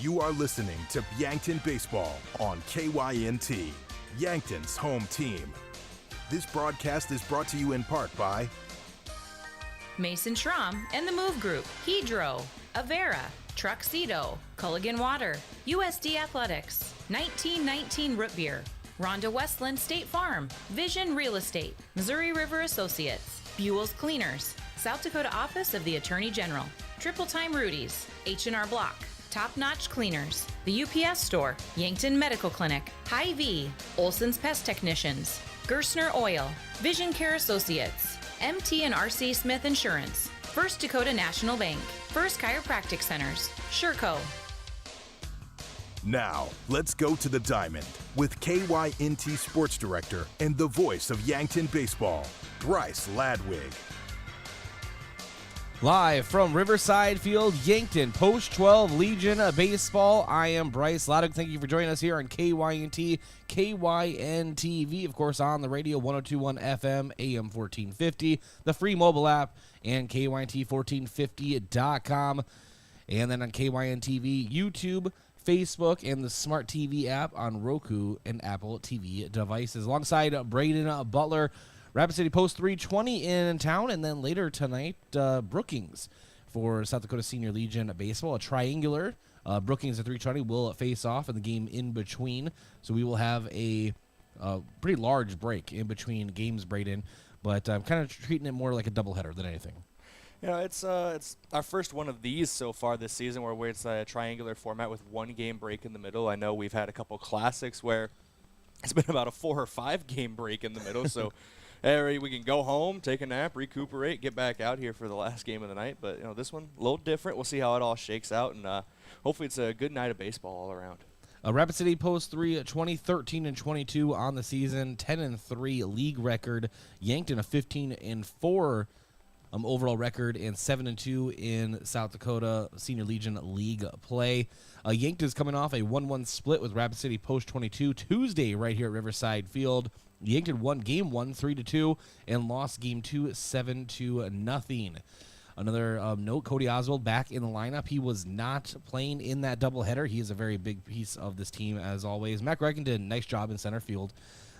You are listening to Yankton Baseball on KYNT, Yankton's home team. This broadcast is brought to you in part by Mason Schramm and the Move Group, Hedro, Avera, Truxedo, Culligan Water, USD Athletics, 1919 Root Beer, Rhonda Westland State Farm, Vision Real Estate, Missouri River Associates, Buell's Cleaners, South Dakota Office of the Attorney General, Triple Time Rudy's, H&R Block, Top Notch Cleaners, the UPS Store, Yankton Medical Clinic, Hy-Vee, Olson's Pest Technicians, Gerstner Oil, Vision Care Associates, MT and RC Smith Insurance, First Dakota National Bank, First Chiropractic Centers, Sherco. Now, let's go to the diamond with KYNT Sports Director and the voice of Yankton Baseball, Bryce Ladwig. Live from Riverside Field-Yankton, Post-12 Legion Baseball, I am Bryce Ladwig. Thank you for joining us here on KYNT, KYNTV, of course, on the radio, 102.1 FM, AM 1450, the free mobile app, and KYNT1450.com. And then on KYNTV, YouTube, Facebook, and the Smart TV app on Roku and Apple TV devices. Alongside Brayden, Butler, Rapid City Post 320 in town, and then later tonight, Brookings for South Dakota Senior Legion Baseball, a triangular. Brookings at 320 will face off in the game in between, so we will have a pretty large break in between games, Brayden, but I'm kind of treating it more like a doubleheader than anything. You know, it's our first one of these so far this season where it's a triangular format with one game break in the middle. I know we've had a couple classics where it's been about a 4 or 5 game break in the middle, so we can go home, take a nap, recuperate, get back out here for the last game of the night. But, you know, this one, a little different. We'll see how it all shakes out, and hopefully it's a good night of baseball all around. Rapid City Post 3, 13-22 on the season, 10-3 league record. Yankton, a 15-4 overall record, and 7-2 in South Dakota Senior Legion League play. Yankton's coming off a 1-1 split with Rapid City Post 22 Tuesday right here at Riverside Field. Yankton won Game 1 3-2 and lost Game 2 7-0. Another note, Cody Oswald back in the lineup. He was not playing in that doubleheader. He is a very big piece of this team, as always. Matt Gregan did a nice job in center field,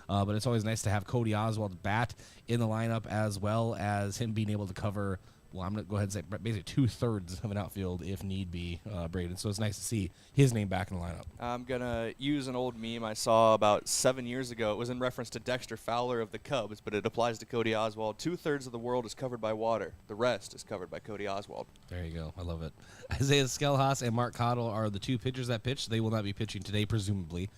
but it's always nice to have Cody Oswald bat in the lineup, as well as him being able to cover, well, I'm going to go ahead and say basically 2/3 of an outfield if need be, Brayden. So it's nice to see his name back in the lineup. I'm going to use an old meme I saw about 7 years ago. It was in reference to Dexter Fowler of the Cubs, but it applies to Cody Oswald. 2/3 of the world is covered by water. The rest is covered by Cody Oswald. There you go. I love it. Isaiah Skelhaas and Mark Cottle are the two pitchers that pitch. They will not be pitching today, presumably.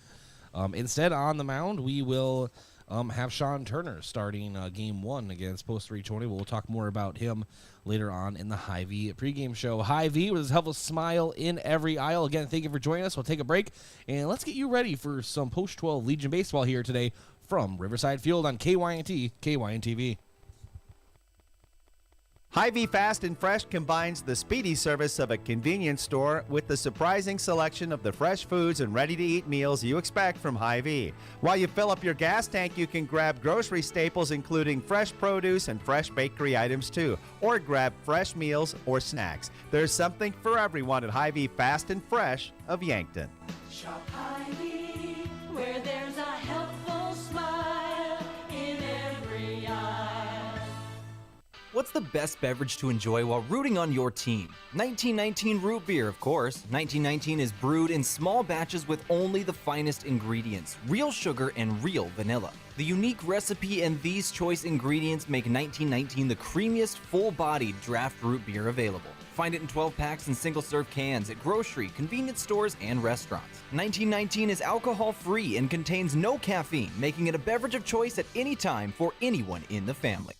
Instead, on the mound, we will have Sean Turner starting Game 1 against Post 320. We'll talk more about him later on in the Hy-Vee pregame show. Hy-Vee with his helpful smile in every aisle. Again, thank you for joining us. We'll take a break, and let's get you ready for some Post-12 Legion baseball here today from Riverside Field on KYNT, KYNTV. Hy-Vee Fast and Fresh combines the speedy service of a convenience store with the surprising selection of the fresh foods and ready-to-eat meals you expect from Hy-Vee. While you fill up your gas tank, you can grab grocery staples including fresh produce and fresh bakery items too, or grab fresh meals or snacks. There's something for everyone at Hy-Vee Fast and Fresh of Yankton. Shop Hy-Vee, where there's a helpful smile in every aisle. What's the best beverage to enjoy while rooting on your team? 1919 root beer, of course. 1919 is brewed in small batches with only the finest ingredients, real sugar and real vanilla. The unique recipe and these choice ingredients make 1919 the creamiest, full-bodied draft root beer available. Find it in 12-packs and single-serve cans at grocery, convenience stores, and restaurants. 1919 is alcohol-free and contains no caffeine, making it a beverage of choice at any time for anyone in the family.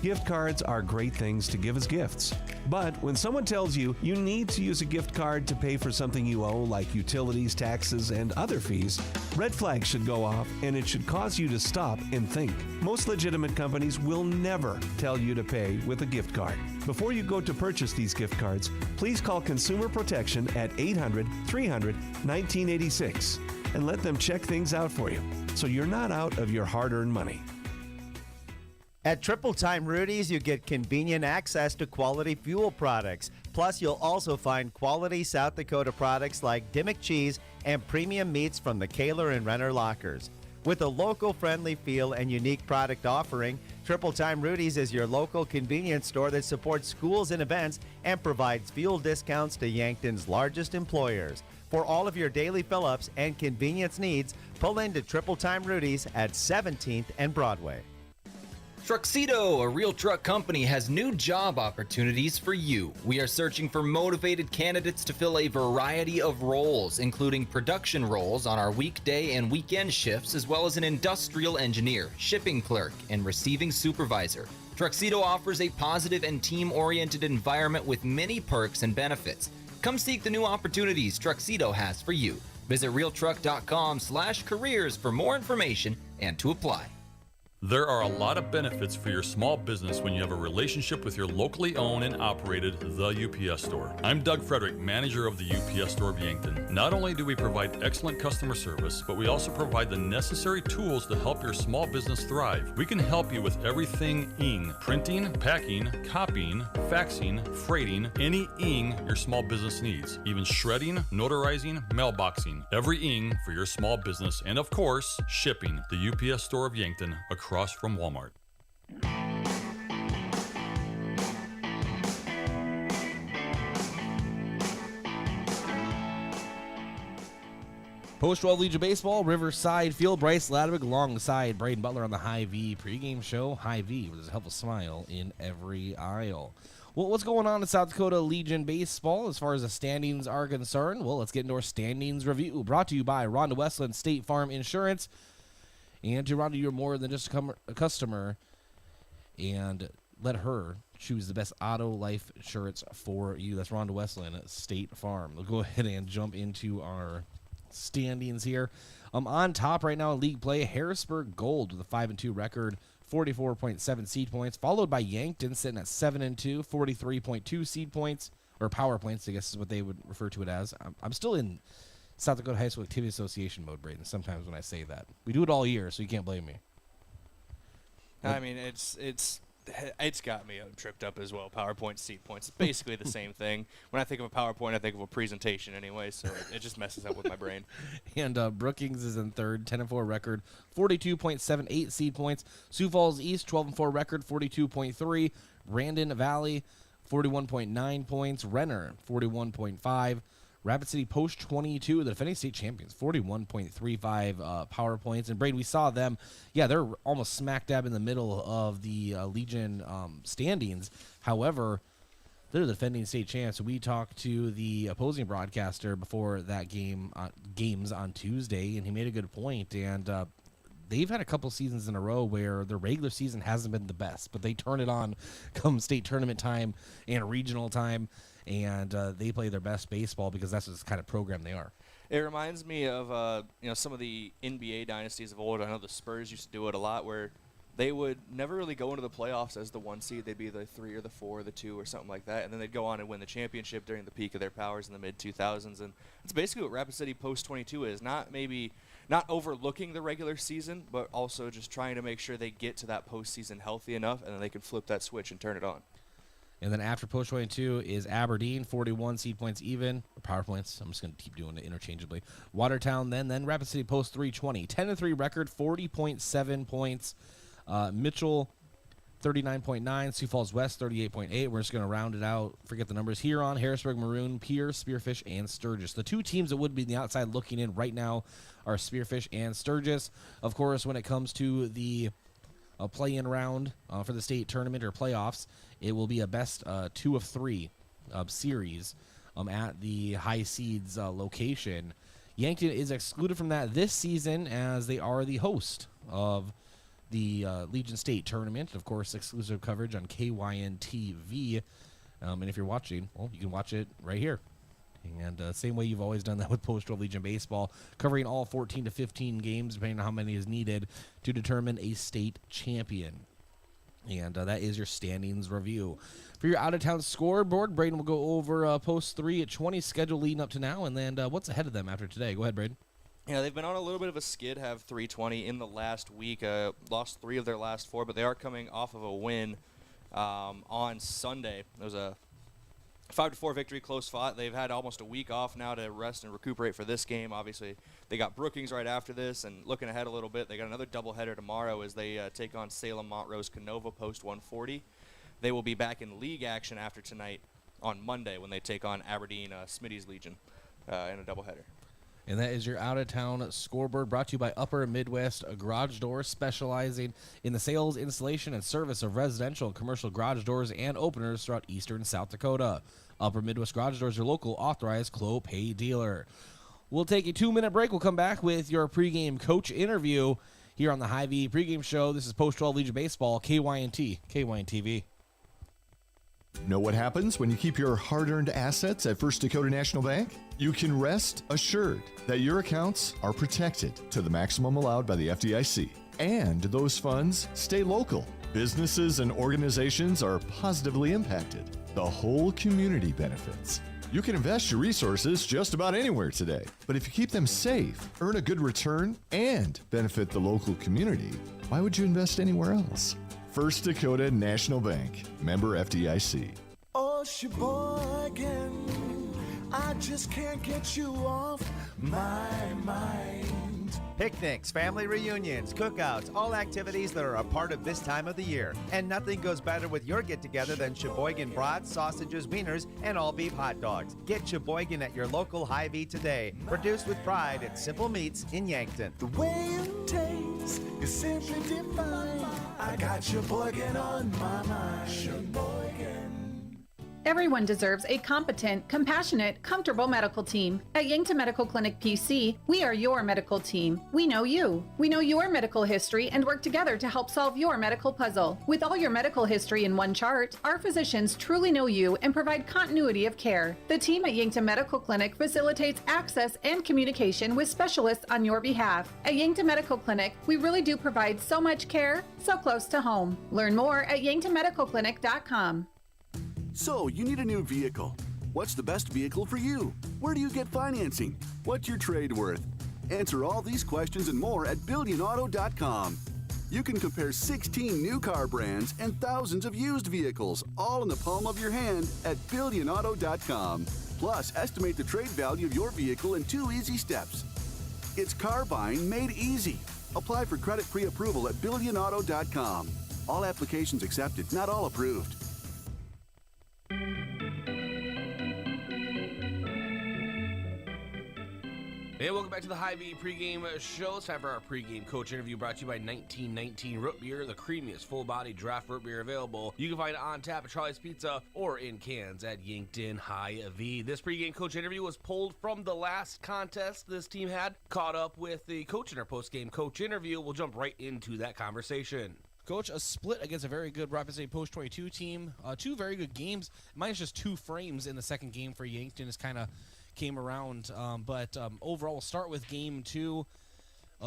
Gift cards are great things to give as gifts. But when someone tells you you need to use a gift card to pay for something you owe, like utilities, taxes, and other fees, red flags should go off, and it should cause you to stop and think. Most legitimate companies will never tell you to pay with a gift card. Before you go to purchase these gift cards, please call Consumer Protection at 800-300-1986 and let them check things out for you so you're not out of your hard-earned money. At Triple Time Rudy's, you get convenient access to quality fuel products. Plus, you'll also find quality South Dakota products like Dimmock cheese and premium meats from the Kaler and Renner lockers. With a local-friendly feel and unique product offering, Triple Time Rudy's is your local convenience store that supports schools and events and provides fuel discounts to Yankton's largest employers. For all of your daily fill-ups and convenience needs, pull into Triple Time Rudy's at 17th and Broadway. Truxedo, a real truck company, has new job opportunities for you. We are searching for motivated candidates to fill a variety of roles, including production roles on our weekday and weekend shifts, as well as an industrial engineer, shipping clerk, and receiving supervisor. Truxedo offers a positive and team-oriented environment with many perks and benefits. Come seek the new opportunities Truxedo has for you. Visit realtruck.com/careers for more information and to apply. There are a lot of benefits for your small business when you have a relationship with your locally owned and operated The UPS Store. I'm Doug Frederick, manager of the UPS Store of Yankton. Not only do we provide excellent customer service, but we also provide the necessary tools to help your small business thrive. We can help you with everything ing, printing, packing, copying, faxing, freighting, any ing your small business needs, even shredding, notarizing, mailboxing, every ing for your small business, and of course, shipping. The UPS Store of Yankton, across from Walmart. Post-12 Legion Baseball, Riverside Field, Bryce Ladwig alongside Brayden Butler on the High V pregame show. High V with a helpful smile in every aisle. Well, what's going on in South Dakota Legion Baseball as far as the standings are concerned? Well, let's get into our standings review. Brought to you by Rhonda Westland State Farm Insurance. And to Rhonda, you're more than just a customer, and let her choose the best auto life insurance for you. That's Rhonda Westland at State Farm. We'll go ahead and jump into our standings here. On top right now in league play, Harrisburg Gold with a 5-2 record, 44.7 seed points, followed by Yankton sitting at 7-2, 43.2 seed points, or power points, I guess is what they would refer to it as. I'm still in South Dakota High School Activity Association mode, Brayden, sometimes when I say that. We do it all year, so you can't blame me. I mean, it's got me tripped up as well. PowerPoint, seed points. It's basically the same thing. When I think of a PowerPoint, I think of a presentation anyway, so it just messes up with my brain. And Brookings is in third, 10-4 record, 42.78 seed points. Sioux Falls East, 12-4 record, 42.3. Brandon Valley, 41.9 points. Renner, 41.5. Rapid City Post 22, the defending state champions, 41.35 power points. And Brayden, we saw them. Yeah, they're almost smack dab in the middle of the Legion standings. However, they're the defending state champs. So we talked to the opposing broadcaster before that games on Tuesday, and he made a good point. And they've had a couple seasons in a row where their regular season hasn't been the best, but they turn it on come state tournament time and regional time. And they play their best baseball because that's the kind of program they are. It reminds me of some of the NBA dynasties of old. I know the Spurs used to do it a lot, where they would never really go into the playoffs as the 1 seed. They'd be the 3 or the 4 or the 2 or something like that, and then they'd go on and win the championship during the peak of their powers in the mid-2000s. And it's basically what Rapid City Post 22 is. Not overlooking the regular season, but also just trying to make sure they get to that postseason healthy enough, and then they can flip that switch and turn it on. And then after Post 22 is Aberdeen, 41 seed points even, or power points. I'm just going to keep doing it interchangeably. Watertown then Rapid City Post 320, 10-3 record, 40.7 points. Mitchell, 39.9. Sioux Falls West, 38.8. We're just going to round it out. Forget the numbers. Huron, Harrisburg, Maroon, Pierce, Spearfish, and Sturgis. The two teams that would be on the outside looking in right now are Spearfish and Sturgis. Of course, when it comes to the play-in round for the state tournament or playoffs, it will be a best 2 of 3 series at the high seeds location. Yankton is excluded from that this season as they are the host of the Legion State tournament. Of course, exclusive coverage on KYNTV. And if you're watching, well, you can watch it right here. And same way you've always done that with Post-12 Legion Baseball, covering all 14 to 15 games, depending on how many is needed, to determine a state champion. And that is your standings review. For your out-of-town scoreboard, Brayden will go over Post 3 at 20 schedule leading up to now, and then what's ahead of them after today. Go ahead, Brayden. Yeah, they've been on a little bit of a skid, have 320 in the last week. Lost 3 of their last 4, but they are coming off of a win on Sunday. It was a 5-4 victory, close fought. They've had almost a week off now to rest and recuperate for this game. Obviously, they got Brookings right after this, and looking ahead a little bit, they got another doubleheader tomorrow as they take on Salem Montrose Canova post 140. They will be back in league action after tonight on Monday when they take on Aberdeen Smitty's Legion in a doubleheader. And that is your out-of-town scoreboard, brought to you by Upper Midwest Garage Doors, specializing in the sales, installation, and service of residential and commercial garage doors and openers throughout eastern South Dakota. Upper Midwest Garage Doors, your local authorized Clopay dealer. We'll take a 2-minute break. We'll come back with your pregame coach interview here on the Hy-Vee pregame show. This is Post-12 Legion Baseball, KYNT, KYNTV. Know what happens when you keep your hard-earned assets at First Dakota National Bank? You can rest assured that your accounts are protected to the maximum allowed by the FDIC. And those funds stay local. Businesses and organizations are positively impacted. The whole community benefits. You can invest your resources just about anywhere today. But if you keep them safe, earn a good return, and benefit the local community, why would you invest anywhere else? First Dakota National Bank, member FDIC. Oh, Sheboygan, I just can't get you off my mind. Picnics, family reunions, cookouts, all activities that are a part of this time of the year. And nothing goes better with your get-together than Sheboygan brats, sausages, wieners, and all-beef hot dogs. Get Sheboygan at your local Hy-Vee today. Produced with pride at Simple Meats in Yankton. The way it tastes is simply divine. I got Sheboygan on my mind. Sheboygan. Everyone deserves a competent, compassionate, comfortable medical team. At Yankton Medical Clinic PC, we are your medical team. We know you. We know your medical history and work together to help solve your medical puzzle. With all your medical history in one chart, our physicians truly know you and provide continuity of care. The team at Yankton Medical Clinic facilitates access and communication with specialists on your behalf. At Yankton Medical Clinic, we really do provide so much care, so close to home. Learn more at yanktonmedicalclinic.com. So, you need a new vehicle. What's the best vehicle for you? Where do you get financing? What's your trade worth? Answer all these questions and more at BillionAuto.com. You can compare 16 new car brands and thousands of used vehicles, all in the palm of your hand at BillionAuto.com. Plus, estimate the trade value of your vehicle in 2 easy steps. It's car buying made easy. Apply for credit pre-approval at BillionAuto.com. All applications accepted, not all approved. Hey, welcome back to the Hy-Vee pregame show. It's time for our pregame coach interview, brought to you by 1919 Root Beer, the creamiest full-body draft root beer available. You can find it on tap at Charlie's Pizza or in cans at Yankton Hy-Vee. This pregame coach interview was pulled from the last contest this team had. Caught up with the coach in our postgame coach interview. We'll jump right into that conversation. Coach, a split against a very good Riverside Post 22 team. 2 very good games. Minus just 2 frames in the second game for Yankton. Is kind of came around, but overall, we'll start with game 2.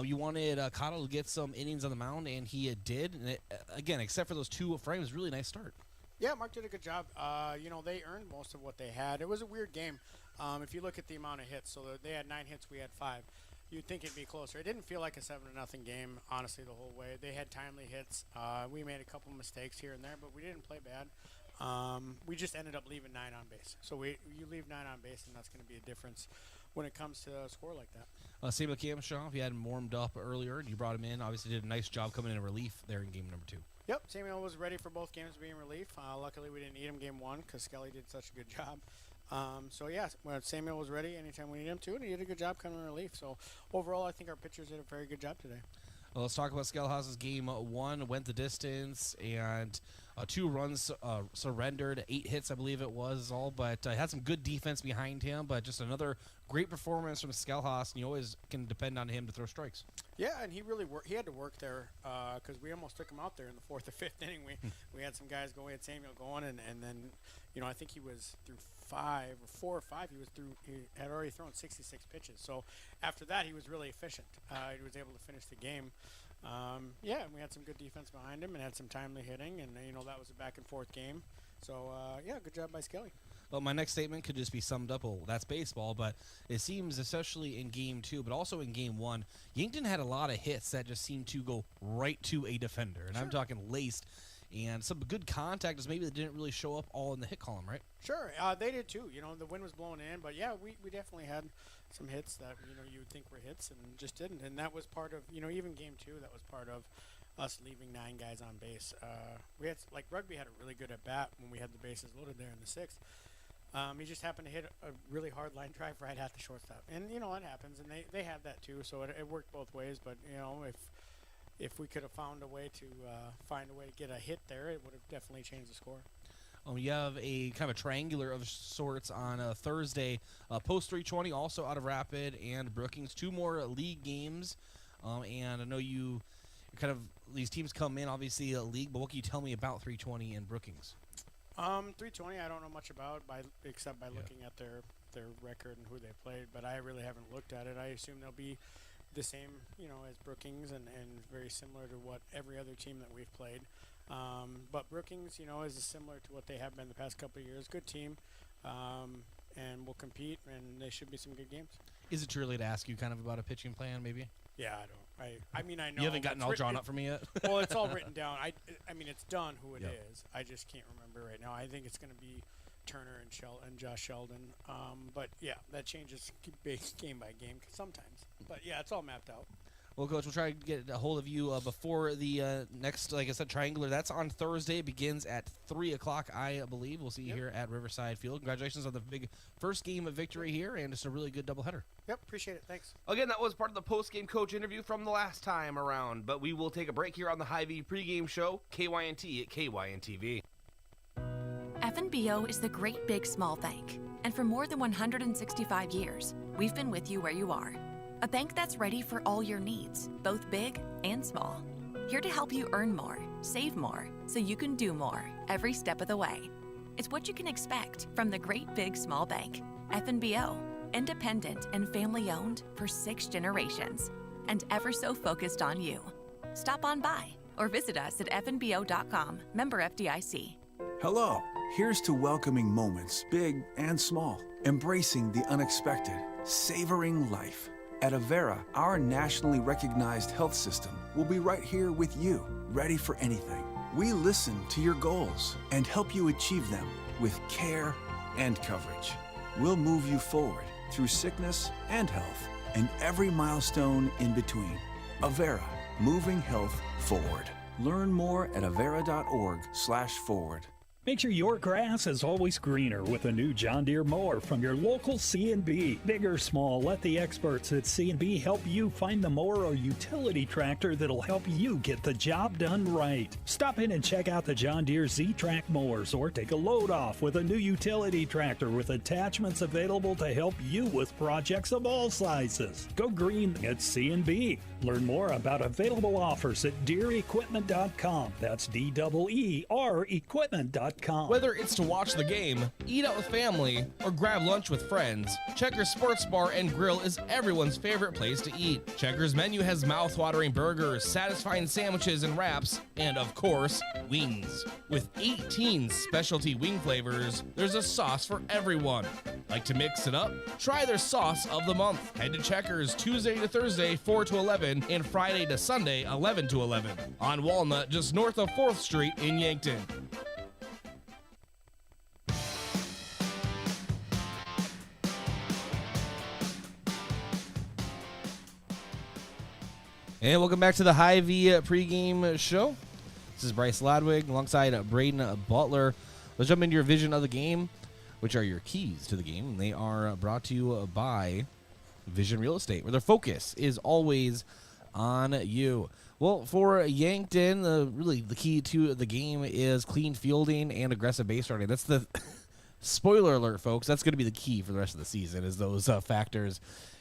You wanted Cotto to get some innings on the mound, and he did. And again, except for those 2 frames, really nice start. Yeah, Mark did a good job. They earned most of what they had. It was a weird game. If you look at the amount of hits, so they had 9 hits, we had 5. You'd think it'd be closer. It didn't feel like a 7-0 game, honestly, the whole way. They had timely hits. We made a couple mistakes here and there, but we didn't play bad. We just ended up leaving 9 on base. So you leave 9 on base, and that's going to be a difference when it comes to a score like that. Same with Cam Shaw. You had him warmed up earlier, and you brought him in. Obviously did a nice job coming in relief there in game number 2. Yep, Samuel was ready for both games to be in relief. Luckily, we didn't need him game 1 because Skelly did such a good job. When Samuel was ready anytime we need him to, and he did a good job coming in relief. So overall, I think our pitchers did a very good job today. Well, let's talk about Skellhouse's game 1. Went the distance, and 2 runs surrendered, 8 hits, I believe it was all, but had some good defense behind him, but just another great performance from Skellhouse, and you always can depend on him to throw strikes. Yeah, and he really he had to work there because we almost took him out there in the 4th or 5th inning. We had some guys go. We had Samuel going, and then I think he was through 5 or 4 or 5. He had already thrown 66 pitches. So after that, he was really efficient. He was able to finish the game. And we had some good defense behind him and had some timely hitting, and that was a back and forth game. So good job by Skelly. Well, my next statement could just be summed up. Well, that's baseball, but it seems, especially in Game 2, but also in Game 1, Yankton had a lot of hits that just seemed to go right to a defender. And I'm talking laced. And some good contact is maybe that didn't really show up all in the hit column, right? Sure, they did too. The wind was blowing in, but yeah, we definitely had some hits that you would think were hits and just didn't. And that was part of even Game 2. That was part of us leaving 9 guys on base. We had Rugby had a really good at bat when we had the bases loaded there in the 6th. He just happened to hit a really hard line drive right at the shortstop, and it happens. And they had that too, so it worked both ways. But if we could have found a way to get a hit there, it would have definitely changed the score. You have a kind of a triangular of sorts on Thursday. Post 320, also out of Rapid and Brookings. 2 more league games. And I know you kind of, these teams come in, obviously, a league, but what can you tell me about 320 and Brookings? 320, I don't know much about except by looking at their record and who they played, but I really haven't looked at it. I assume they'll be the same, as Brookings and very similar to what every other team that we've played. But Brookings, is similar to what they have been the past couple of years. Good team, and will compete, and they should be some good games. Is it too early to ask you kind of about a pitching plan, maybe? Yeah, I don't. I mean, I know. You haven't gotten all drawn up for me yet? Well, it's all written down. I mean, it's done who it is. I just can't remember right now. I think it's going to be Turner and Josh Sheldon. But, yeah, that changes game by game sometimes. But, yeah, it's all mapped out. Well, Coach, we'll try to get a hold of you before the next, like I said, triangular. That's on Thursday. It begins at 3 o'clock, I believe. We'll see you here at Riverside Field. Congratulations on the big first game of victory here, and just a really good doubleheader. Yep, appreciate it. Thanks. Again, that was part of the post-game coach interview from the last time around, but we will take a break here on the Hy-Vee pregame show, KYNT at KYNTV. FNBO is the great big small bank, and for more than 165 years, we've been with you where you are. A bank that's ready for all your needs, both big and small. Here to help you earn more, save more, so you can do more every step of the way. It's what you can expect from the great big small bank. FNBO, independent and family owned for 6 generations, and ever so focused on you. Stop on by or visit us at fnbo.com, member FDIC. Hello, here's to welcoming moments, big and small, embracing the unexpected, savoring life. At Avera, our nationally recognized health system will be right here with you, ready for anything. We listen to your goals and help you achieve them with care and coverage. We'll move you forward through sickness and health and every milestone in between. Avera, moving health forward. Learn more at avera.org/forward. Make sure your grass is always greener with a new John Deere mower from your local C&B. Big or small, let the experts at C&B help you find the mower or utility tractor that'll help you get the job done right. Stop in and check out the John Deere Z-Track mowers or take a load off with a new utility tractor with attachments available to help you with projects of all sizes. Go green at C&B. Learn more about available offers at DeereEquipment.com. That's DEER equipment.com. Whether it's to watch the game, eat out with family, or grab lunch with friends, Checkers Sports Bar and Grill is everyone's favorite place to eat. Checkers' menu has mouth-watering burgers, satisfying sandwiches and wraps, and of course, wings. With 18 specialty wing flavors, there's a sauce for everyone. Like to mix it up? Try their sauce of the month. Head to Checkers Tuesday to Thursday, 4 to 11, and Friday to Sunday, 11 to 11. On Walnut, just north of 4th Street in Yankton. And welcome back to the Hy-Vee pregame show. This is Bryce Ladwig alongside Brayden Butler. Let's jump into your vision of the game, which are your keys to the game. They are brought to you by Vision Real Estate, where their focus is always on you. Well, for Yankton, really the key to the game is clean fielding and aggressive base running. That's the spoiler alert, folks. That's going to be the key for the rest of the season, is those factors.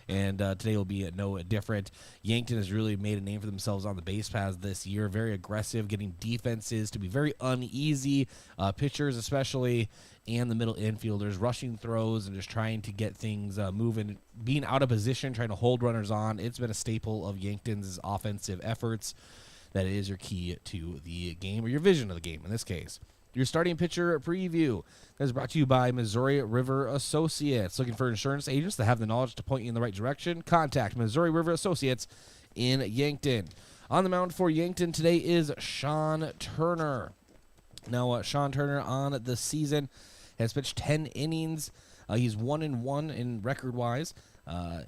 And today will be no different. Yankton has really made a name for themselves on the base paths this year. Very aggressive, getting defenses to be very uneasy, pitchers especially, and the middle infielders, rushing throws and just trying to get things moving, being out of position, trying to hold runners on. It's been a staple of Yankton's offensive efforts. That is your key to the game, or your vision of the game in this case. Your starting pitcher preview is brought to you by Missouri River Associates. Looking for insurance agents that have the knowledge to point you in the right direction? Contact Missouri River Associates in Yankton. On the mound for Yankton today is Sean Turner. Now, Sean Turner on the season has pitched 10 innings. He's 1-1 in record-wise.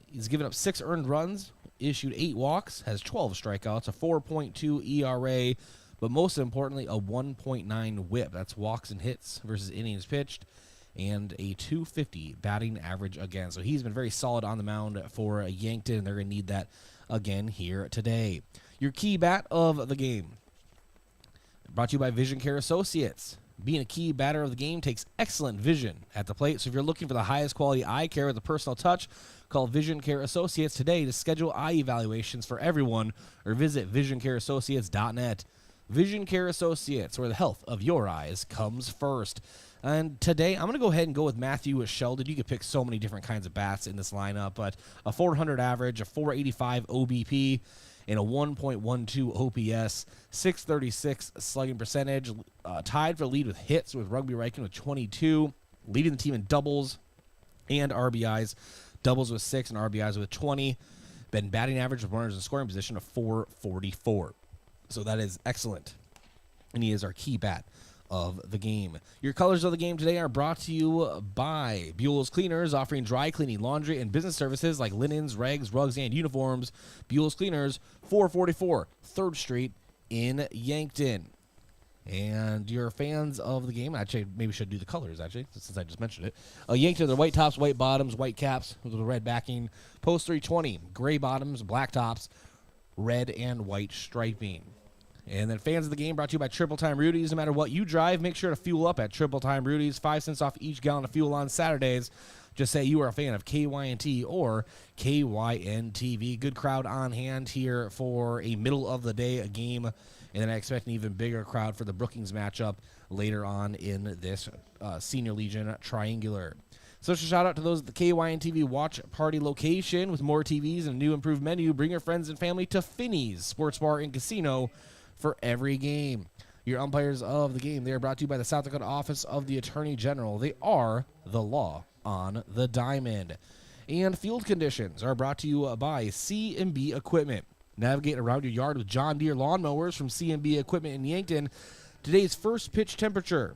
He's given up 6 earned runs, issued 8 walks, has 12 strikeouts, a 4.2 ERA, but most importantly, a 1.9 whip. That's walks and hits versus innings pitched, and a 250 batting average again. So he's been very solid on the mound for Yankton, and they're going to need that again here today. Your key bat of the game, brought to you by Vision Care Associates. Being a key batter of the game takes excellent vision at the plate. So if you're looking for the highest quality eye care with a personal touch, call Vision Care Associates today to schedule eye evaluations for everyone, or visit visioncareassociates.net. Vision Care Associates, where the health of your eyes comes first. And today, I'm going to go ahead and go with Matthew Sheldon. You could pick so many different kinds of bats in this lineup, but a 400 average, a 485 OBP, and a 1.12 OPS, 636 slugging percentage, tied for the lead with hits with Rugby Riken with 22, leading the team in doubles and RBIs, doubles with 6 and RBIs with 20, been batting average with runners in scoring position of 444. So that is excellent, and he is our key bat of the game. Your colors of the game today are brought to you by Buell's Cleaners, offering dry cleaning, laundry, and business services like linens, rags, rugs, and uniforms. Buell's Cleaners, 444 3rd Street in Yankton. And your fans of the game, actually, maybe should do the colors, actually, since I just mentioned it. Yankton, they're white tops, white bottoms, white caps with a red backing. Post 320, gray bottoms, black tops, red and white striping. And then fans of the game brought to you by Triple Time Rudy's. No matter what you drive, make sure to fuel up at Triple Time Rudy's. 5 cents off each gallon of fuel on Saturdays. Just say you are a fan of KYNT or KYNTV. Good crowd on hand here for a middle of the day game. And then I expect an even bigger crowd for the Brookings matchup later on in this Senior Legion Triangular. Special shout out to those at the KYNTV Watch Party location. With more TVs and a new improved menu, bring your friends and family to Finney's Sports Bar and Casino for every game. Your umpires of the game, they are brought to you by the South Dakota Office of the Attorney General. They are the law on the diamond. And field conditions are brought to you by C&B Equipment. Navigate around your yard with John Deere lawnmowers from C&B Equipment in Yankton. Today's first pitch temperature,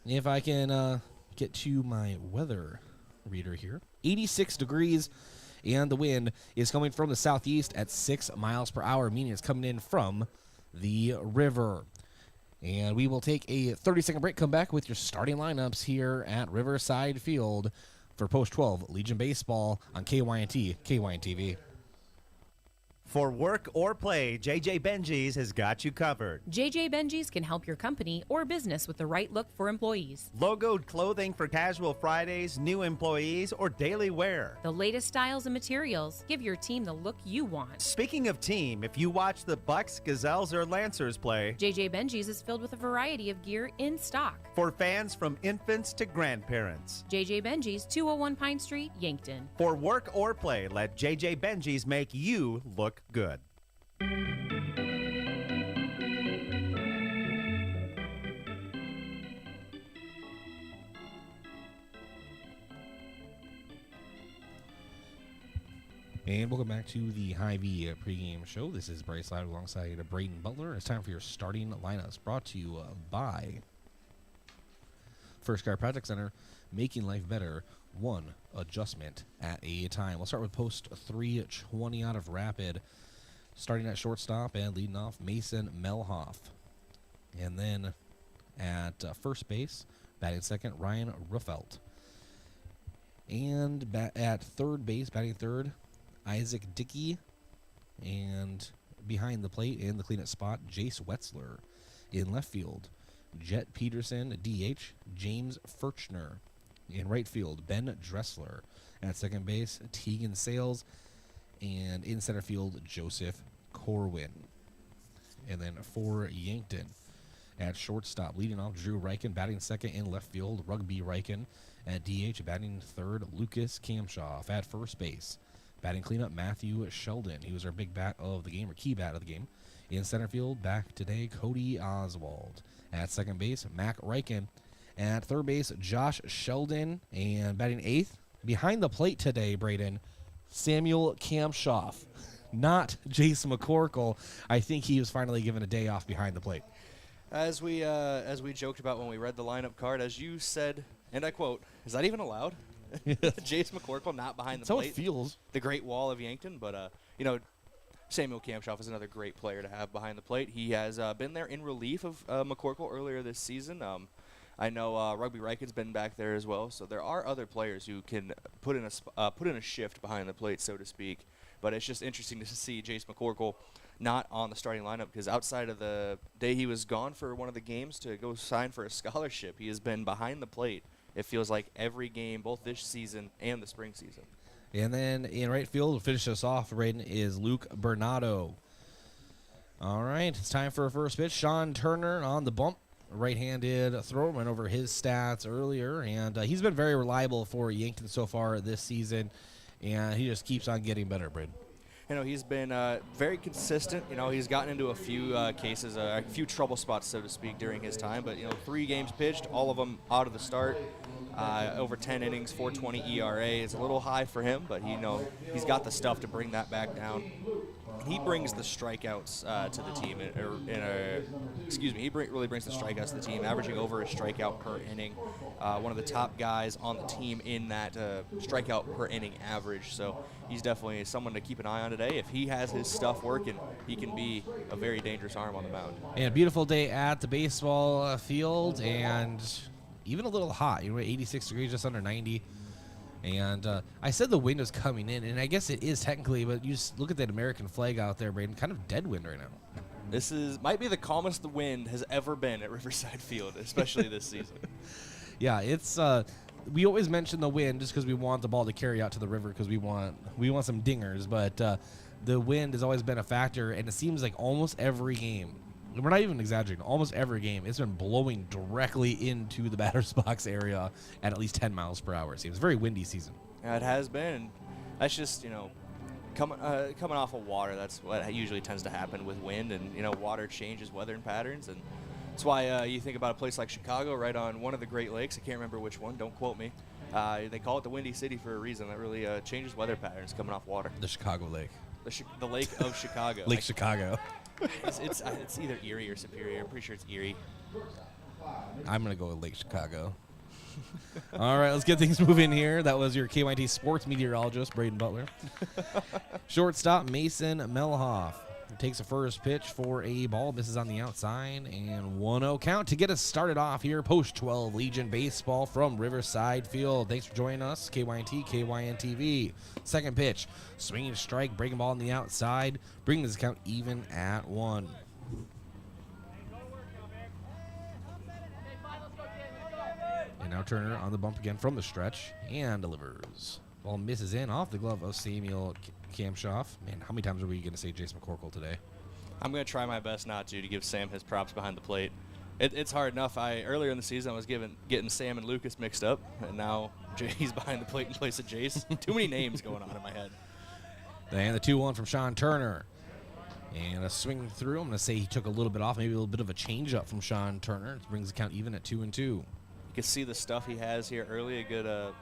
if I can get to my weather reader here, 86 degrees. And the wind is coming from the southeast at 6 miles per hour, meaning it's coming in from the river. And we will take a 30-second break, come back with your starting lineups here at Riverside Field for Post 12 Legion Baseball on KYNT, KYNTV. For work or play, JJ Benji's has got you covered. JJ Benji's can help your company or business with the right look for employees. Logoed clothing for casual Fridays, new employees, or daily wear. The latest styles and materials. Give your team the look you want. Speaking of team, if you watch the Bucks, Gazelles, or Lancers play, JJ Benji's is filled with a variety of gear in stock. For fans from infants to grandparents. JJ Benji's, 201 Pine Street, Yankton. For work or play, let JJ Benji's make you look good. And welcome back to the Hy-Vee pregame show. This is Bryce Ladwig alongside Brayden Butler. It's time for your starting lineups, brought to you by First Chiropractic Center, making life better, one adjustment at a time. We'll start with post 320 out of Rapid, starting at shortstop and leading off Mason Melhoff. And then at first base, batting second, Ryan Ruffelt. And at third base, batting third, Isaac Dickey. And behind the plate in the cleanup spot, Jace Wetzler. In left field, Jet Peterson, DH, James Furchner. In right field, Ben Dressler. At second base, Tegan Sales. And in center field, Joseph Corwin. And then for Yankton, at shortstop, leading off Drew Riken, batting second. In left field, Rugby Riken. At DH, batting third, Lucas Kamshoff. At first base, batting cleanup, Matthew Sheldon. He was our big bat of the game, or key bat of the game. In center field, back today, Cody Oswald. At second base, Mac Reichen. At third base, Josh Sheldon. And batting eighth, behind the plate today, Brayden, Samuel Kamshoff. Not Jace McCorkle. I think he was finally given a day off behind the plate. As we joked about when we read the lineup card, as you said, and I quote, "Is that even allowed?" Jace McCorkle not behind the plate. That's how it feels. The Great Wall of Yankton, but Samuel Kamshoff is another great player to have behind the plate. He has been there in relief of McCorkle earlier this season. I know Rugby Reichen's been back there as well, so there are other players who can put in a shift behind the plate, so to speak. But it's just interesting to see Jace McCorkle not on the starting lineup, because outside of the day he was gone for one of the games to go sign for a scholarship, he has been behind the plate, it feels like, every game, both this season and the spring season. And then in right field, to finish us off, Brayden, is Luke Bernardo. All right, it's time for a first pitch. Sean Turner on the bump. Right-handed thrower, went over his stats earlier, and he's been very reliable for Yankton so far this season, and he just keeps on getting better, Brayden. He's been very consistent. He's gotten into a few cases, a few trouble spots, so to speak, during his time. But, 3 games pitched, all of them out of the start. Over 10 innings, 4.20 ERA. It's a little high for him, but he's got the stuff to bring that back down. He brings the strikeouts to the team. He really brings the strikeouts to the team, averaging over a strikeout per inning. One of the top guys on the team in that strikeout per inning average. So he's definitely someone to keep an eye on today. If he has his stuff working, he can be a very dangerous arm on the mound. And a beautiful day at the baseball field, and even a little hot. 86 degrees, just under 90. And I said the wind was coming in, and I guess it is technically, but you just look at that American flag out there, Brayden, kind of dead wind right now. This might be the calmest the wind has ever been at Riverside Field, especially this season. Yeah, it's we always mention the wind just because we want the ball to carry out to the river, because we want some dingers, but the wind has always been a factor, and it seems like almost every game, we're not even exaggerating, almost every game, it's been blowing directly into the batter's box area at least 10 miles per hour. It seems very windy season. Yeah, it has been. And that's just, coming off of water. That's what usually tends to happen with wind, and, water changes weather and patterns. And that's why you think about a place like Chicago, right on one of the Great Lakes. I can't remember which one. Don't quote me. They call it the Windy City for a reason. That really changes weather patterns coming off water. The Chicago Lake. The Lake of Chicago. Lake Chicago. It's either Erie or Superior. I'm pretty sure it's Erie. I'm going to go with Lake Chicago. All right, let's get things moving here. That was your KYNT sports meteorologist, Brayden Butler. Shortstop, Mason Melhoff. Takes a first pitch for a ball. Misses on the outside, and 1-0 count to get us started off here. Post-12 Legion Baseball from Riverside Field. Thanks for joining us, KYNT, KYNTV. Second pitch, swinging strike, breaking ball on the outside, bringing this count even at 1. And now Turner on the bump again from the stretch and delivers. Ball misses in off the glove of Samuel Kamshoff. Man, how many times are we going to say Jace McCorkle today? I'm going to try my best not to give Sam his props behind the plate. It's hard enough. Earlier in the season I was getting Sam and Lucas mixed up, and now he's behind the plate in place of Jace. Too many names going on in my head. And the 2-1 from Sean Turner. And a swing through. I'm going to say he took a little bit off, maybe a little bit of a change-up from Sean Turner. It brings the count even at 2-2. You can see the stuff he has here early, a good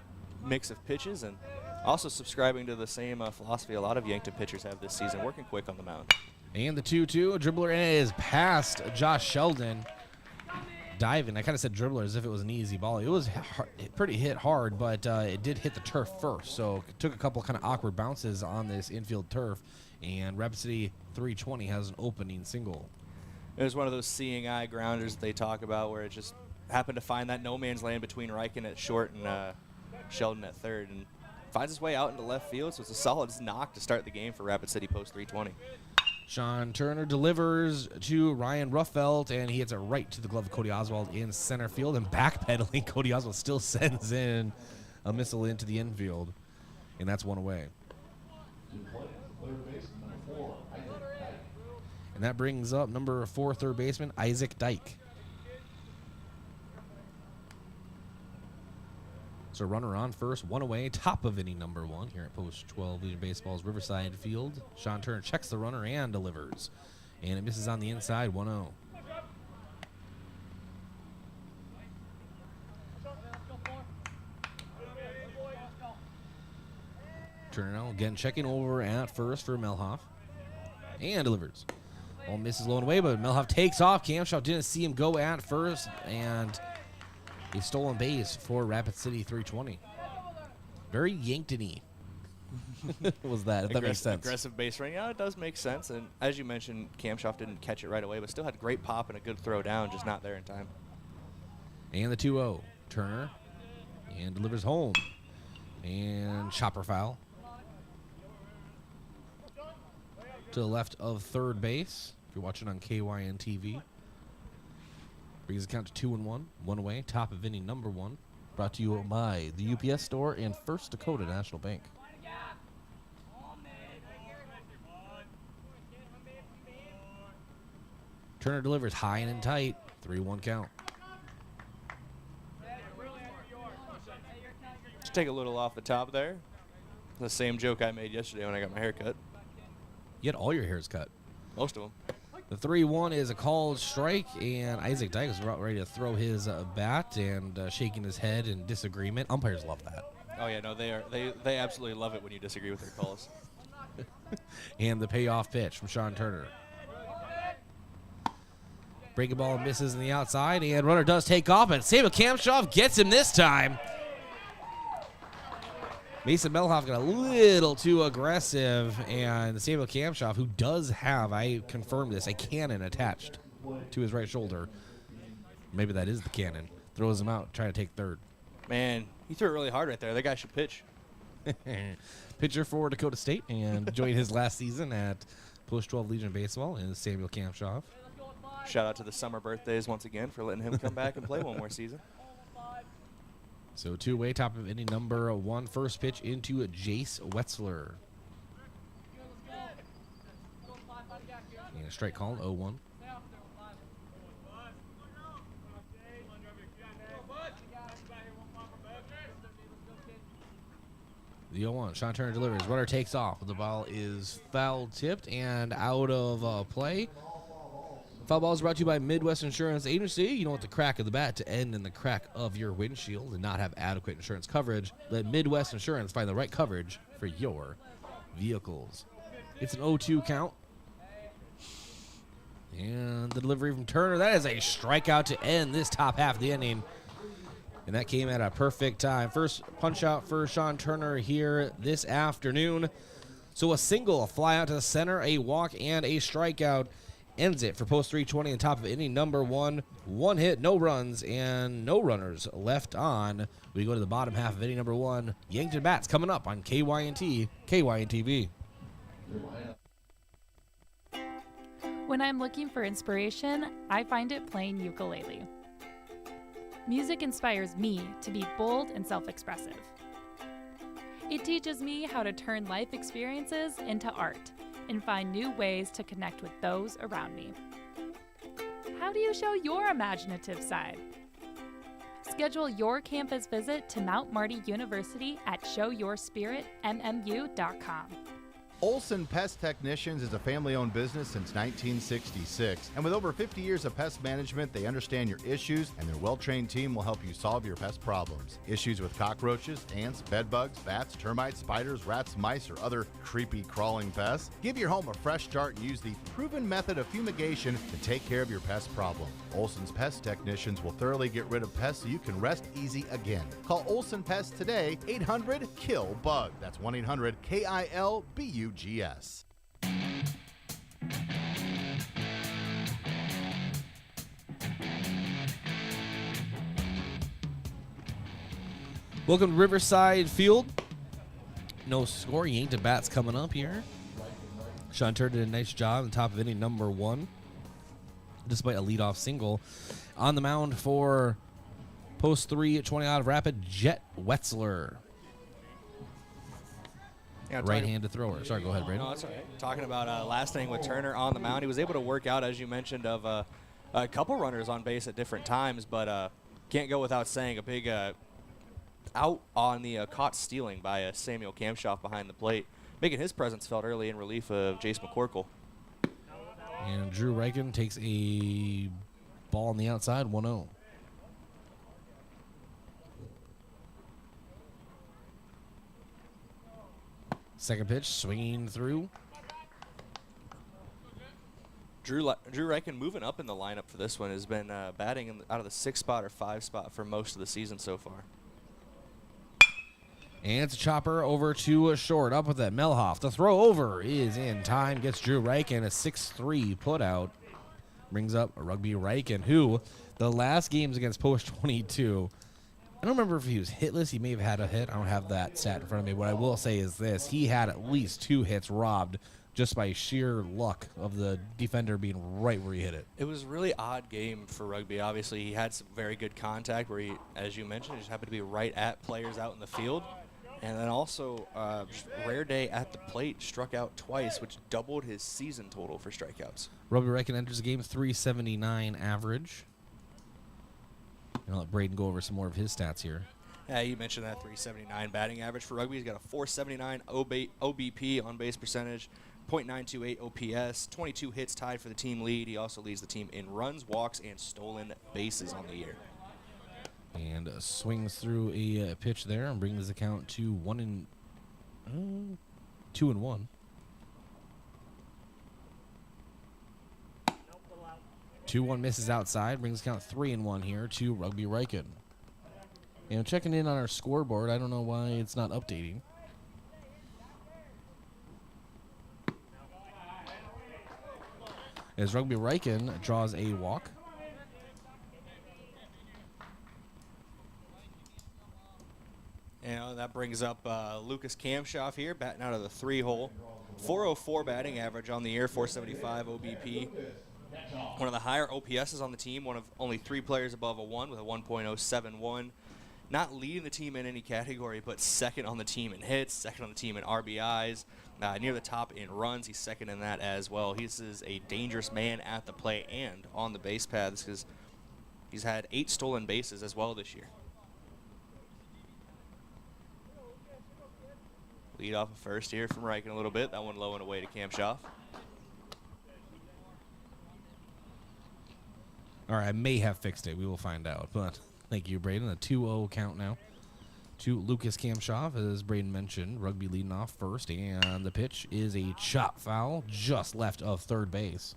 mix of pitches, and also subscribing to the same philosophy a lot of Yankton pitchers have this season, working quick on the mound. And the 2-2, a dribbler, and it is past Josh Sheldon. Diving. I kind of said dribbler as if it was an easy ball. It was pretty hit hard, but it did hit the turf first, so it took a couple kind of awkward bounces on this infield turf, and Rapid City 320 has an opening single. It was one of those seeing eye grounders that they talk about where it just happened to find that no man's land between Reichen at short and Sheldon at third, and finds his way out into left field, so it's a solid knock to start the game for Rapid City post 320. Sean Turner delivers to Ryan Ruffelt, and he hits it right to the glove of Cody Oswald in center field. And backpedaling, Cody Oswald still sends in a missile into the infield, and that's one away. And that brings up number 4 third baseman, Isaac Dyke. So runner on first, one away, top of inning number 1 here at Post 12 Legion Baseball's Riverside Field. Sean Turner checks the runner and delivers. And it misses on the inside, 1-0. Turner now again checking over at first for Melhoff. And delivers. Ball misses low and away, but Melhoff takes off. Kamshoff didn't see him go at first, and a stolen base for Rapid City 320. Very Yankton-y was that, if that makes sense. Aggressive base running. Yeah, it does make sense. And as you mentioned, Kamshoff didn't catch it right away, but still had great pop and a good throw down, just not there in time. And the 2-0. Turner. And delivers home. And chopper foul. To the left of third base. If you're watching on KYNTV. Brings the count to 2-1. One away. Top of inning number 1. Brought to you by the UPS Store and First Dakota National Bank. Turner delivers high and in tight. 3-1 count. Just take a little off the top there. The same joke I made yesterday when I got my hair cut. You had all your hairs cut. Most of them. The 3-1 is a called strike, and Isaac Dyke is about ready to throw his bat and shaking his head in disagreement. Umpires love that. Oh yeah, no, they absolutely love it when you disagree with their calls. And the payoff pitch from Sean Turner. Breaking ball misses in the outside, and runner does take off, and Samuel Kamshoff gets him this time. Mason Melhoff got a little too aggressive, and Samuel Kamshoff, who does have, I confirmed this, a cannon attached to his right shoulder. Maybe that is the cannon. Throws him out, trying to take third. Man, he threw it really hard right there. That guy should pitch. Pitcher for Dakota State and joined his last season at Post 12 Legion Baseball is Samuel Kamshoff. Shout out to the summer birthdays once again for letting him come back and play one more season. So two-way, top of inning number 1. First pitch into Jace Wetzler. And a strike called, 0-1. The 0-1, Sean Turner delivers. Runner takes off. The ball is foul tipped and out of play. Foul ball is brought to you by Midwest Insurance Agency. You don't want the crack of the bat to end in the crack of your windshield and not have adequate insurance coverage. Let Midwest Insurance find the right coverage for your vehicles. It's an 0-2 count. And the delivery from Turner. That is a strikeout to end this top half of the inning. And that came at a perfect time. First punch out for Sean Turner here this afternoon. So a single, a fly out to the center, a walk, and a strikeout ends it for Post 320 on top of inning number 1. 1 hit, no runs, and no runners left on. We go to the bottom half of inning number 1. Yankton Bats coming up on KYNT, KYNTV. When I'm looking for inspiration, I find it playing ukulele. Music inspires me to be bold and self-expressive. It teaches me how to turn life experiences into art and find new ways to connect with those around me. How do you show your imaginative side? Schedule your campus visit to Mount Marty University at showyourspiritmmu.com. Olson Pest Technicians is a family-owned business since 1966. And with over 50 years of pest management, they understand your issues, and their well-trained team will help you solve your pest problems. Issues with cockroaches, ants, bedbugs, bats, termites, spiders, rats, mice, or other creepy crawling pests? Give your home a fresh start and use the proven method of fumigation to take care of your pest problem. Olson's Pest Technicians will thoroughly get rid of pests so you can rest easy again. Call Olson Pest today, 800-KILL-BUG. That's 1-800-KILBUGS. Welcome to Riverside Field. No score. Yankton Bats coming up here. Sean Turner did a nice job on top of inning number 1, despite a leadoff single. On the mound for Post 320 out of Rapid, Jet Wetzler. Yeah, right-handed thrower. Sorry, go ahead, Brayden. No, that's all right. Talking about last inning with Turner on the mound, he was able to work out, as you mentioned, of a couple runners on base at different times, but can't go without saying a big out on the caught stealing by Samuel Kamshoff behind the plate, making his presence felt early in relief of Jace McCorkle. And Drew Reichen takes a ball on the outside, 1-0. Second pitch, swinging through. Drew Reichen moving up in the lineup for this one has been batting out of the 6th spot or 5 spot for most of the season so far. And it's a chopper over to a short. Up with that, Melhoff. The throw over is in time. Gets Drew Reichen a 6-3 put out. Brings up a Rugby Reichen, who the last games against Post 22, I don't remember if he was hitless. He may have had a hit. I don't have that stat in front of me. What I will say is this. He had at least 2 hits robbed just by sheer luck of the defender being right where he hit it. It was a really odd game for Rugby. Obviously, he had some very good contact where he, as you mentioned, just happened to be right at players out in the field. And then also, just rare day at the plate, struck out twice, which doubled his season total for strikeouts. Rugby Reichen enters the game 379 average. And I'll let Brayden go over some more of his stats here. Yeah, you mentioned that 379 batting average for Rugby. He's got a 479 OBP, on base percentage, .928 OPS, 22 hits tied for the team lead. He also leads the team in runs, walks, and stolen bases on the year. And swings through a pitch there and brings the count to 2-1. 2-1 misses outside, brings the count 3-1 here to Rugby Reichen. And checking in on our scoreboard, I don't know why it's not updating. As Rugby Reichen draws a walk. And that brings up Lucas Kamshoff here, batting out of the 3-hole. 404 batting average on the year, 475 OBP. One of the higher OPSs on the team, one of only 3 players above a 1 with a 1.071. Not leading the team in any category, but second on the team in hits, second on the team in RBIs, near the top in runs. He's second in that as well. He's a dangerous man at the plate and on the base paths because he's had 8 stolen bases as well this year. Lead off of first here from Reichen a little bit. That one low and away to Kamshoff. All right, I may have fixed it. We will find out. But thank you, Brayden. A 2-0 count now to Lucas Kamshoff. As Brayden mentioned, Rugby leading off first. And the pitch is a chop foul just left of third base.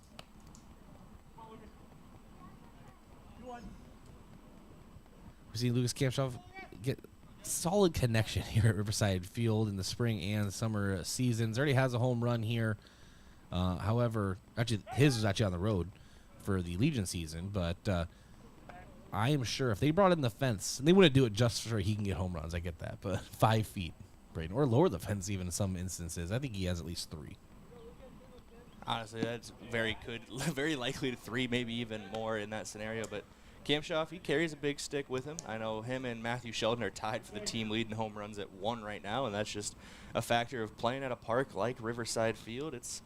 We see Lucas Kamshoff get solid connection here at Riverside Field in the spring and summer seasons. Already has a home run here. However, actually, his was actually on the road for the Legion season, but I am sure if they brought in the fence, and they wouldn't do it just so he can get home runs, I get that, but 5 feet, Brayden, or lower the fence even in some instances. I think he has at least 3. Honestly, that's very likely to 3, maybe even more in that scenario, but Kamshoff, he carries a big stick with him. I know him and Matthew Sheldon are tied for the team lead in home runs at 1 right now, and that's just a factor of playing at a park like Riverside Field. It's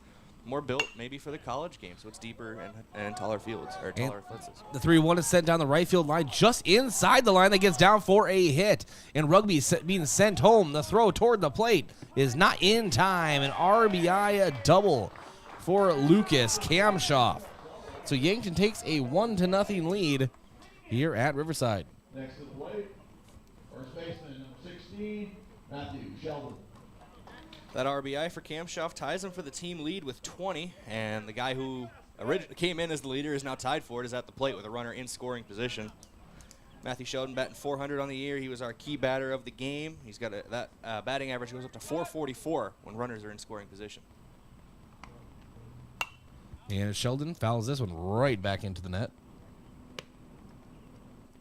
more built maybe for the college game, so it's deeper and taller fields, or taller fences. The 3-1 is sent down the right field line, just inside the line that gets down for a hit. And Rugby being sent home. The throw toward the plate is not in time. An RBI double for Lucas Kamshoff. So Yankton takes a 1-0 lead here at Riverside. Next to the plate, first baseman, number 16, Matthew Sheldon. That RBI for Kamshoff ties him for the team lead with 20, and the guy who originally came in as the leader is now tied for it, is at the plate with a runner in scoring position. Matthew Sheldon batting 400 on the year. He was our key batter of the game. He's got that batting average goes up to 444 when runners are in scoring position. And Sheldon fouls this one right back into the net.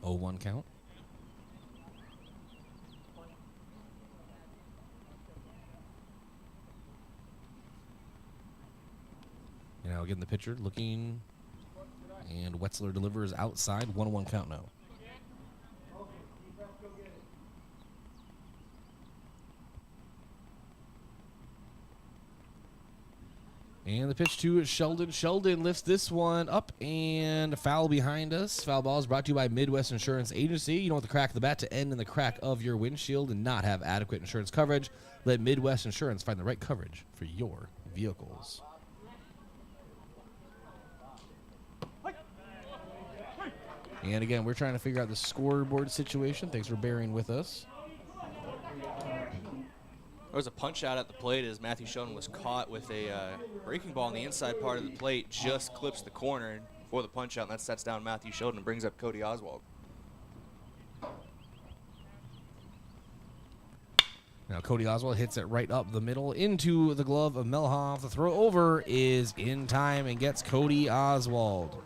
0-1 count. You know, again, the pitcher looking, and Wetzler delivers outside. 1-1 count now. And the pitch to Sheldon. Sheldon lifts this one up, and a foul behind us. Foul ball is brought to you by Midwest Insurance Agency. You don't want the crack of the bat to end in the crack of your windshield and not have adequate insurance coverage. Let Midwest Insurance find the right coverage for your vehicles. And again, we're trying to figure out the scoreboard situation. Thanks for bearing with us. There was a punch out at the plate as Matthew Sheldon was caught with a breaking ball on the inside part of the plate, just clips the corner for the punch out, and that sets down Matthew Sheldon and brings up Cody Oswald. Now Cody Oswald hits it right up the middle into the glove of Melhoff. The throw over is in time and gets Cody Oswald.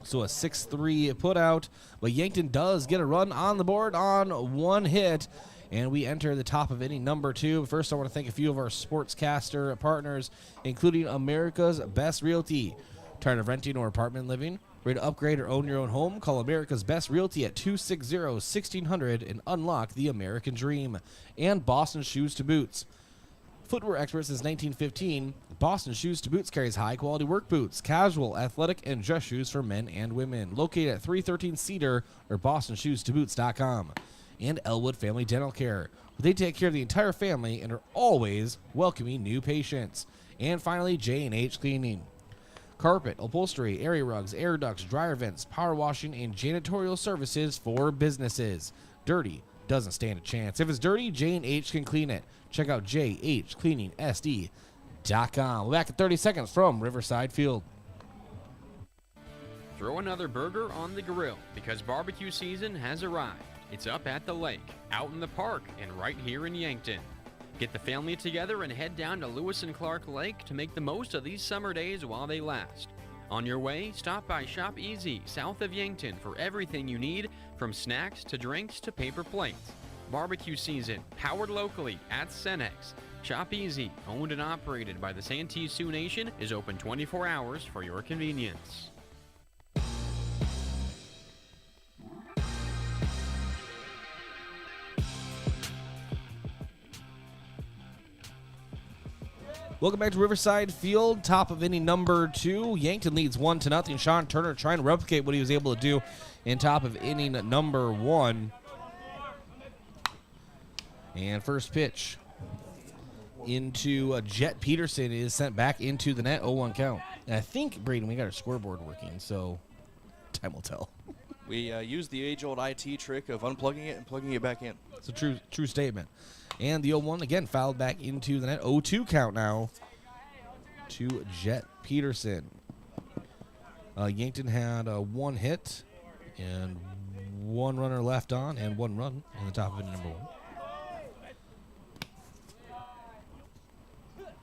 So a 6-3 put out, but Yankton does get a run on the board on one hit, and we enter the top of inning number 2. First, I want to thank a few of our sportscaster partners, including America's Best Realty. Tired of renting or apartment living? Ready to upgrade or own your own home? Call America's Best Realty at 260-1600 and unlock the American dream. And Boston Shoes to Boots. Footwear expert since 1915, Boston Shoes to Boots carries high-quality work boots, casual, athletic, and dress shoes for men and women. Located at 313 Cedar or bostonshoestoboots.com. And Elwood Family Dental Care. They take care of the entire family and are always welcoming new patients. And finally, J&H Cleaning. Carpet, upholstery, area rugs, air ducts, dryer vents, power washing, and janitorial services for businesses. Dirty doesn't stand a chance. If it's dirty, J&H can clean it. Check out jhcleaningsd.com. We're back in 30 seconds from Riverside Field. Throw another burger on the grill because barbecue season has arrived. It's up at the lake, out in the park, and right here in Yankton. Get the family together and head down to Lewis and Clark Lake to make the most of these summer days while they last. On your way, stop by Shop Easy, south of Yankton, for everything you need, from snacks to drinks to paper plates. Barbecue season, powered locally at Cenex. Shop Easy, owned and operated by the Santee Sioux Nation, is open 24 hours for your convenience. Welcome back to Riverside Field, top of inning number 2. Yankton leads 1-0. Sean Turner trying to replicate what he was able to do in top of inning number 1. And first pitch into Jet Peterson is sent back into the net, 0-1 count. And I think, Brayden, we got our scoreboard working, so time will tell. We used the age-old IT trick of unplugging it and plugging it back in. It's a true statement. And the 0-1 again fouled back into the net. 0-2 count now to Jet Peterson. Yankton had one hit and one runner left on and one run in the top of inning number 1.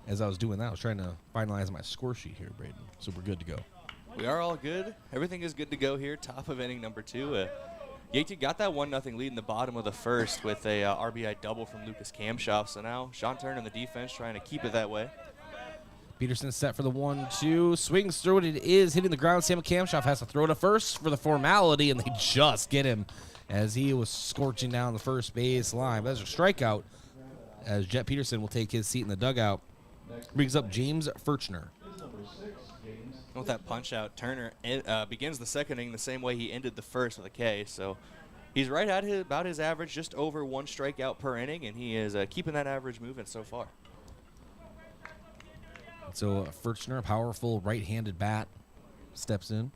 As I was doing that, I was trying to finalize my score sheet here, Brayden. So we're good to go. We are all good. Everything is good to go here. Top of inning number 2. Yankton got that 1-0 lead in the bottom of the first with a RBI double from Lucas Kamshoff. So now Sean Turner and the defense trying to keep it that way. Peterson set for the 1-2. Swings through it. It is hitting the ground. Sam Kamshoff has to throw to first for the formality, and they just get him as he was scorching down the first base line. But that's a strikeout as Jet Peterson will take his seat in the dugout. Brings up James Furchner. With that punch out, Turner begins the second inning the same way he ended the first with a K. So he's right at about his average, just over 1 strikeout per inning, and he is keeping that average moving so far. So Furchner, a powerful right-handed bat, steps in.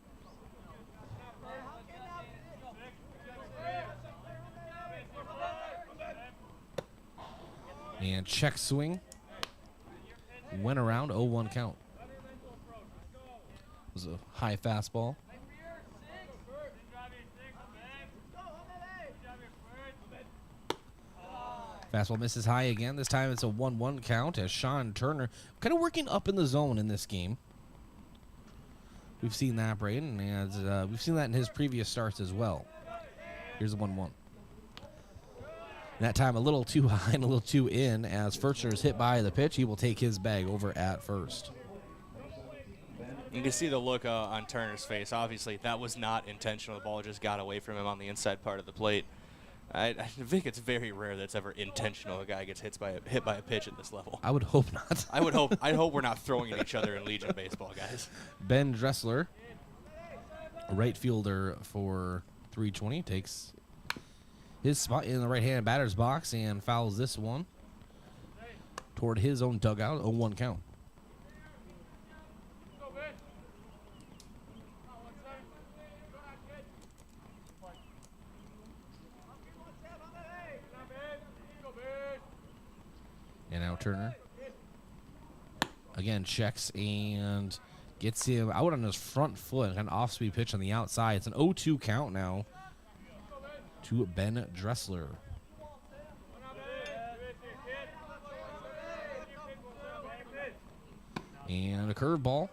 And check swing. Went around, 0-1 count. Was a high fastball. Fastball misses high again. This time it's a 1-1 count as Sean Turner kind of working up in the zone in this game. We've seen that, Brayden, and we've seen that in his previous starts as well. Here's the 1-1. That time a little too high and a little too in as Furchner is hit by the pitch. He will take his bag over at first. You can see the look on Turner's face. Obviously, that was not intentional. The ball just got away from him on the inside part of the plate. I think it's very rare that it's ever intentional. A guy gets hit by a pitch at this level. I would hope not. I'd hope we're not throwing at each other in Legion baseball, guys. Ben Dressler, a right fielder for 320, takes his spot in the right-handed batter's box and fouls this one toward his own dugout. 0-1 count. Turner. Again, checks and gets him out on his front foot. An off-speed pitch on the outside. It's an 0-2 count now to Ben Dressler. And a curveball.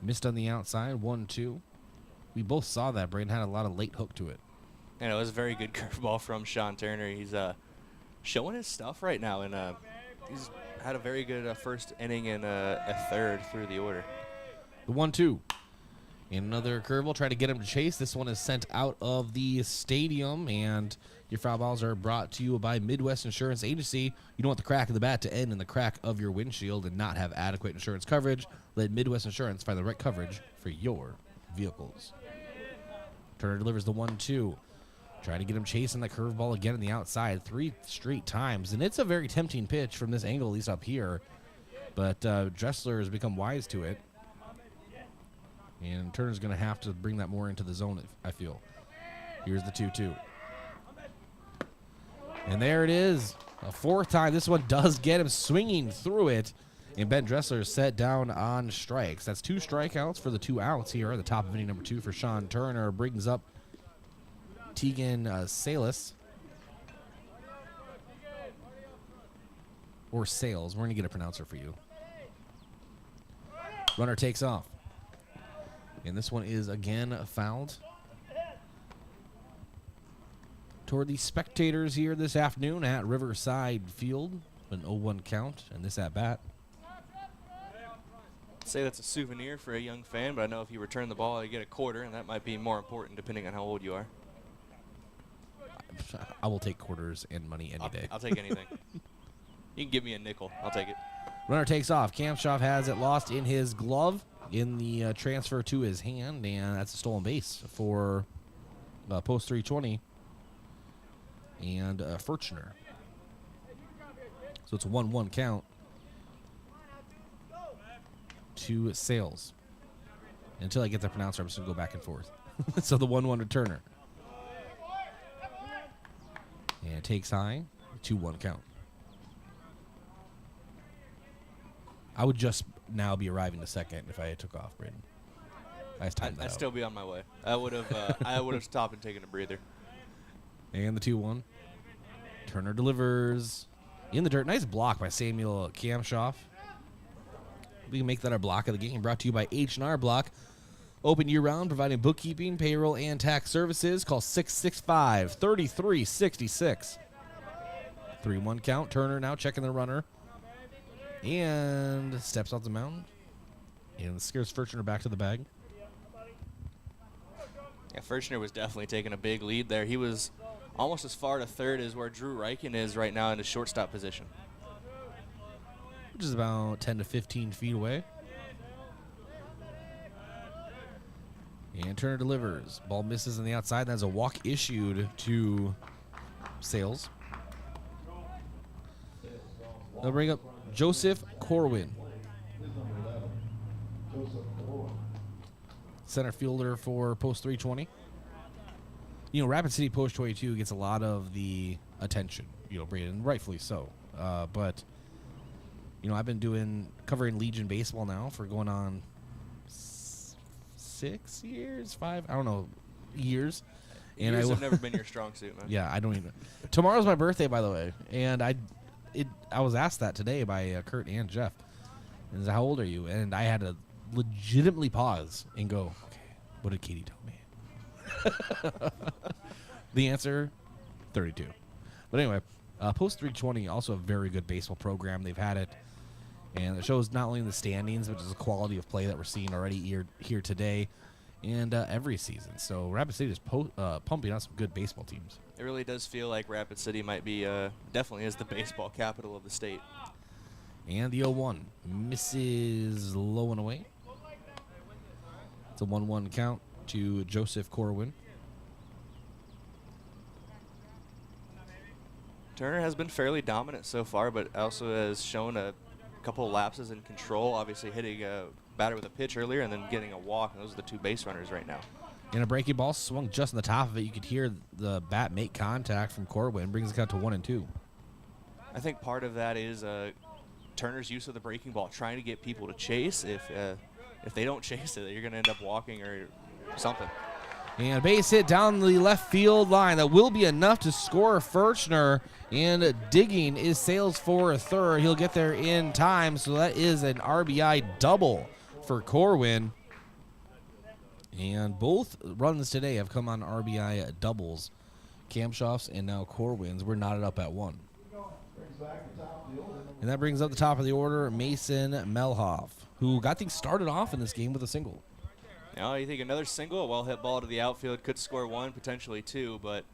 Missed on the outside, 1-2. We both saw that. Brayden had a lot of late hook to it. And it was a very good curveball from Sean Turner. He's showing his stuff right now, and he's had a very good first inning and a third through the order. The 1-2. And another curveball, trying to get him to chase. This one is sent out of the stadium, and your foul balls are brought to you by Midwest Insurance Agency. You don't want the crack of the bat to end in the crack of your windshield and not have adequate insurance coverage. Let Midwest Insurance find the right coverage for your vehicles. Turner delivers the 1-2. Trying to get him chasing the curveball again on the outside 3 straight times. And it's a very tempting pitch from this angle, at least up here. But Dressler has become wise to it. And Turner's going to have to bring that more into the zone, I feel. Here's the 2-2. And there it is. A 4th time. This one does get him swinging through it. And Ben Dressler is set down on strikes. That's 2 strikeouts for the 2 outs here at the top of inning number 2 for Sean Turner. Brings up Tegan Salis. Or Sales. We're going to get a pronouncer for you. Runner takes off. And this one is again fouled. Toward the spectators here this afternoon at Riverside Field. An 0-1 count and this at bat. I'd say that's a souvenir for a young fan, but I know if you return the ball, you get a quarter, and that might be more important depending on how old you are. I will take quarters and money any day. I'll take anything. You can give me a nickel. I'll take it. Runner takes off. Kamshoff has it lost in his glove in the transfer to his hand, and that's a stolen base for post 320 and Furchner. So it's a 1-1 count to Sales. Until I get the pronouncer, I'm just going to go back and forth. So the 1-1 to Turner. And it takes high, 2-1 count. I would just now be arriving to second if I took off, Brayden. I'd still be on my way. I would have stopped and taken a breather. And the 2-1. Turner delivers in the dirt. Nice block by Samuel Kamshoff. We can make that our block of the game. Brought to you by H&R Block. Open year-round, providing bookkeeping, payroll, and tax services. Call 665-3366. 3-1 count. Turner now checking the runner. And steps off the mound. And scares Furchner back to the bag. Yeah, Furchner was definitely taking a big lead there. He was almost as far to third as where Drew Reichen is right now in his shortstop position. Which is about 10 to 15 feet away. And Turner delivers. Ball misses on the outside. That's a walk issued to Sales. They'll bring up Joseph Corwin. Center fielder for post 320. You know, Rapid City post 22 gets a lot of the attention, you know, Brayden, rightfully so. But, you know, I've been covering Legion baseball now for going on 6 years, 5, I don't know, years. And years have never been your strong suit, man. Yeah, I don't even. Tomorrow's my birthday, by the way, and I was asked that today by Kurt and Jeff. And how old are you? And I had to legitimately pause and go, okay, what did Katie tell me? The answer, 32. But anyway, post 320, also a very good baseball program. They've had it, and it shows not only in the standings, but just the quality of play that we're seeing already here today and every season. So Rapid City is pumping out some good baseball teams. It really does feel like Rapid City might be, definitely is the baseball capital of the state. And the 0-1 misses low and away. It's a 1-1 count to Joseph Corwin. Turner has been fairly dominant so far, but also has shown a couple of lapses in control, obviously hitting a batter with a pitch earlier and then getting a walk. And those are the 2 base runners right now. And a breaking ball swung just on the top of it. You could hear the bat make contact from Corwin. Brings the count to 1-2. I think part of that is Turner's use of the breaking ball, trying to get people to chase. If they don't chase it, you're going to end up walking or something. And a base hit down the left field line. That will be enough to score Furchner. And digging is Sales for a third. He'll get there in time, so that is an RBI double for Corwin. And both runs today have come on RBI doubles. Kamshoff's and now Corwin's. We're knotted up at 1. And that brings up the top of the order, Mason Melhoff, who got things started off in this game with a single. Now you think another single, a well-hit ball to the outfield, could score 1, potentially 2, but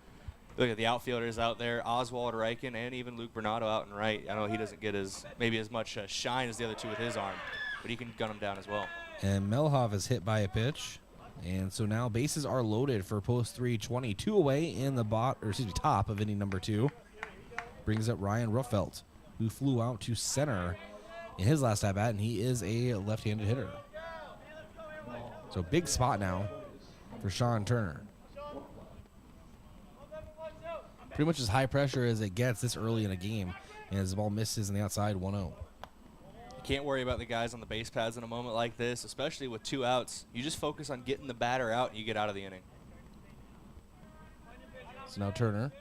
look at the outfielders out there, Oswald Reichen and even Luke Bernardo out and right. I know he doesn't get maybe as much shine as the other two with his arm, but he can gun them down as well. And Melhoff is hit by a pitch. And so now bases are loaded for post 320. 2 away in the top of inning number 2. Brings up Ryan Ruffelt, who flew out to center in his last at-bat, and he is a left-handed hitter. So big spot now for Sean Turner. Pretty much as high pressure as it gets this early in a game, and as the ball misses on the outside, 1-0. You can't worry about the guys on the base paths in a moment like this, especially with 2 outs. You just focus on getting the batter out, and you get out of the inning. So now Turner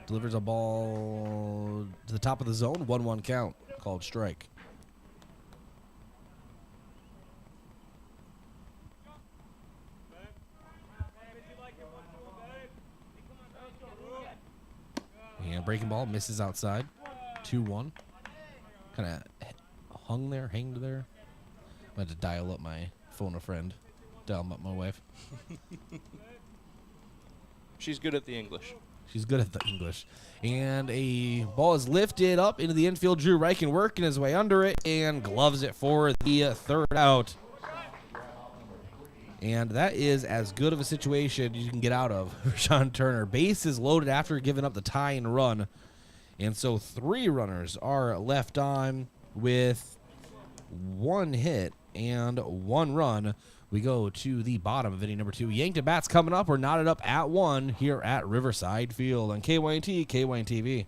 delivers a ball to the top of the zone, 1-1 count, called strike. And breaking ball misses outside, 2-1. Kind of hanged there. I'm going to dial up my phone a friend, dial up my wife. She's good at the English. She's good at the English. And a ball is lifted up into the infield. Drew Reichen working his way under it and gloves it for the third out. And that is as good of a situation you can get out of for Sean Turner. Base is loaded after giving up the tying run. And so 3 runners are left on with 1 hit and 1 run. We go to the bottom of inning number 2. Yankton bats coming up. We're knotted up at 1 here at Riverside Field on KYNT, KYNTV.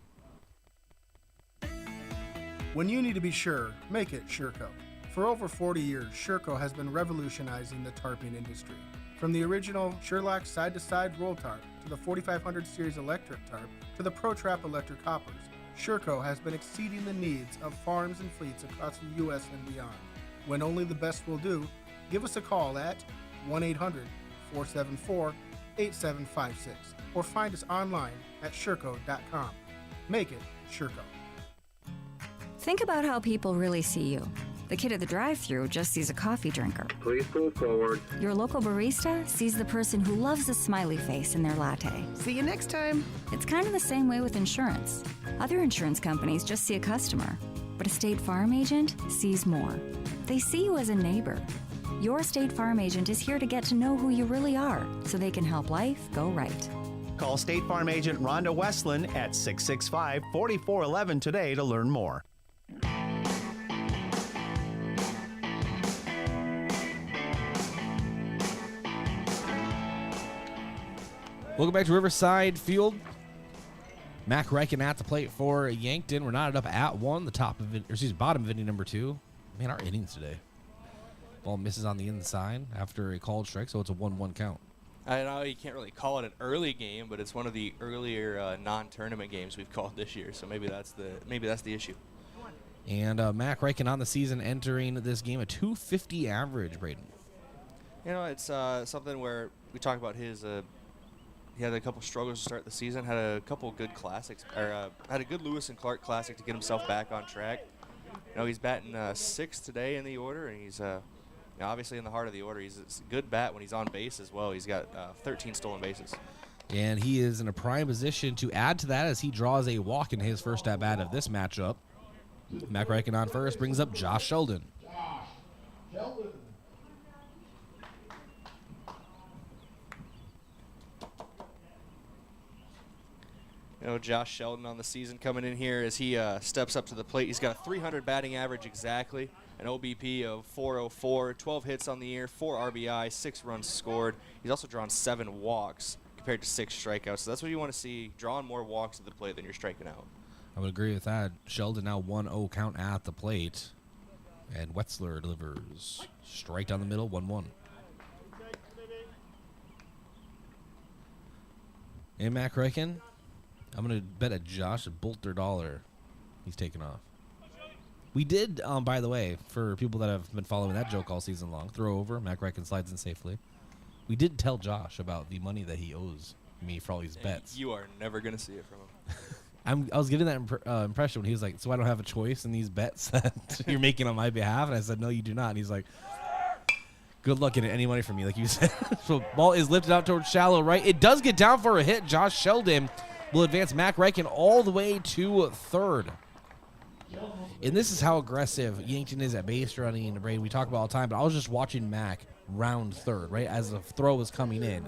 When you need to be sure, make it Sherco. For over 40 years, Sherco has been revolutionizing the tarping industry. From the original Sherlock side-to-side roll tarp to the 4500 series electric tarp to the ProTrap electric hoppers, Sherco has been exceeding the needs of farms and fleets across the U.S. and beyond. When only the best will do, give us a call at 1-800-474-8756 or find us online at Sherco.com. Make it Sherco. Think about how people really see you. The kid at the drive-thru just sees a coffee drinker. Please move forward. Your local barista sees the person who loves a smiley face in their latte. See you next time. It's kind of the same way with insurance. Other insurance companies just see a customer, but a State Farm agent sees more. They see you as a neighbor. Your State Farm agent is here to get to know who you really are so they can help life go right. Call State Farm agent Rhonda Westland at 665-4411 today to learn more. Welcome back to Riverside Field. Mac Reichen at the plate for Yankton. We're knotted up at 1, the bottom of inning number 2. Man, our innings today. Ball misses on the inside after a called strike, so it's a 1-1 count. I know you can't really call it an early game, but it's one of the earlier non-tournament games we've called this year, so maybe that's the issue. And Mac Reichen on the season entering this game a .250 average, Brayden. You know, it's something where we talk about his. He had a couple struggles to start the season, had a couple good classics, or had a good Lewis and Clark classic to get himself back on track. You know, he's batting 6th today in the order, and he's obviously in the heart of the order. He's a good bat when he's on base as well. He's got 13 stolen bases. And he is in a prime position to add to that as he draws a walk in his first at-bat of this matchup. Mac Reichen on first brings up Josh Sheldon. You know, Josh Sheldon on the season coming in here as he steps up to the plate. He's got a .300 batting average exactly, an OBP of .404, 12 hits on the year, 4 RBI, 6 runs scored. He's also drawn 7 walks compared to 6 strikeouts. So that's what you want to see, drawing more walks to the plate than you're striking out. I would agree with that. Sheldon now 1-0 count at the plate. And Wetzler delivers straight down the middle, 1-1. And Mac Reichen, I'm going to bet a Josh Butler dollar he's taking off. We did, by the way, for people that have been following that joke all season long, throw over, Mac Reichen slides in safely. We did tell Josh about the money that he owes me for all these bets. You are never going to see it from him. I was getting that impression when he was like, so I don't have a choice in these bets that you're making on my behalf? And I said, no, you do not. And he's like, good luck getting any money from me, like you said. So ball is lifted out towards shallow right. It does get down for a hit. Josh Sheldon will advance Mac Reichen all the way to third. And this is how aggressive Yankton is at base running. Brayden, we talk about all the time, but I was just watching Mac round third, right, as the throw was coming in.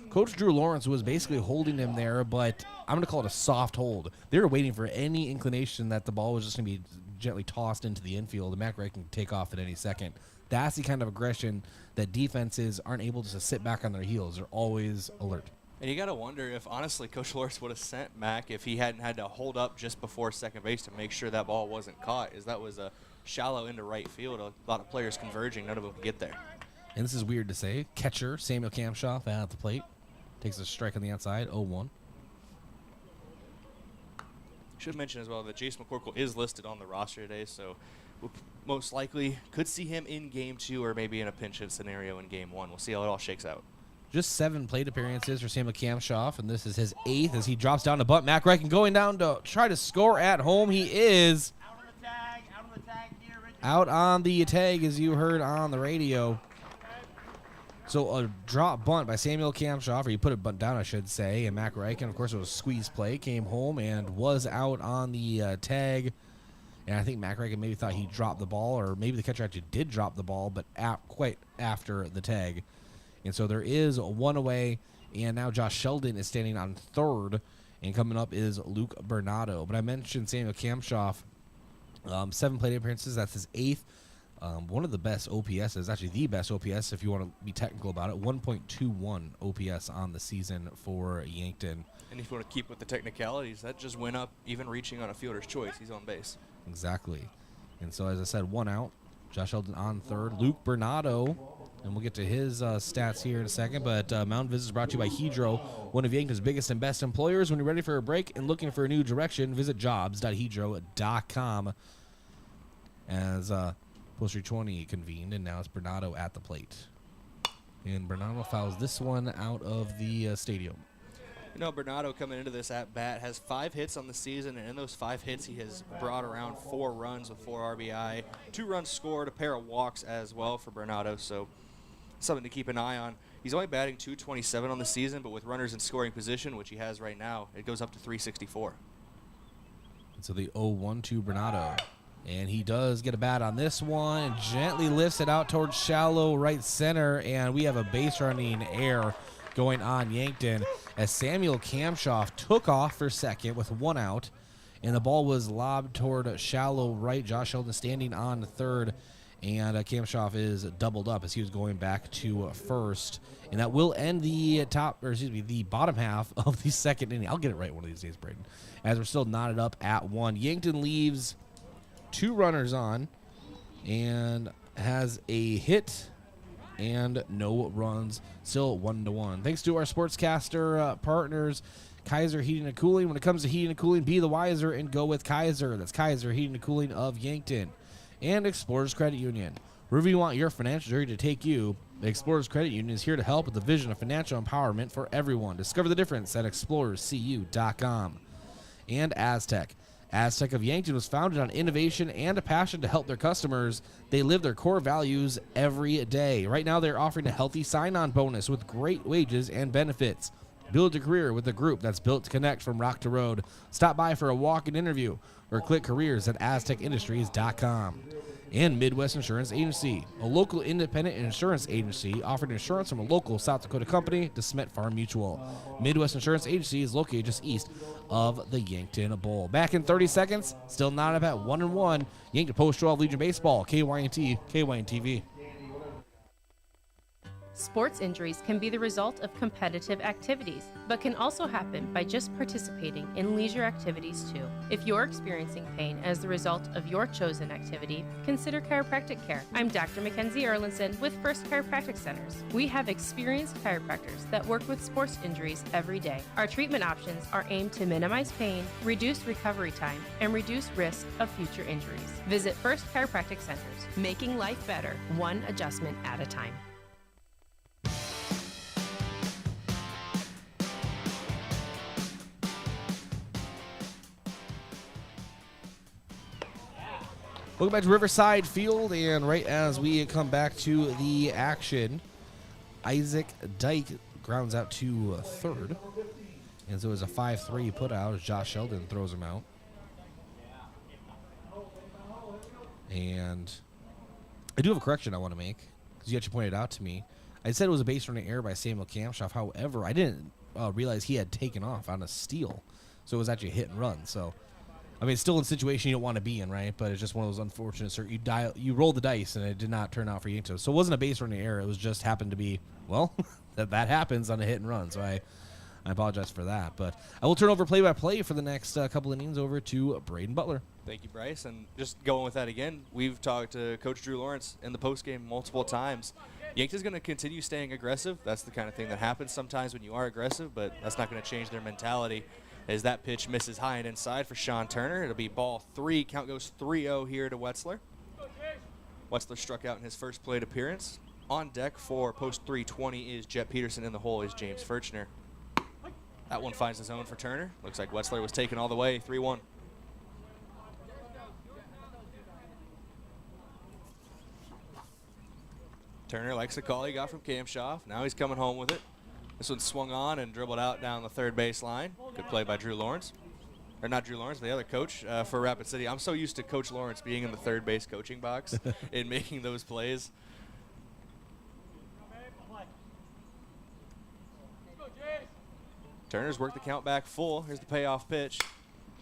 Coach Drew Lawrence was basically holding him there, but I'm going to call it a soft hold. They were waiting for any inclination that the ball was just going to be gently tossed into the infield, and Mac Reichen can take off at any second. That's the kind of aggression that defenses aren't able to sit back on their heels. They're always alert. And you got to wonder if, honestly, Coach Lawrence would have sent Mac if he hadn't had to hold up just before second base to make sure that ball wasn't caught, as that was a shallow into right field. A lot of players converging. None of them could get there. And this is weird to say. Catcher Samuel Kamshoff at the plate. Takes a strike on the outside, 0-1. Should mention as well that Jace McCorkle is listed on the roster today, so we'll most likely could see him in Game 2 or maybe in a pinch hit scenario in Game 1. We'll see how it all shakes out. Just 7 plate appearances for Samuel Kamshoff, and this is his 8th as he drops down to bunt. Mac Reichen going down to try to score at home. He is out on the tag, as you heard on the radio. So a drop bunt by Samuel Kamshoff, or you put a bunt down, I should say, and Mac Reichen, of course, it was a squeeze play, came home and was out on the tag. And I think Mac Reichen maybe thought he dropped the ball, or maybe the catcher actually did drop the ball, but quite after the tag. And so there is 1 away, and now Josh Sheldon is standing on third, and coming up is Luke Bernardo. But I mentioned Samuel Kamshoff, 7 plate appearances, that's his 8th. One of the best OPSs, actually the best OPS if you want to be technical about it, 1.21 OPS on the season for Yankton. And if you want to keep with the technicalities, that just went up, even reaching on a fielder's choice. He's on base. Exactly. And so, as I said, 1 out. Josh Sheldon on third. Luke Bernardo, and we'll get to his stats here in a second, but Mountain Visit is brought to you by Hedro, one of Yankton's biggest and best employers. When you're ready for a break and looking for a new direction, visit jobs.hedro.com. As Post 20 convened, and now it's Bernardo at the plate. And Bernardo fouls this one out of the stadium. You know, Bernardo coming into this at-bat has 5 hits on the season, and in those 5 hits, he has brought around 4 runs with 4 RBI, 2 runs scored, a pair of walks as well for Bernardo, so something to keep an eye on. He's only batting .227 on the season, but with runners in scoring position, which he has right now, it goes up to .364. And so the 0-1 to Bernardo. And he does get a bat on this one, gently lifts it out towards shallow right center, and we have a base running error going on Yankton as Samuel Kamshoff took off for second with 1 out, and the ball was lobbed toward shallow right. Josh Sheldon standing on third, and Kamshoff is doubled up as he was going back to first, and that will end the the bottom half of the second inning. I'll get it right one of these days, Brayden, as we're still knotted up at 1. Yankton leaves 2 runners on and has a hit and no runs, still 1-1. Thanks to our sportscaster partners, Kaiser Heating and Cooling. When it comes to heating and cooling, be the wiser and go with Kaiser. That's Kaiser Heating and Cooling of Yankton. And Explorers Credit Union. Wherever you want your financial journey to take you, the Explorers Credit Union is here to help with the vision of financial empowerment for everyone. Discover the difference at explorerscu.com. And Aztec. Aztec of Yankton was founded on innovation and a passion to help their customers. They live their core values every day. Right now, they're offering a healthy sign-on bonus with great wages and benefits. Build a career with a group that's built to connect from rock to road. Stop by for a walk-in interview or click careers at aztecindustries.com. And Midwest Insurance Agency, a local independent insurance agency offering insurance from a local South Dakota company, DeSmet Farm Mutual. Midwest Insurance Agency is located just east of the Yankton Bowl. Back in 30 seconds, still not up at 1-1. Yankton Post 12 Legion Baseball, KYNT, KYNTV. Sports injuries can be the result of competitive activities, but can also happen by just participating in leisure activities too. If you're experiencing pain as the result of your chosen activity, consider chiropractic care. I'm Dr. Mackenzie Erlinson with First Chiropractic Centers. We have experienced chiropractors that work with sports injuries every day. Our treatment options are aimed to minimize pain, reduce recovery time, and reduce risk of future injuries. Visit First Chiropractic Centers, making life better, one adjustment at a time. Welcome back to Riverside Field, and right as we come back to the action, Isaac Dyke grounds out to third. And so it's a 5-3 put out as Josh Sheldon throws him out. And I do have a correction I want to make, because you actually pointed it out to me. I said it was a base running error by Samuel Kamshoff. However, I didn't realize he had taken off on a steal. So it was actually a hit and run. So I mean, it's still in a situation you don't want to be in, right? But it's just one of those unfortunate. You roll the dice, and it did not turn out for Yankton. So it wasn't a base running error. It was just happened to be, well, that happens on a hit and run. So I apologize for that. But I will turn over play-by-play for the next couple innings over to Brayden Butler. Thank you, Bryce. And just going with that again, we've talked to Coach Drew Lawrence in the postgame multiple times. Yankton's going to continue staying aggressive. That's the kind of thing that happens sometimes when you are aggressive, but that's not going to change their mentality. As that pitch misses high and inside for Sean Turner. It'll be ball 3. Count goes 3-0 here to Wetzler. Wetzler struck out in his first plate appearance. On deck for post 320 is Jet Peterson. In the hole is James Furchner. That one finds the zone for Turner. Looks like Wetzler was taken all the way, 3-1. Turner likes the call he got from Kamshoff. Now he's coming home with it. This one swung on and dribbled out down the third base line. Good play by Drew Lawrence. Or not Drew Lawrence, the other coach for Rapid City. I'm so used to Coach Lawrence being in the third base coaching box and making those plays. Turner's worked the count back full. Here's the payoff pitch.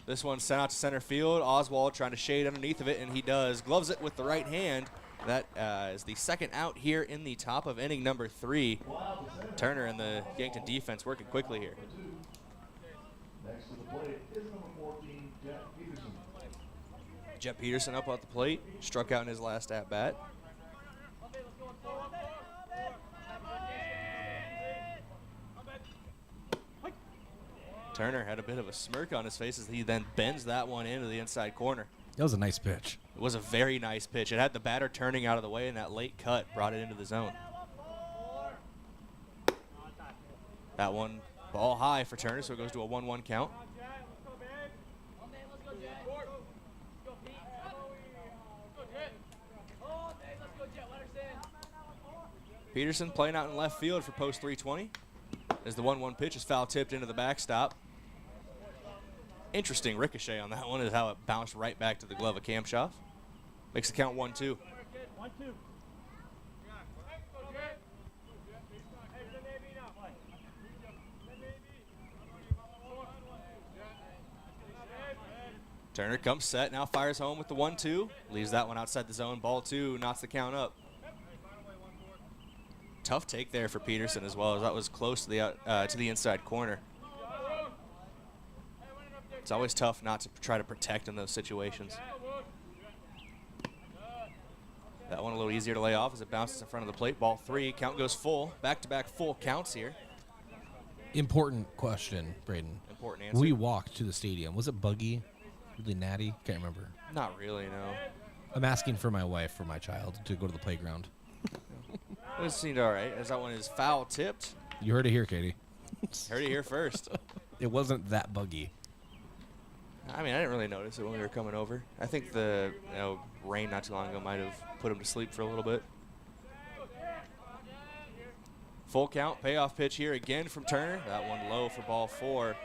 This one's sent out to center field. Oswald trying to shade underneath of it, and he does. Gloves it with the right hand. That is the second out here in the top of inning number 3. Turner and the Yankton defense working quickly here. Next to the plate is number 14, Jet Peterson. Jet Peterson up at the plate, struck out in his last at-bat. Turner had a bit of a smirk on his face as he then bends that one into the inside corner. That was a nice pitch. It was a very nice pitch. It had the batter turning out of the way, and that late cut brought it into the zone. That one ball high for Turner, so it goes to a 1-1 count. Peterson playing out in left field for post 320. As the 1-1 pitch is foul tipped into the backstop. Interesting ricochet on that one is how it bounced right back to the glove of Kamshoff. Makes the count 1-2. Turner comes set, now fires home with the 1-2. Leaves that one outside the zone. Ball 2 knocks the count up. Tough take there for Peterson as well, as that was close to the inside corner. It's always tough not to try to protect in those situations. That one a little easier to lay off as it bounces in front of the plate. Ball 3, count goes full. Back-to-back full counts here. Important question, Brayden. Important answer. We walked to the stadium. Was it buggy? Really natty? Can't remember. Not really, no. I'm asking for my wife, for my child, to go to the playground. It seemed all right, as that one is foul tipped. You heard it here, Katie. Heard it here first. It wasn't that buggy. I mean, I didn't really notice it when we were coming over. I think the rain not too long ago might have put him to sleep for a little bit. Full count, payoff pitch here again from Turner. That one low for ball 4.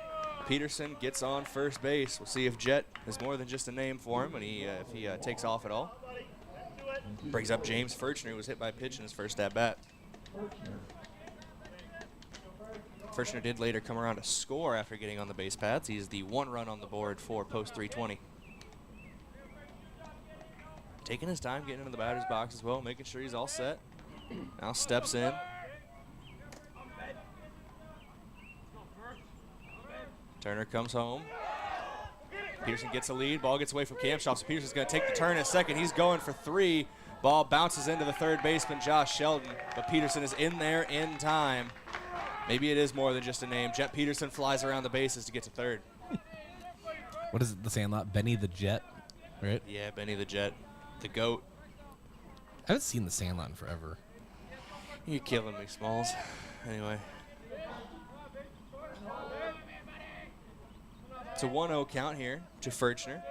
Peterson gets on first base. We'll see if Jet is more than just a name for him, and if he takes off at all. Brings up James Furchner, who was hit by a pitch in his first at-bat. Furchner did later come around to score after getting on the base paths. He's the 1 run on the board for post 320. Taking his time getting into the batter's box as well, making sure he's all set. Now steps in. Turner comes home. Peterson gets a lead. Ball gets away from Kamshoff, so Peterson's going to take the turn in a second. He's going for 3. Ball bounces into the third baseman, Josh Sheldon, but Peterson is in there in time. Maybe it is more than just a name. Jet Peterson flies around the bases to get to third. What is it, the Sandlot? Benny the Jet, right? Yeah, Benny the Jet, the GOAT. I haven't seen the Sandlot in forever. You're killing me, Smalls. Anyway. It's a 1-0 count here to Furchner.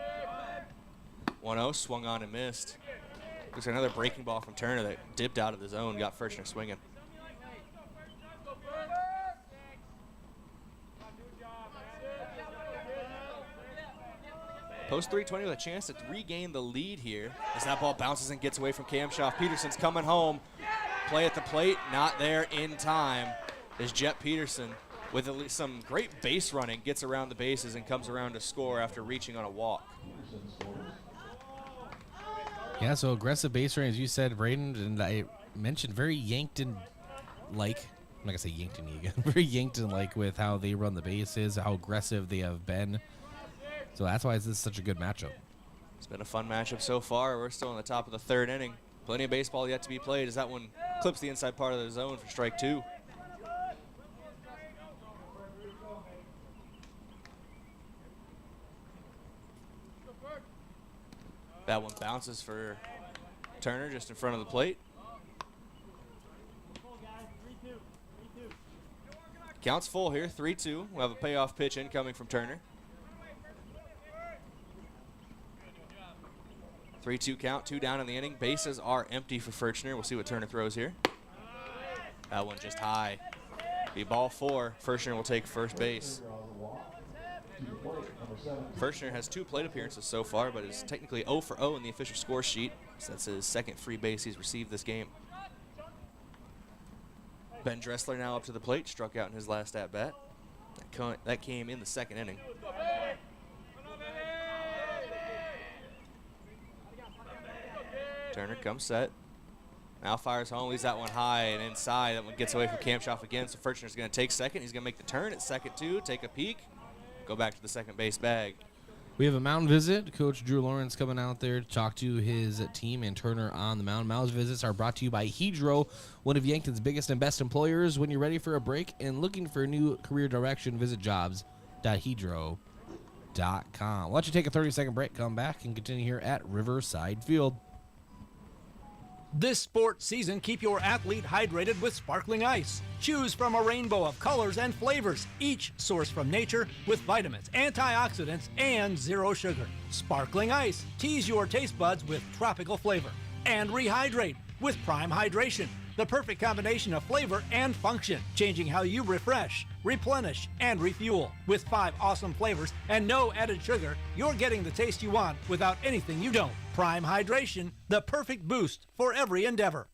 1-0, swung on and missed. Looks like another breaking ball from Turner that dipped out of the zone, got Furchner swinging. Post 320 with a chance to regain the lead here as that ball bounces and gets away from Kamshoff. Peterson's coming home. Play at the plate, not there in time. Is Jet Peterson with at least some great base running, gets around the bases and comes around to score after reaching on a walk. Yeah, so aggressive base running, as you said, Brayden, and I mentioned very Yankton-like. I'm not going to say Yankton again. Very Yankton-like with how they run the bases, how aggressive they have been. So that's why this is such a good matchup. It's been a fun matchup so far. We're still in the top of the third inning. Plenty of baseball yet to be played as that one clips the inside part of the zone for strike 2. That one bounces for Turner just in front of the plate. Counts full here, 3-2. We'll have a payoff pitch incoming from Turner. 3-2 count, 2 down in the inning. Bases are empty for Furchner. We'll see what Turner throws here. That one just high. Be ball 4. Furchner will take first base. Furchner has 2 plate appearances so far, but is technically 0 for 0 in the official score sheet. So that's his second free base he's received this game. Ben Dressler now up to the plate, struck out in his last at-bat. That came in the second inning. Turner comes set. Now fires home, leaves that one high and inside. That one gets away from Kamshoff again, so Furchner's going to take second. He's going to make the turn at second too, take a peek, go back to the second base bag. We have a mound visit. Coach Drew Lawrence coming out there to talk to his team and Turner on the mound. Mound visits are brought to you by Hedro, one of Yankton's biggest and best employers. When you're ready for a break and looking for a new career direction, visit jobs.hedro.com. Why don't you take a 30-second break, come back, and continue here at Riverside Field. This sports season, keep your athlete hydrated with sparkling ice. Choose from a rainbow of colors and flavors, each sourced from nature with vitamins, antioxidants, and zero sugar. Sparkling ice. Tease your taste buds with tropical flavor. And rehydrate with Prime Hydration, the perfect combination of flavor and function, changing how you refresh, replenish, and refuel. With 5 awesome flavors and no added sugar, you're getting the taste you want without anything you don't. Prime Hydration, the perfect boost for every endeavor.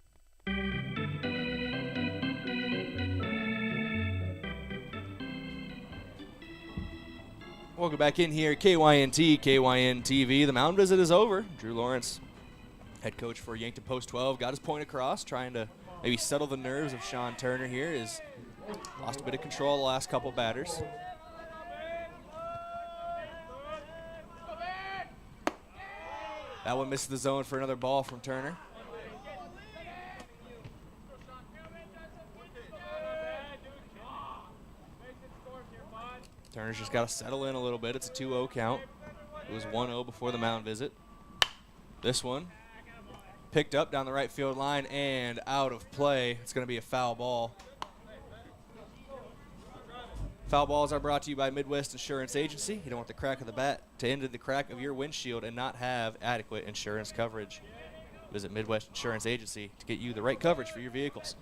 Welcome back in here, KYNT, KYNTV. The mound visit is over. Drew Lawrence, head coach for Yankton Post 12, got his point across, trying to maybe settle the nerves of Sean Turner here. He's lost a bit of control the last couple batters. That one misses the zone for another ball from Turner. Turner's just got to settle in a little bit. It's a 2-0 count. It was 1-0 before the mound visit. This one picked up down the right field line and out of play. It's going to be a foul ball. Foul balls are brought to you by Midwest Insurance Agency. You don't want the crack of the bat to enter the crack of your windshield and not have adequate insurance coverage. Visit Midwest Insurance Agency to get you the right coverage for your vehicles.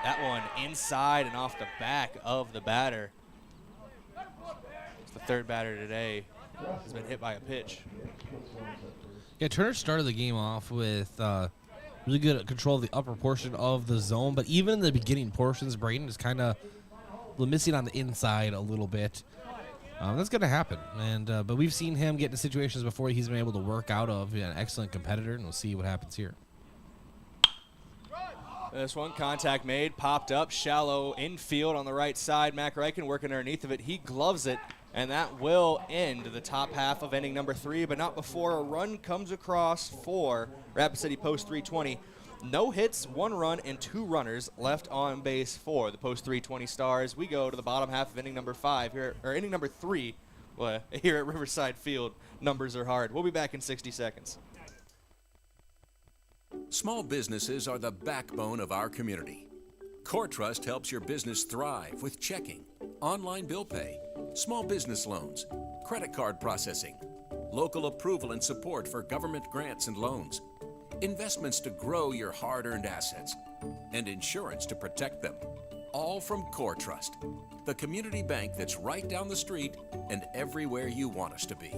That one inside and off the back of the batter. It's the third batter today. Has been hit by a pitch. Yeah, Turner started the game off with really good control of the upper portion of the zone, but even in the beginning portions, Brayden is kind of missing on the inside a little bit. That's going to happen, but we've seen him get into situations before he's been able to work out of. An excellent competitor, and we'll see what happens here. This one, contact made, popped up, shallow infield on the right side. Mac Reichen working underneath of it. He gloves it, and that will end the top half of inning number 3, but not before a run comes across for Rapid City Post 320. No hits, 1 run, and 2 runners left on base for the Post 320 Stars. We go to the bottom half of inning number 5 here, or inning number 3 here at Riverside Field. Numbers are hard. We'll be back in 60 seconds. Small businesses are the backbone of our community. CoreTrust helps your business thrive with checking, online bill pay, small business loans, credit card processing, local approval and support for government grants and loans, investments to grow your hard-earned assets, and insurance to protect them. All from CoreTrust, the community bank that's right down the street and everywhere you want us to be.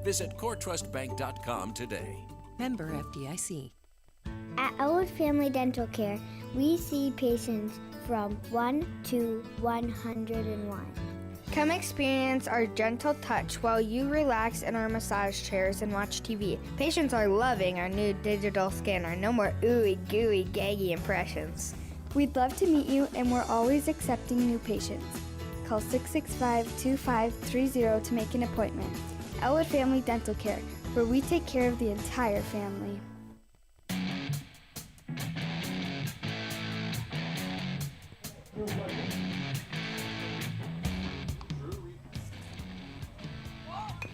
Visit CoreTrustBank.com today. Member FDIC. At Elwood Family Dental Care, we see patients from 1 to 101. Come experience our gentle touch while you relax in our massage chairs and watch TV. Patients are loving our new digital scanner. No more ooey gooey gaggy impressions. We'd love to meet you, and we're always accepting new patients. Call 665-2530 to make an appointment. Elwood Family Dental Care, where we take care of the entire family.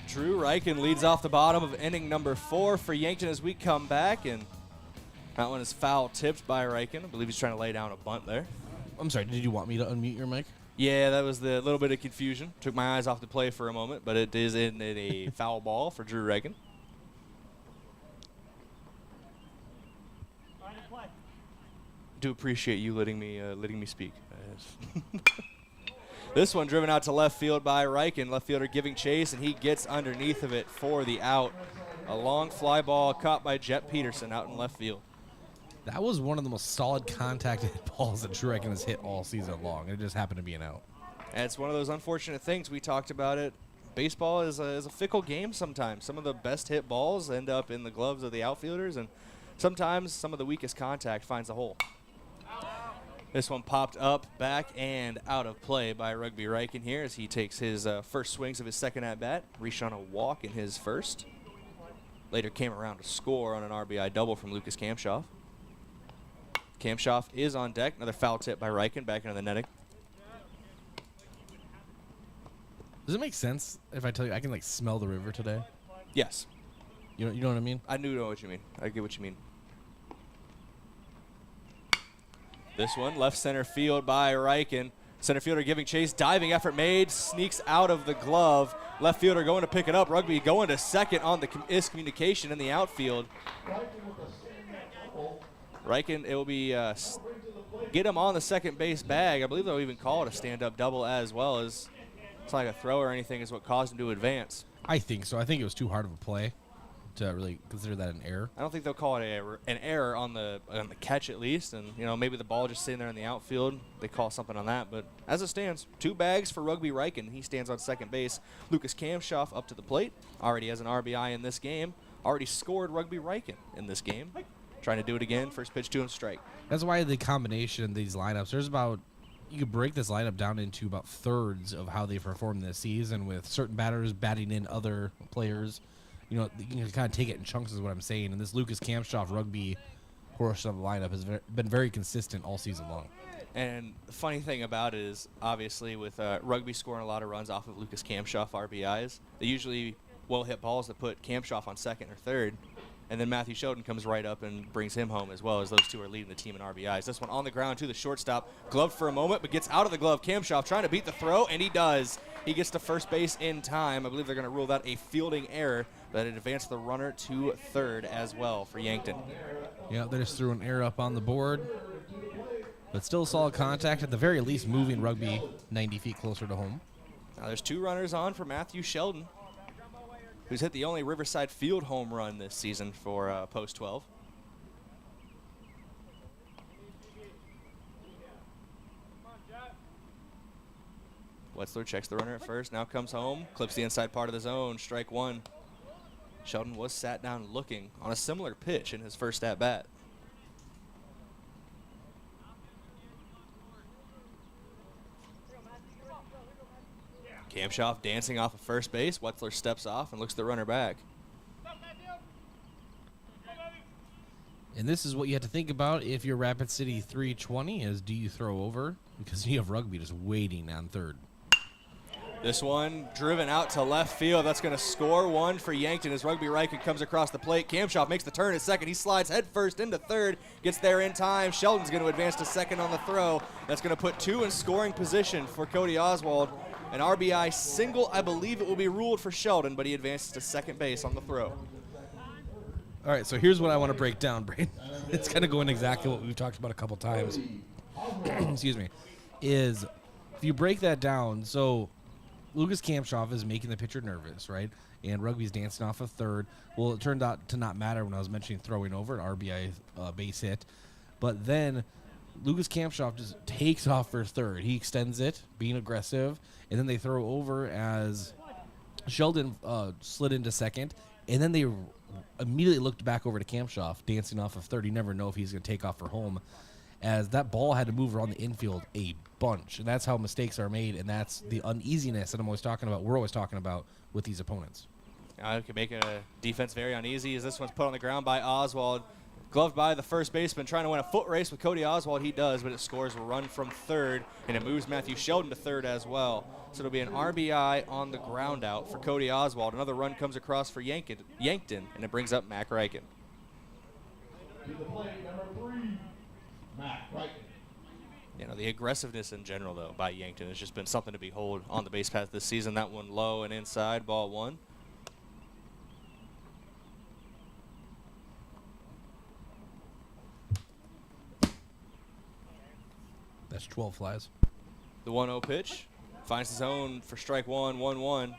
Drew Reichen leads off the bottom of inning number 4 for Yankton as we come back, and that one is foul tipped by Reichen. I believe he's trying to lay down a bunt there. I'm sorry, did you want me to unmute your mic? Yeah, that was the little bit of confusion. Took my eyes off the play for a moment, but it is in a foul ball for Drew Reichen. Do appreciate you letting me speak. This one driven out to left field by Reichen. Left fielder giving chase, and he gets underneath of it for the out. A long fly ball caught by Jet Peterson out in left field. That was one of the most solid contacted balls that Drew Reichen has hit all season long. It just happened to be an out. And it's one of those unfortunate things. We talked about it. Baseball is a fickle game sometimes. Some of the best hit balls end up in the gloves of the outfielders, and sometimes some of the weakest contact finds a hole. This one popped up, back, and out of play by Rugby Reichen here as he takes his first swings of his second at-bat. Reached on a walk in his first. Later came around to score on an RBI double from Lucas Kamshoff. Kamshoff is on deck. Another foul tip by Reichen back into the netting. Does it make sense if I tell you I can, like, smell the river today? Yes. You know what I mean? I do know what you mean. I get what you mean. This one, left center field by Reichen. Center fielder giving chase, diving effort made, sneaks out of the glove. Left fielder going to pick it up. Rugby going to second on the miscommunication in the outfield. Reichen, it will be get him on the second base bag. I believe they'll even call it a stand-up double as well, as it's not like a throw or anything is what caused him to advance. I think so. I think it was too hard of a play to really consider that an error. I don't think they'll call it an error on the catch at least, and maybe the ball just sitting there in the outfield. They call something on that, but as it stands, 2 bags for Rugby Reichen. He stands on second base. Lucas Kamshoff up to the plate. Already has an RBI in this game. Already scored Rugby Reichen in this game. Trying to do it again. First pitch to him, strike. That's why the combination of these lineups, you could break this lineup down into about thirds of how they performed this season, with certain batters batting in other players. You can kind of take it in chunks is what I'm saying. And this Lucas Kamshoff Rugby portion of the lineup has been very consistent all season long. And the funny thing about it is, obviously, with Rugby scoring a lot of runs off of Lucas Kamshoff RBIs, they usually will hit balls that put Kamshoff on second or third. And then Matthew Sheldon comes right up and brings him home, as well as those two are leading the team in RBIs. This one on the ground to the shortstop. Gloved for a moment, but gets out of the glove. Kamshoff trying to beat the throw, and he does. He gets to first base in time. I believe they're going to rule that a fielding error, but it advanced the runner to third as well for Yankton. Yeah, they just threw an error up on the board. But still solid contact, at the very least moving Rugby 90 feet closer to home. Now there's 2 runners on for Matthew Sheldon, who's hit the only Riverside Field home run this season for Post 12. Wetzler checks the runner at first, now comes home, clips the inside part of the zone, strike 1. Sheldon was sat down looking on a similar pitch in his first at-bat. Kamshoff dancing off of first base. Wetzler steps off and looks the runner back. And this is what you have to think about if you're Rapid City 320 is do you throw over? Because you have Rugby just waiting on third. This one driven out to left field. That's going to score one for Yankton as Rugby Reichen comes across the plate. Kamshoff makes the turn at second. He slides head first into third. Gets there in time. Sheldon's going to advance to second on the throw. That's going to put two in scoring position for Cody Oswald. An RBI single, I believe it will be ruled for Sheldon, but he advances to second base on the throw. All right, so here's what I want to break down, Brayden. It's kind of going exactly what we've talked about a couple times. Excuse me. Is if you break that down, so Lucas Kamshoff is making the pitcher nervous, right? And Rugby's dancing off of third. Well, it turned out to not matter when I was mentioning throwing over an RBI base hit. But then Lucas Kamshoff just takes off for third. He extends it, being aggressive, and then they throw over as Sheldon slid into second, and then they immediately looked back over to Kamshoff, dancing off of third. You never know if he's going to take off for home, as that ball had to move around the infield a bunch, and that's how mistakes are made, and that's the uneasiness that we're always talking about with these opponents. It can make a defense very uneasy as this one's put on the ground by Oswald. Gloved by the first baseman, trying to win a foot race with Cody Oswald. He does, but it scores a run from third, and it moves Matthew Sheldon to third as well. So it'll be an RBI on the ground out for Cody Oswald. Another run comes across for Yankton, and it brings up Mac Reichen. To the plate, number 3, Mac Reichen. You know, the aggressiveness in general, though, by Yankton has just been something to behold on the base path this season. That one low and inside, ball 1. That's 12 flies. The 1-0 pitch finds the zone for strike 1, 1-1.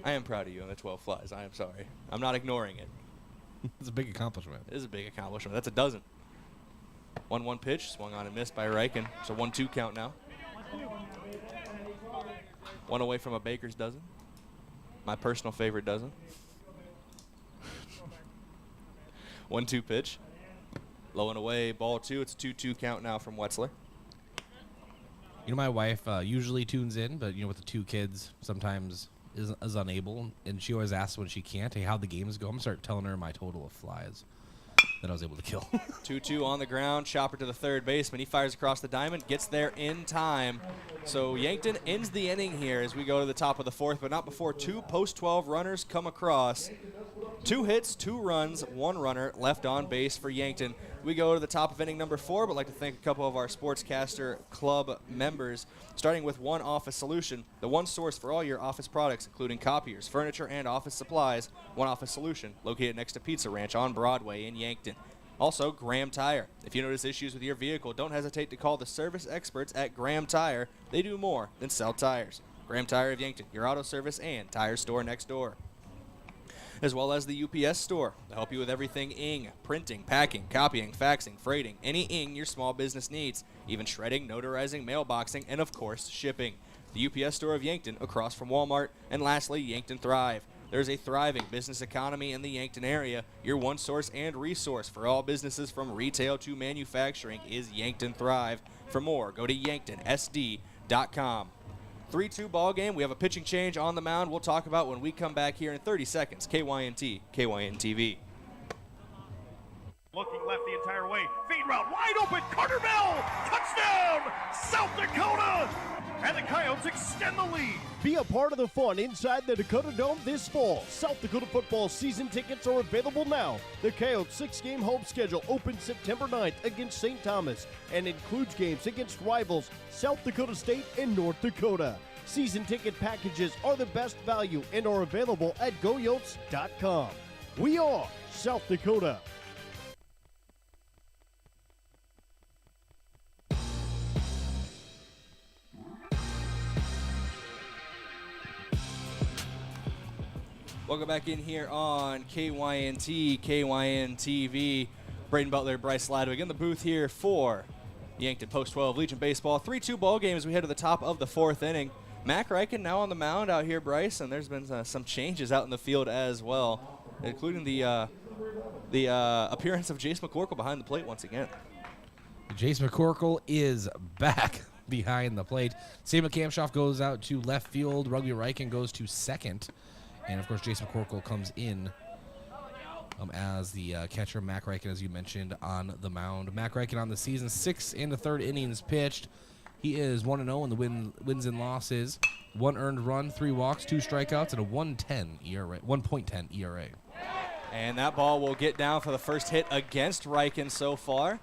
I am proud of you on the 12 flies. I am sorry. I'm not ignoring it. It's a big accomplishment. It is a big accomplishment. That's a dozen. 1-1 pitch, swung on and missed by Reichen. It's a 1-2 count now. One away from a baker's dozen. My personal favorite dozen. 1-2 pitch. Low and away, ball 2. It's a 2-2 count now from Wetzler. You know, my wife usually tunes in, but, you know, with the 2 kids, sometimes is unable. And she always asks when she can't, hey, how'd the games go? I'm going to start telling her my total of flies that I was able to kill. 2-2 on the ground, chopper to the third baseman. He fires across the diamond, gets there in time. So Yankton ends the inning here as we go to the top of the 4th, but not before 2 post-12 runners come across. 2 hits, 2 runs, 1 runner left on base for Yankton. We go to the top of inning number 4, but like to thank a couple of our Sportscaster Club members, starting with One Office Solution, the one source for all your office products, including copiers, furniture, and office supplies. One Office Solution, located next to Pizza Ranch on Broadway in Yankton. Also, Graham Tire. If you notice issues with your vehicle, don't hesitate to call the service experts at Graham Tire. They do more than sell tires. Graham Tire of Yankton, your auto service and tire store next door. As well as the UPS store. They'll help you with everything ing, printing, packing, copying, faxing, freighting, any ing your small business needs, even shredding, notarizing, mailboxing, and of course, shipping. The UPS store of Yankton across from Walmart. And lastly, Yankton Thrive. There's a thriving business economy in the Yankton area. Your one source and resource for all businesses from retail to manufacturing is Yankton Thrive. For more, go to yanktonsd.com. 3-2 ball game. We have a pitching change on the mound. We'll talk about when we come back here in 30 seconds. KYNT, KYNTV. Looking left the entire way. Feed route wide open. Carter Bell. Touchdown. South Dakota. And the Coyotes extend the lead. Be a part of the fun inside the Dakota Dome this fall. South Dakota football season tickets are available now. The Coyotes' 6-game home schedule opens September 9th against St. Thomas and includes games against rivals South Dakota State and North Dakota. Season ticket packages are the best value and are available at goyotes.com. We are South Dakota. Welcome back in here on KYNT, KYNTV. Brayden, Butler, Bryce, Ladwig in the booth here for Yankton Post-12 Legion Baseball. 3-2 ball game as we head to the top of the 4th inning. Mac Reichen now on the mound out here, Bryce, and there's been some changes out in the field as well, including the appearance of Jace McCorkle behind the plate once again. Jace McCorkle is back. behind the plate. Sam Kamshoff goes out to left field. Rugby Riken goes to second. And, of course, Jason McCorkle comes in as the catcher. Mac Riken, as you mentioned, on the mound. Mac Riken on the season, 6 1/3 innings pitched. He is 1-0 in the wins and losses. 1 earned run, 3 walks, 2 strikeouts, and a 1.10 ERA. And that ball will get down for the first hit against Riken so far.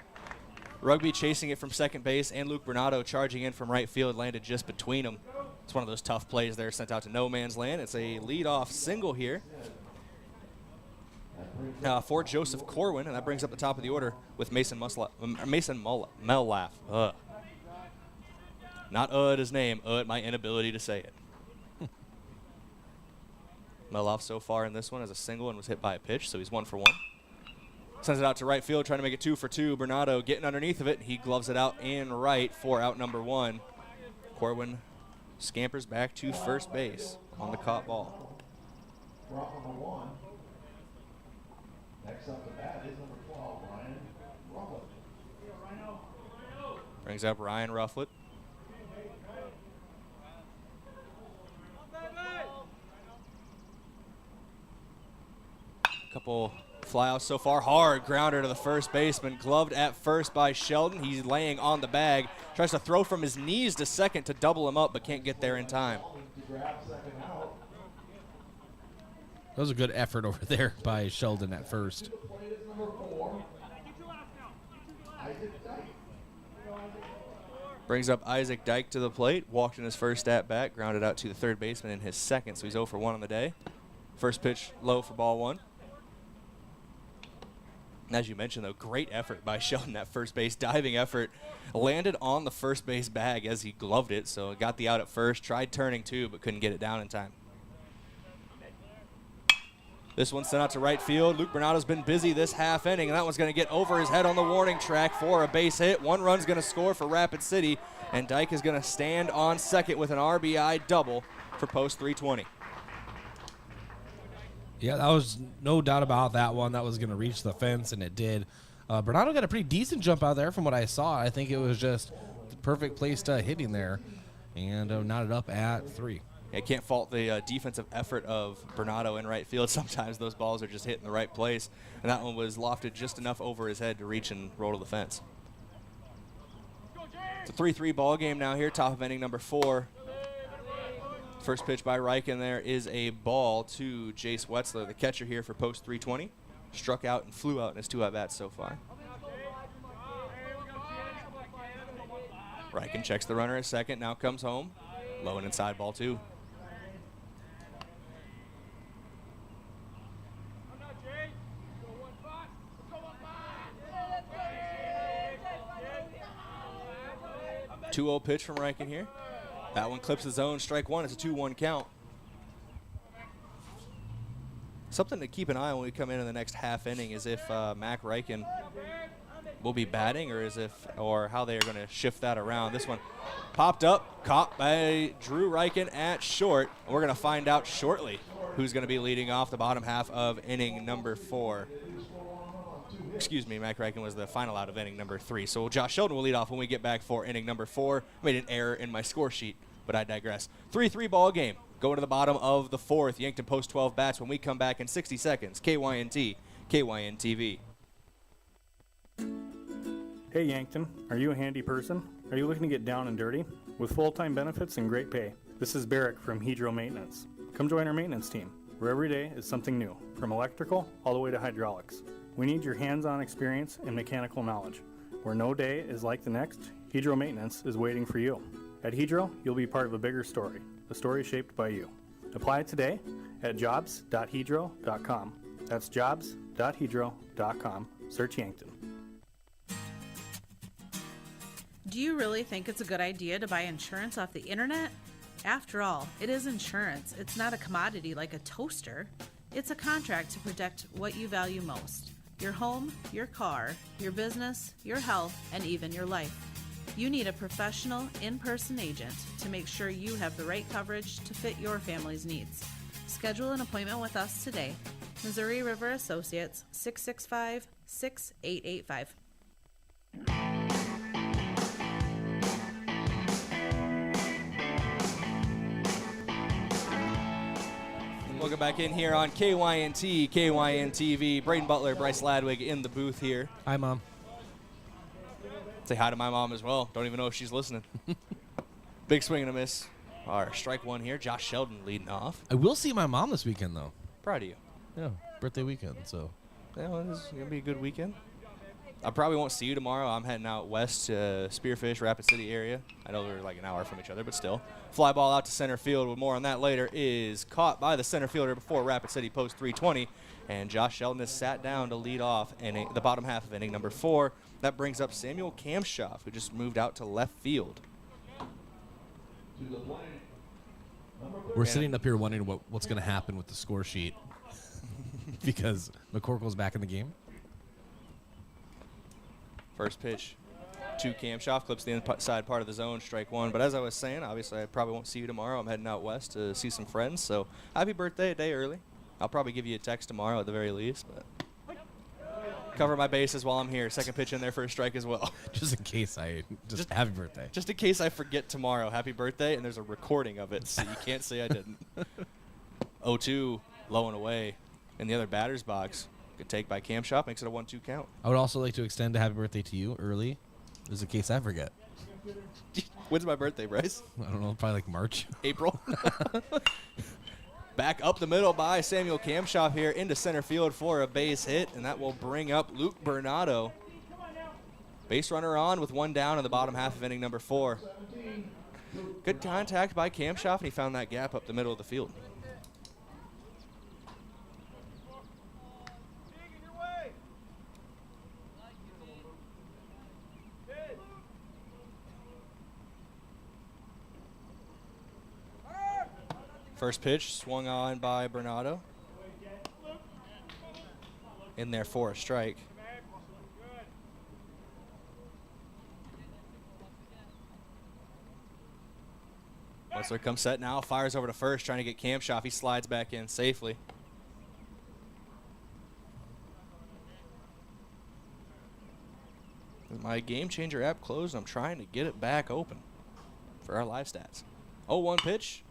Rugby chasing it from second base, and Luke Bernardo charging in from right field, landed just between them. It's one of those tough plays there, sent out to no man's land. It's a leadoff single here for Joseph Corwin, and that brings up the top of the order with Mason Mellaff. Not at his name, at my inability to say it. Mellaff so far in this one as a single and was hit by a pitch, so he's 1 for 1. Sends it out to right field, trying to make it 2 for 2. Bernardo getting underneath of it. He gloves it out in right for out number 1. Corwin scampers back to first base on the caught ball. Next up to bat is number 12, Ryan Rufflet. Brings up Ryan Rufflet. Couple flyouts so far. Hard grounder to the first baseman. Gloved at first by Sheldon. He's laying on the bag. Tries to throw from his knees to second to double him up, but can't get there in time. That was a good effort over there by Sheldon at first. Brings up Isaac Dyke to the plate. Walked in his first at bat. Grounded out to the third baseman in his second, so he's 0 for 1 on the day. First pitch low for ball 1. As you mentioned, though, great effort by Sheldon at first base. Diving effort. Landed on the first base bag as he gloved it, so got the out at first. Tried turning too, but couldn't get it down in time. This one's sent out to right field. Luke Bernardo's been busy this half inning, and that one's going to get over his head on the warning track for a base hit. 1 run's going to score for Rapid City, and Dyke is going to stand on second with an RBI double for post 320. Yeah, that was no doubt about that one. That was going to reach the fence, and it did. Bernardo got a pretty decent jump out there from what I saw. I think it was just the perfect place to hitting there, and knotted up at 3. I can't fault the defensive effort of Bernardo in right field. Sometimes those balls are just hitting the right place, and that one was lofted just enough over his head to reach and roll to the fence. It's a 3-3 ball game now here, top of inning number 4. First pitch by Riken there is a ball to Jace Wetzler, the catcher here for post 320. Struck out and flew out in his 2 at-bats so far. Riken checks the runner at second, now comes home. Low and inside, ball 2. Two-0 pitch from Riken here. That one clips the zone, strike 1. It's a 2-1 count. Something to keep an eye on when we come in the next half inning is if Mac Riken will be batting, or how they are going to shift that around. This one popped up, caught by Drew Riken at short. We're going to find out shortly who's going to be leading off the bottom half of inning number 4. Excuse me, Mac Riken was the final out of inning number 3. So Josh Sheldon will lead off when we get back for inning number 4. I made an error in my score sheet, but I digress. 3-3 ball game. Going to the bottom of the 4th. Yankton post 12 bats when we come back in 60 seconds. KYNT, KYNTV. Hey Yankton, are you a handy person? Are you looking to get down and dirty? With full-time benefits and great pay. This is Barrick from Hedro Maintenance. Come join our maintenance team, where every day is something new, from electrical all the way to hydraulics. We need your hands-on experience and mechanical knowledge. Where no day is like the next, Hedro Maintenance is waiting for you. At Hedro, you'll be part of a bigger story, a story shaped by you. Apply today at jobs.hedro.com. That's jobs.hedro.com. Search Yankton. Do you really think it's a good idea to buy insurance off the internet? After all, it is insurance. It's not a commodity like a toaster. It's a contract to protect what you value most. Your home, your car, your business, your health, and even your life. You need a professional, in-person agent to make sure you have the right coverage to fit your family's needs. Schedule an appointment with us today. Missouri River Associates, 665-6885. Welcome back in here on KYNT, KYNTV. Brayden, Butler, Bryce, Ladwig in the booth here. Hi, Mom. Say hi to my mom as well. Don't even know if she's listening. Big swing and a miss. Our strike one here. Josh Sheldon leading off. I will see my mom this weekend, though. Proud of you. Yeah, birthday weekend, so. Yeah, well, this is going to be a good weekend. I probably won't see you tomorrow. I'm heading out west to Spearfish, Rapid City area. I know we're like an hour from each other, but still. Fly ball out to center field with more on that later is caught by the center fielder before Rapid City post 320. And Josh Sheldon is sat down to lead off in the bottom half of inning number 4. That brings up Samuel Kamshoff, who just moved out to left field. We're sitting up here wondering what's going to happen with the score sheet because McCorkle's back in the game. First pitch to Kamshoff, clips the inside part of the zone, strike one. But as I was saying, obviously I probably won't see you tomorrow. I'm heading out west to see some friends. So happy birthday a day early. I'll probably give you a text tomorrow at the very least. But cover my bases while I'm here. Second pitch in there for a strike as well. Just in case just happy birthday. Just in case I forget tomorrow, happy birthday, and there's a recording of it, so you can't say I didn't. 0-2, low and away in the other batter's box. Good take by Kamshoff, makes it a 1-2 count. I would also like to extend a happy birthday to you early, just in case I forget. When's my birthday, Bryce? I don't know, probably like March. April. Back up the middle by Samuel Kamshoff here into center field for a base hit, and that will bring up Luke Bernardo. Base runner on with one down in the bottom half of inning number 4. Good contact by Kamshoff, and he found that gap up the middle of the field. First pitch swung on by Bernardo. In there for a strike. Butler comes set now, fires over to first, trying to get Kamshoff. He slides back in safely. My Game Changer app closed, I'm trying to get it back open for our live stats. 0-1 pitch.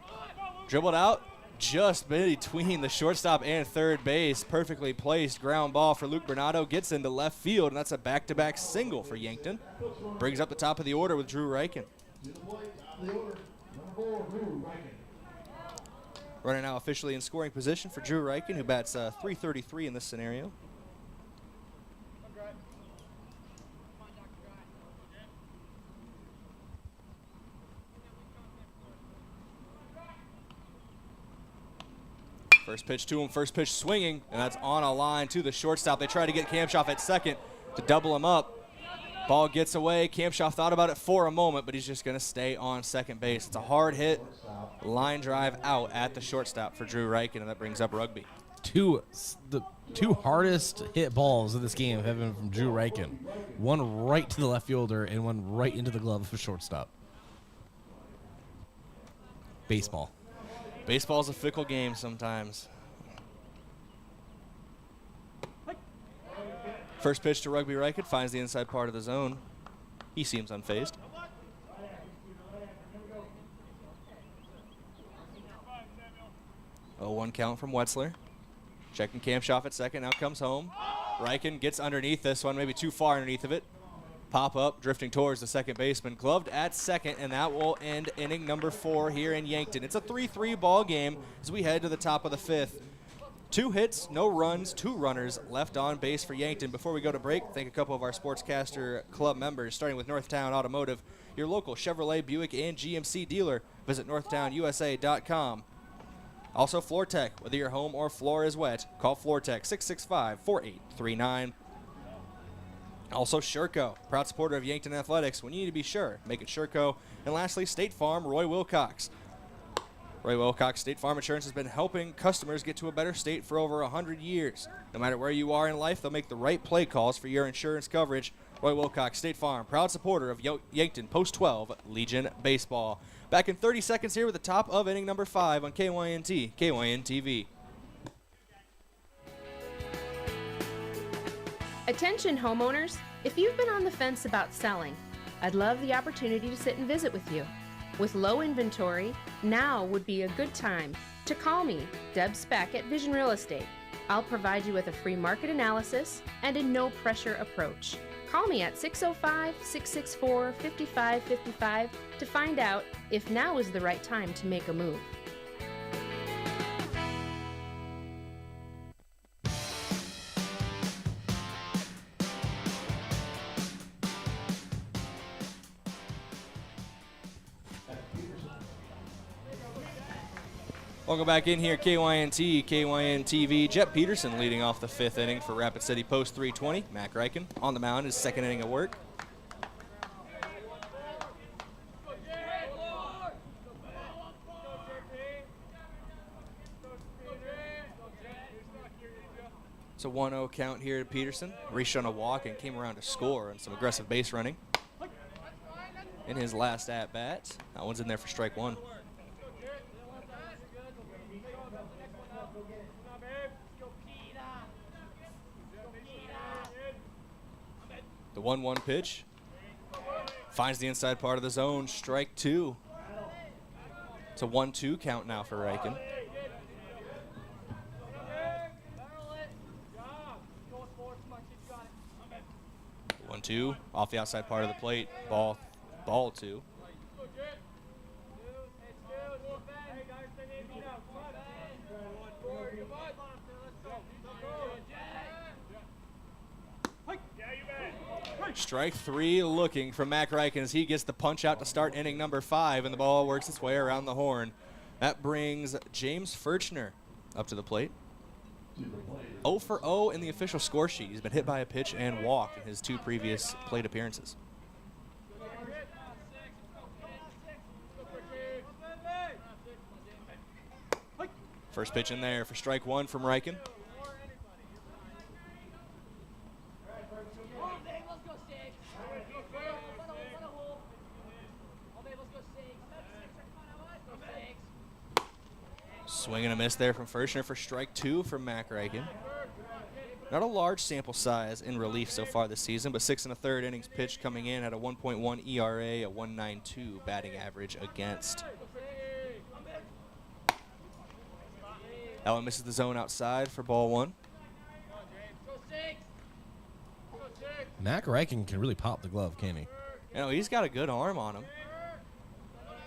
Dribbled out just between the shortstop and third base. Perfectly placed ground ball for Luke Bernardo. Gets into left field, and that's a back-to-back single for Yankton. Brings up the top of the order with Drew Reichen. Runner now officially in scoring position for Drew Reichen, who bats .333 in this scenario. First pitch to him, first pitch swinging, and that's on a line to the shortstop. They try to get Kamshoff at second to double him up. Ball gets away. Kamshoff thought about it for a moment, but he's just going to stay on second base. It's a hard hit, line drive out at the shortstop for Drew Reichen, and that brings up Rugby. The two hardest hit balls of this game have been from Drew Reichen. One right to the left fielder and one right into the glove of a shortstop. Baseball. Baseball's a fickle game sometimes. First pitch to Rugby Reichen, finds the inside part of the zone. He seems unfazed. Oh, 1 count from Wetzler. Checking Kamshoff at second, now comes home. Reichen gets underneath this one, maybe too far underneath of it. Pop up, drifting towards the second baseman. Gloved at second, and that will end inning number 4 here in Yankton. It's a 3-3 ball game as we head to the top of the 5th. 2 hits, no runs, 2 runners left on base for Yankton. Before we go to break, thank a couple of our Sportscaster Club members, starting with Northtown Automotive, your local Chevrolet, Buick, and GMC dealer. Visit northtownusa.com. Also, Floor Tech, whether your home or floor is wet, call Floor Tech 665-4839. Also, Sherco, proud supporter of Yankton Athletics. When you need to be sure, make it Sherco. And lastly, State Farm, Roy Wilcox. Roy Wilcox State Farm Insurance has been helping customers get to a better state for over 100 years. No matter where you are in life, they'll make the right play calls for your insurance coverage. Roy Wilcox State Farm, proud supporter of Yankton Post-12 Legion Baseball. Back in 30 seconds here with the top of inning number 5 on KYNT, KYNTV. Attention homeowners, if you've been on the fence about selling, I'd love the opportunity to sit and visit with you. With low inventory, now would be a good time. to call me, Deb Speck at Vision Real Estate. I'll provide you with a free market analysis and a no-pressure approach. Call me at 605-664-5555 to find out if now is the right time to make a move. Welcome back in here, KYNT, KYNTV. Jet Peterson leading off the 5th inning for Rapid City Post 320. Mac Reichen on the mound, his 2nd inning of work. It's a 1-0 count here to Peterson. Reached on a walk and came around to score on some aggressive base running in his last at-bat. That one's in there for strike 1. The 1-1 pitch finds the inside part of the zone. Strike 2. It's a 1-2 count now for Reichen. 1-2 off the outside part of the plate. Ball 2. Strike 3 looking from Mac Reichen as he gets the punch out to start inning number 5, and the ball works its way around the horn. That brings James Furchner up to the plate. 0 for 0 in the official score sheet. He's been hit by a pitch and walked in his 2 previous plate appearances. First pitch in there for strike 1 from Reichen. Swing and a miss there from Furchner for strike 2 from Mac Reichen. Not a large sample size in relief so far this season, but 6 1/3 innings pitched coming in at a 1.1 ERA, a 1.92 batting average against. That one misses the zone outside for ball 1. Mac Reichen can really pop the glove, can't he? You know, he's got a good arm on him.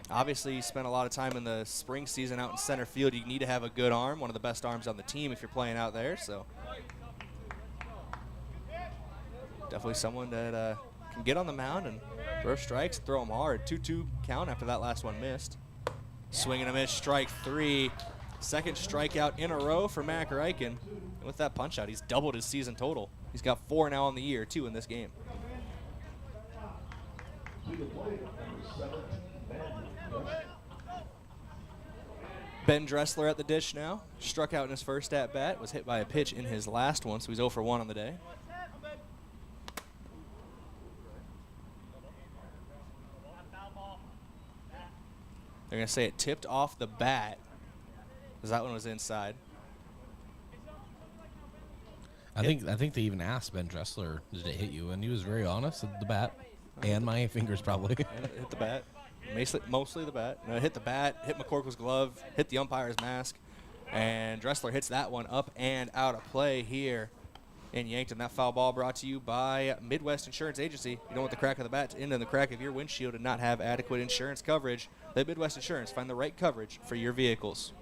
Obviously, he spent a lot of time in the spring season out in center field. You need to have a good arm, one of the best arms on the team if you're playing out there. So definitely someone that can get on the mound and throw strikes, throw them hard. 2-2 count after that last one missed. Swing and a miss, strike 3. Second strikeout in a row for Mac Reichen. And with that punch out, he's doubled his season total. He's got 4 now on the year, 2 in this game. Ben Dressler at the dish now. Struck out in his first at-bat. Was hit by a pitch in his last one, so he's 0 for 1 on the day. They're going to say it tipped off the bat, because that one was inside. I think they even asked Ben Dressler, did it hit you? And he was very honest with the bat and my fingers probably. And it hit the bat. Mostly the bat. No, it hit the bat, hit McCorkle's glove, hit the umpire's mask, and Dressler hits that one up and out of play here in Yankton. That foul ball brought to you by Midwest Insurance Agency. You don't want the crack of the bat to end in the crack of your windshield and not have adequate insurance coverage. Let Midwest Insurance find the right coverage for your vehicles.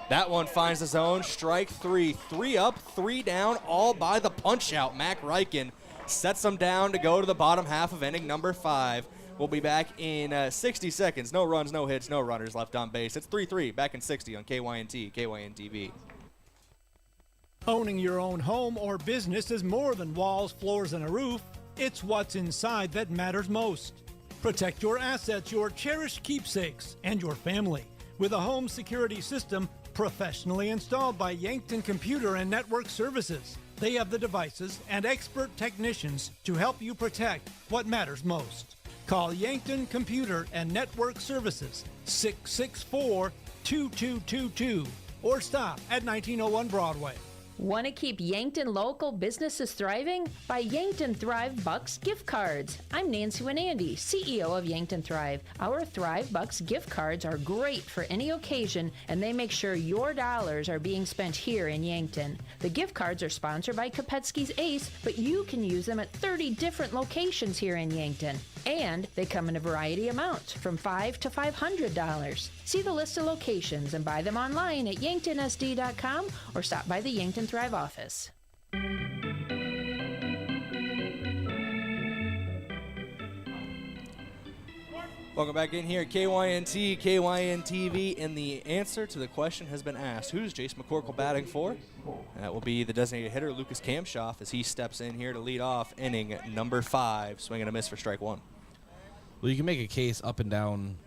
That one finds the zone. Strike 3. 3 up, 3 down, all by the punch out. Mac Reichen sets them down to go to the bottom half of inning number 5. We'll be back in 60 seconds. No runs, no hits, no runners left on base. It's 3-3 back in 60 on KYNT, KYNTV. Owning your own home or business is more than walls, floors, and a roof. It's what's inside that matters most. Protect your assets, your cherished keepsakes, and your family with a home security system professionally installed by Yankton Computer and Network Services. They have the devices and expert technicians to help you protect what matters most. Call Yankton Computer and Network Services 664-2222 or stop at 1901 Broadway. Want to keep Yankton local businesses thriving? Buy Yankton Thrive Bucks gift cards. I'm Nancy Winandy, CEO of Yankton Thrive. Our Thrive Bucks gift cards are great for any occasion, and they make sure your dollars are being spent here in Yankton. The gift cards are sponsored by Kopetsky's Ace, but you can use them at 30 different locations here in Yankton. And they come in a variety of amounts, from $5 to $500. See the list of locations and buy them online at yanktonsd.com or stop by the Yankton Thrive office. Welcome back in here at KYNT, KYNTV, and the answer to the question has been asked. Who's Jace McCorkle batting for? And that will be the designated hitter, Lucas Kamshoff, as he steps in here to lead off inning number 5. Swing and a miss for strike 1. Well, you can make a case up and down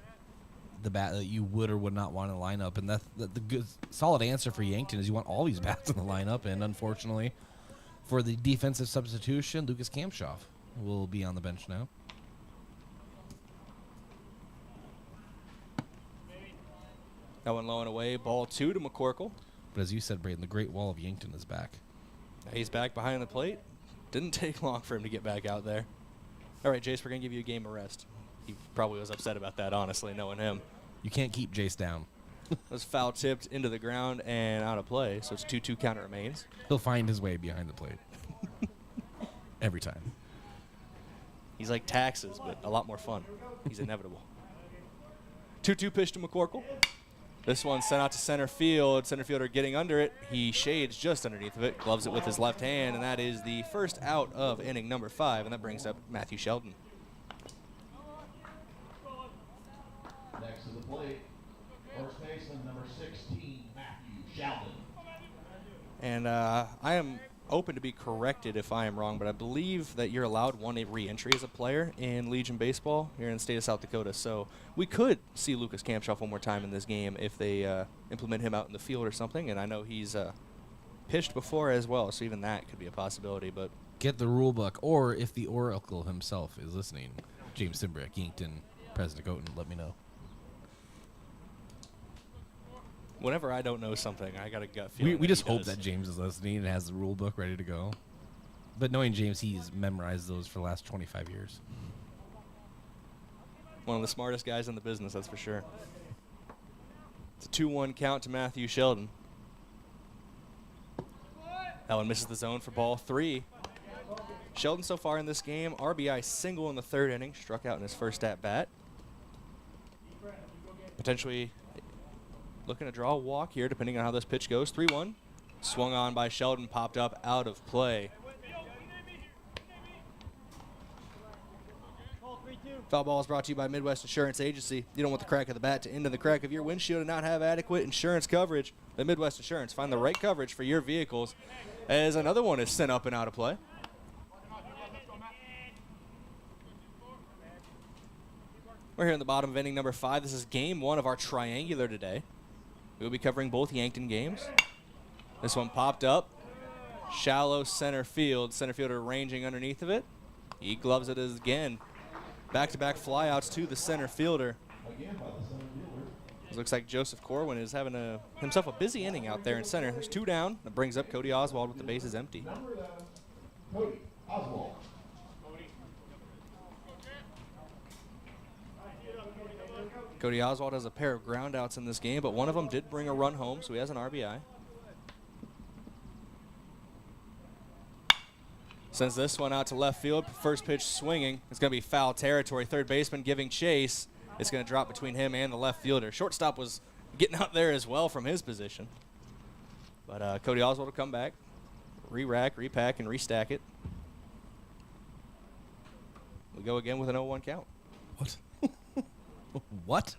the bat that you would or would not want in the lineup, and that's the good, solid answer for Yankton is you want all these bats in the lineup, and unfortunately, for the defensive substitution, Lucas Kamshoff will be on the bench now. That one low and away, ball 2 to McCorkle. But as you said, Brayden, the Great Wall of Yankton is back. He's back behind the plate. Didn't take long for him to get back out there. All right, Jace, we're going to give you a game of rest. He probably was upset about that, honestly, knowing him. You can't keep Jace down. Was foul tipped into the ground and out of play, so it's 2-2 count remains. He'll find his way behind the plate. Every time. He's like taxes, but a lot more fun. He's inevitable. 2-2 pitch to McCorkle. This one sent out to center field. Center fielder getting under it. He shades just underneath of it, gloves it with his left hand, and that is the first out of inning number 5, and that brings up Matthew Sheldon. Next to the plate, first baseman number 16, Matthew Sheldon. And I am open to be corrected if I am wrong, but I believe that you're allowed one re-entry as a player in Legion Baseball here in the state of South Dakota. So we could see Lucas Kamshoff one more time in this game if they implement him out in the field or something. And I know he's pitched before as well, so even that could be a possibility. But get the rule book, or if the Oracle himself is listening, James Simbrick, Yankton, President Goten, let me know. Whenever I don't know something, I got a gut feeling. We just hope that James is listening and has the rule book ready to go. But knowing James, he's memorized those for the last 25 years. One of the smartest guys in the business, that's for sure. It's a 2-1 count to Matthew Sheldon. That one misses the zone for ball 3. Sheldon so far in this game, RBI single in the 3rd inning, struck out in his first at-bat. Potentially looking to draw a walk here, depending on how this pitch goes. 3-1. Swung on by Sheldon, popped up out of play. Foul ball is brought to you by Midwest Insurance Agency. You don't want the crack of the bat to end in the crack of your windshield and not have adequate insurance coverage. At Midwest Insurance, find the right coverage for your vehicles. As another one is sent up and out of play. We're here in the bottom of inning number 5. This is game 1 of our triangular today. We'll be covering both Yankton games. This one popped up. Shallow center field. Center fielder ranging underneath of it. He gloves it again. Back-to-back flyouts to the center fielder. It looks like Joseph Corwin is having himself a busy inning out there in center. There's 2 down. That brings up Cody Oswald with the bases empty. Cody Oswald. Cody Oswald has a pair of groundouts in this game, but one of them did bring a run home, so he has an RBI. Sends this one out to left field. First pitch swinging. It's going to be foul territory. Third baseman giving chase. It's going to drop between him and the left fielder. Shortstop was getting out there as well from his position. But Cody Oswald will come back, re-rack, repack, and restack it. We go again with an 0-1 count. What? What?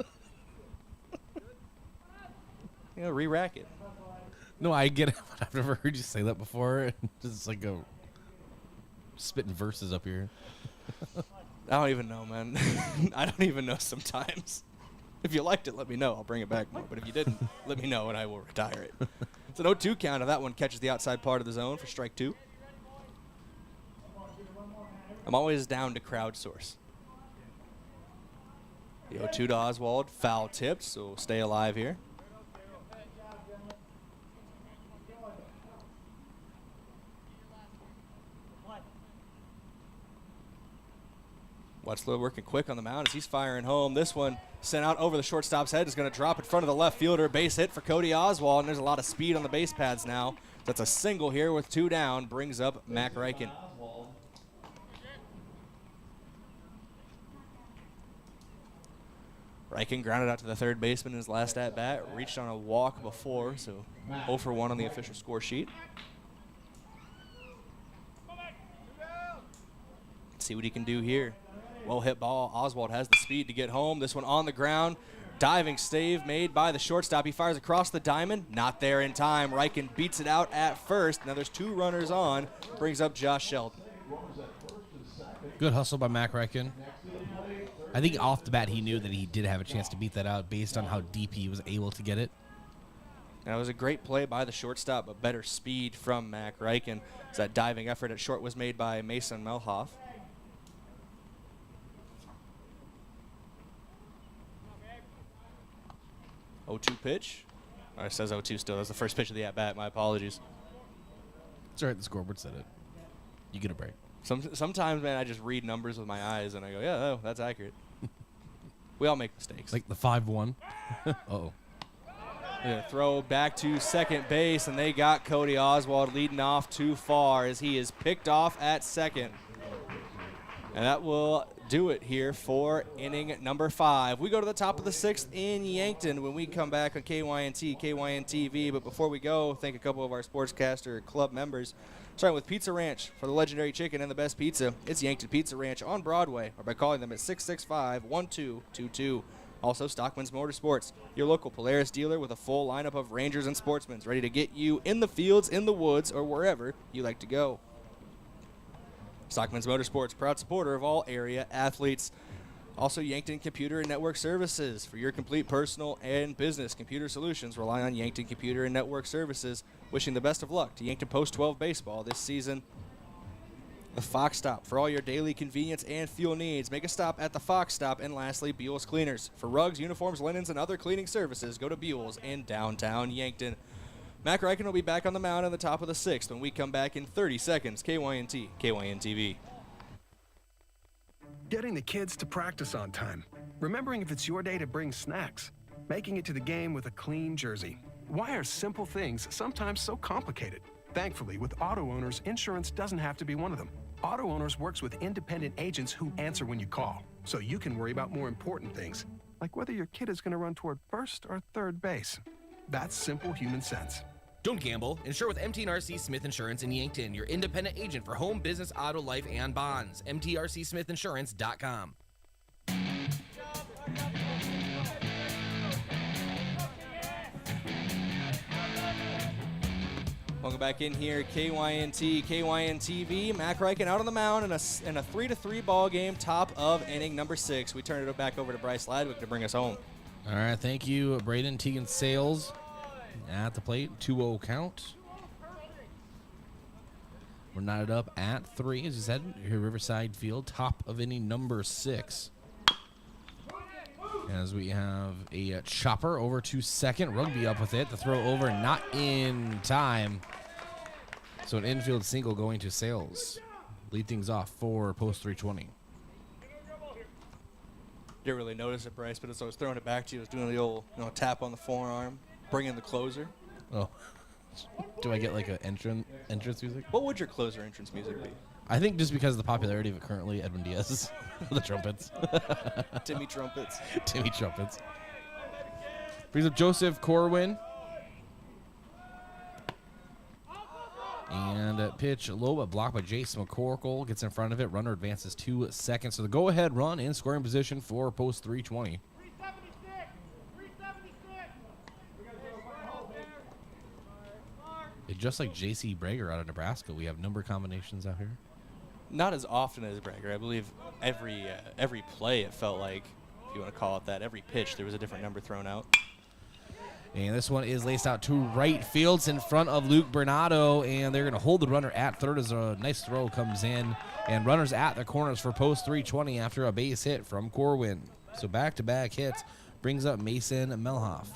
Re-rack it. No, I get it. I've never heard you say that before. Just like a spitting verses up here. I don't even know, man. I don't even know sometimes. If you liked it, let me know. I'll bring it back more. But if you didn't, let me know and I will retire it. It's an 0-2 count, and that one catches the outside part of the zone for strike 2. I'm always down to crowdsource. The 0-2 to Oswald, foul tipped, so we'll stay alive here. Wetzler working quick on the mound as he's firing home. This one sent out over the shortstop's head is going to drop in front of the left fielder. Base hit for Cody Oswald, and there's a lot of speed on the base pads now. That's a single here with 2 down, brings up Mac Reichen. Reichen grounded out to the third baseman in his last at-bat, reached on a walk before, so 0 for 1 on the official score sheet. Let's see what he can do here. Well hit ball. Oswald has the speed to get home. This one on the ground. Diving stave made by the shortstop. He fires across the diamond. Not there in time. Reichen beats it out at first. Now there's 2 runners on. Brings up Josh Sheldon. Good hustle by Mac Reichen. I think off the bat he knew that he did have a chance to beat that out based on how deep he was able to get it. That was a great play by the shortstop, but better speed from Mac Reichen. As that diving effort at short was made by Mason Melhoff. Oh-2 pitch. Oh, it says 0-2 still. That's the first pitch of the at-bat. My apologies. It's all right. The scoreboard said it. You get a break. Sometimes, man, I just read numbers with my eyes, and I go, yeah, oh, that's accurate. We all make mistakes. Like the 5-1. Uh-oh. Throw back to second base, and they got Cody Oswald leading off too far as he is picked off at second. And that will do it here for inning number 5. We go to the top of the 6th in Yankton when we come back on KYNT, KYNTV. But before we go, thank a couple of our Sportscaster Club members. Starting with Pizza Ranch for the legendary chicken and the best pizza. It's Yankton Pizza Ranch on Broadway, or by calling them at 665-1222. Also, Stockman's Motorsports, your local Polaris dealer with a full lineup of Rangers and Sportsmen ready to get you in the fields, in the woods, or wherever you like to go. Stockman's Motorsports, proud supporter of all area athletes. Also, Yankton Computer and Network Services. For your complete personal and business computer solutions, rely on Yankton Computer and Network Services. Wishing the best of luck to Yankton Post-12 baseball this season. The Fox Stop, for all your daily convenience and fuel needs. Make a stop at the Fox Stop. And lastly, Buell's Cleaners. For rugs, uniforms, linens, and other cleaning services, go to Buell's in downtown Yankton. Mac Reichen will be back on the mound on the top of the 6th when we come back in 30 seconds. KYNT, KYNTV. Getting the kids to practice on time. Remembering if it's your day to bring snacks. Making it to the game with a clean jersey. Why are simple things sometimes so complicated? Thankfully, with auto owners, insurance doesn't have to be one of them. Auto Owners works with independent agents who answer when you call, so you can worry about more important things, like whether your kid is going to run toward first or third base. That's simple human sense. Don't gamble. Insure with MT&RC Smith Insurance in Yankton, your independent agent for home, business, auto, life, and bonds. MTRCSmithInsurance.com. Welcome back in here, KYNT, KYNTV. Mac Reichen out on the mound in a 3-3 ball game, top of inning number 6. We turn it back over to Bryce Ladwig to bring us home. All right, thank you, Brayden. Tegan Sales at the plate, 2-0 count. We're knotted up at 3, as you said, here Riverside Field, top of inning number 6. As we have a chopper over to second, Rugby up with it. The throw over, not in time. So an infield single going to Sales. Lead things off for post 320. Didn't really notice it, Bryce, but as I was throwing it back to you, I was doing the old tap on the forearm, bring in the closer. Oh. Do I get like an entrance music? What would your closer entrance music be? I think just because of the popularity of it currently, Edwin Diaz. The trumpets. Timmy Trumpets. Timmy Trumpets. Brings up Joseph Corwin. And a pitch low, but blocked by Jace McCorkle. Gets in front of it. Runner advances 2 seconds. So the go-ahead run in scoring position for post 320. It's just like J.C. Brager out of Nebraska. We have number combinations out here. Not as often as Brager. I believe every play, it felt like, if you want to call it that, every pitch, there was a different number thrown out. And this one is laced out to right field. It's in front of Luke Bernardo, and they're going to hold the runner at third as a nice throw comes in. And runners at the corners for post 320 after a base hit from Corwin. So back-to-back hits brings up Mason Melhoff.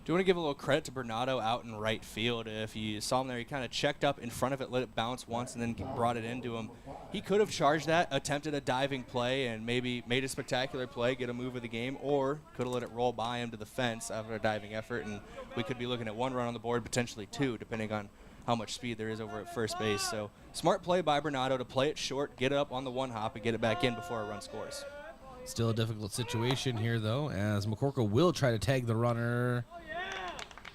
Do want to give a little credit to Bernardo out in right field. If you saw him there, he kind of checked up in front of it, let it bounce once, and then brought it into him. He could have charged that, attempted a diving play, and maybe made a spectacular play, get a move of the game, or could have let it roll by him to the fence after a diving effort, and we could be looking at 1 run on the board, potentially 2, depending on how much speed there is over at first base. So smart play by Bernardo to play it short, get it up on the 1 hop, and get it back in before a run scores. Still a difficult situation here, though, as McCorkle will try to tag the runner.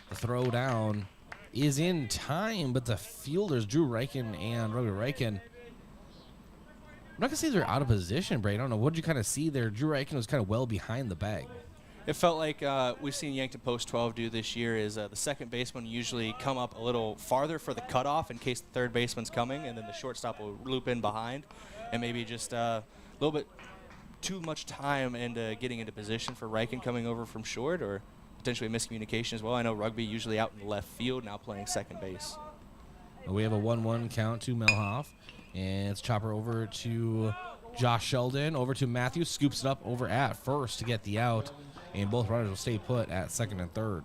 The throw down is in time, but the fielders, Drew Reichen and Robbie Reichen, I'm not going to say they're out of position, Brayden. I don't know. What did you kind of see there? Drew Reichen was kind of well behind the bag. It felt like we've seen Yankton Post 12 do this year is the second baseman usually come up a little farther for the cutoff in case the third baseman's coming, and then the shortstop will loop in behind, and maybe just a little bit too much time into getting into position for Reichen coming over from short, or potentially miscommunication as well. I know Rugby usually out in the left field, now playing second base. We have a 1-1 count to Melhoff, and it's chopper over to Josh Sheldon, over to Matthews, scoops it up over at first to get the out, and both runners will stay put at second and third.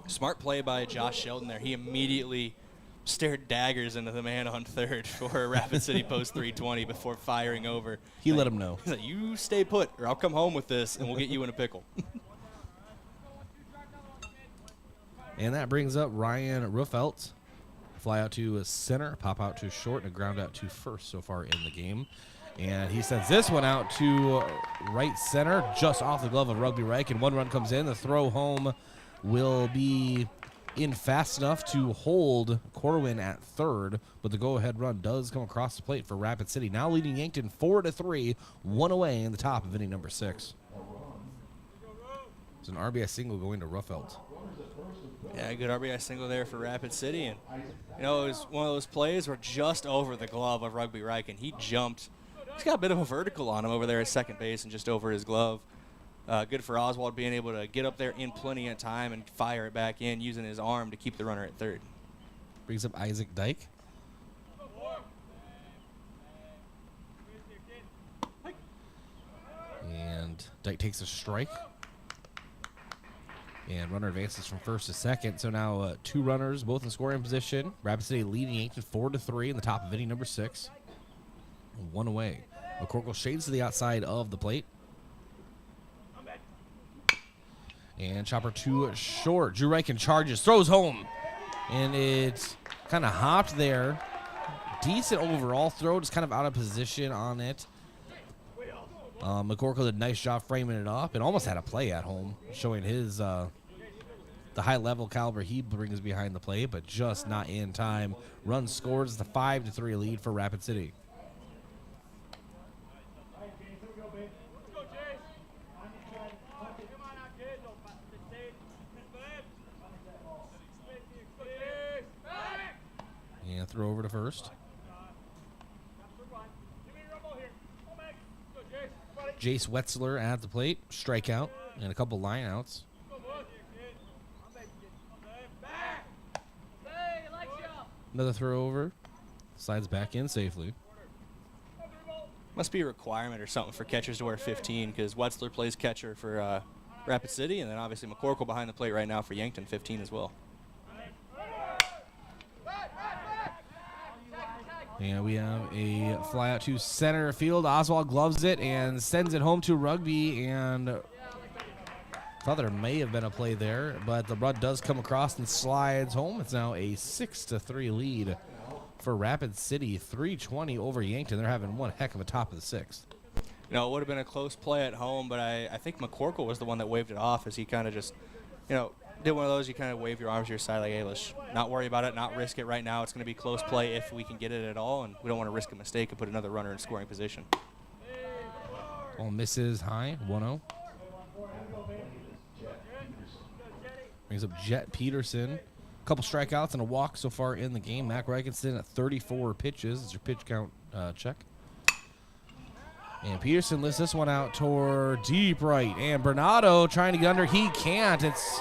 Smart play by Josh Sheldon there. He immediately stared daggers into the man on third for Rapid City Post 320 before firing over. He let him know. He's like, you stay put, or I'll come home with this, and we'll get you in a pickle. And that brings up Ryan Ruffelt. Fly out to center, pop out to short, and a ground out to first so far in the game. And he sends this one out to right center, just off the glove of Rugby Reich, and 1 run comes in. The throw home will be in fast enough to hold Corwin at third, but the go-ahead run does come across the plate for Rapid City, now leading Yankton 4-3, 1 away in the top of inning number 6. It's an RBI single going to Ruffelt. Yeah, good RBI single there for Rapid City, and you know, it was one of those plays where just over the glove of Rugby Reich, and he jumped. He's got a bit of a vertical on him over there at second base and just over his glove. Good for Oswald being able to get up there in plenty of time and fire it back in using his arm to keep the runner at third. Brings up Isaac Dyke. And Dyke takes a strike. And runner advances from first to second. So now 2 runners, both in scoring position. Rapid City leading Yankton 4-3 in the top of inning number 6. 1 away. McCorkle shades to the outside of the plate. And chopper to short. Drew Reichen charges, throws home. And it's kind of hopped there. Decent overall throw, just kind of out of position on it. McCorkle did a nice job framing it up and almost had a play at home, showing his the high level caliber he brings behind the plate, but just not in time. Run scores the 5-3 lead for Rapid City. And throw over to first. Jace Wetzler at the plate, strikeout, and a couple lineouts. Another throw over, slides back in safely. Must be a requirement or something for catchers to wear 15 because Wetzler plays catcher for Rapid City, and then obviously McCorkle behind the plate right now for Yankton, 15 as well. And we have a fly out to center field. Oswald gloves it and sends it home to Rugby, and thought there may have been a play there, but the run does come across and slides home. It's now a 6-3 lead for Rapid City, 3:20 over Yankton. They're having one heck of a top of the 6th. You know, it would have been a close play at home, but I think McCorkle was the one that waved it off as he kind of just, you know, did one of those, you kind of wave your arms to your side like, hey, let's not worry about it, not risk it right now. It's going to be close play if we can get it at all, and we don't want to risk a mistake and put another runner in scoring position. Ball misses high, 1-0. Brings up Jet Peterson. A couple strikeouts and a walk so far in the game. Mac Reikenson at 34 pitches. It's your pitch count check. And Peterson lifts this one out toward deep right. And Bernardo trying to get under. He can't. It's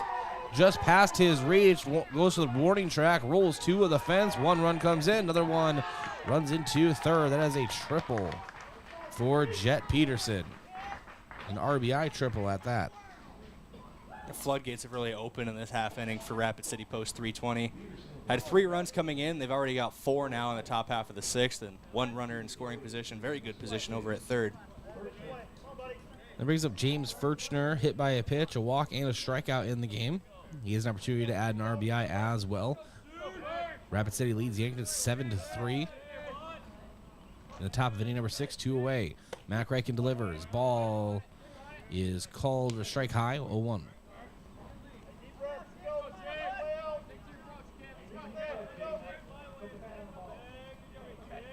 just past his reach. Goes to the warning track. Rolls 2 of the fence. 1 run comes in. Another one runs into third. That is a triple for Jet Peterson. An RBI triple at that. The floodgates have really opened in this half inning for Rapid City Post 320. Had 3 runs coming in. They've already got 4 now in the top half of the 6th, and 1 runner in scoring position. Very good position over at 3rd. That brings up James Furchner, hit by a pitch, a walk, and a strikeout in the game. He has an opportunity to add an RBI as well. Rapid City leads Yankton 7-3. In the top of inning number 6, 2 away. Mac Reichen delivers. Ball is called a strike high, 0-1.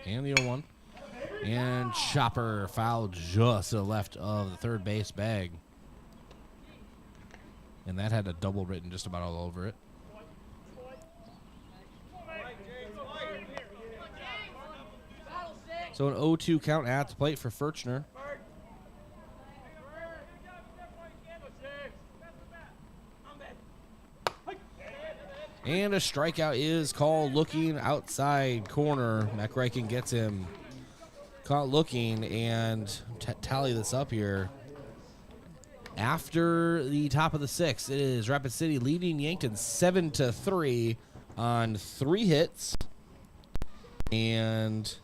And the 0-1. And chopper fouled just to the left of the third base bag. And that had a double written just about all over it. So an 0-2 count at the plate for Furchner. And a strikeout is called, looking outside corner. Mac Reichen gets him caught looking, and tally this up here. After the top of the 6th, it is Rapid City leading Yankton 7-3 on 3 hits and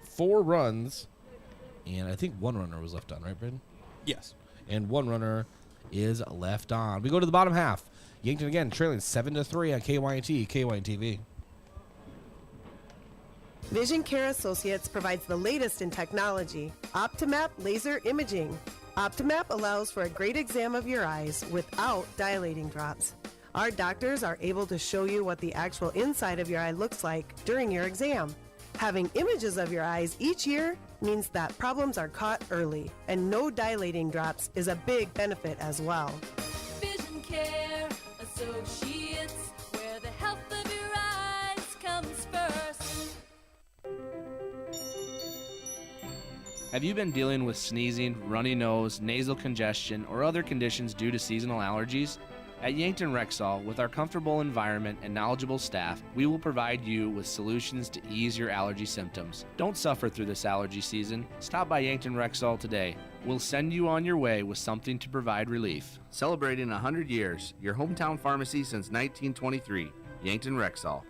4 runs. And I think 1 runner was left on, right, Brayden? Yes. And 1 runner is left on. We go to the bottom half. Yankton again trailing 7-3 on KYNT, KYNTV. Vision Care Associates provides the latest in technology, Optimap laser imaging. Optimap allows for a great exam of your eyes without dilating drops. Our doctors are able to show you what the actual inside of your eye looks like during your exam. Having images of your eyes each year means that problems are caught early, and no dilating drops is a big benefit as well. Vision Care Associates, where the health of your eyes comes first. Have you been dealing with sneezing, runny nose, nasal congestion, or other conditions due to seasonal allergies? At Yankton Rexall, with our comfortable environment and knowledgeable staff, we will provide you with solutions to ease your allergy symptoms. Don't suffer through this allergy season. Stop by Yankton Rexall today. We'll send you on your way with something to provide relief. Celebrating 100 years, your hometown pharmacy since 1923. Yankton Rexall.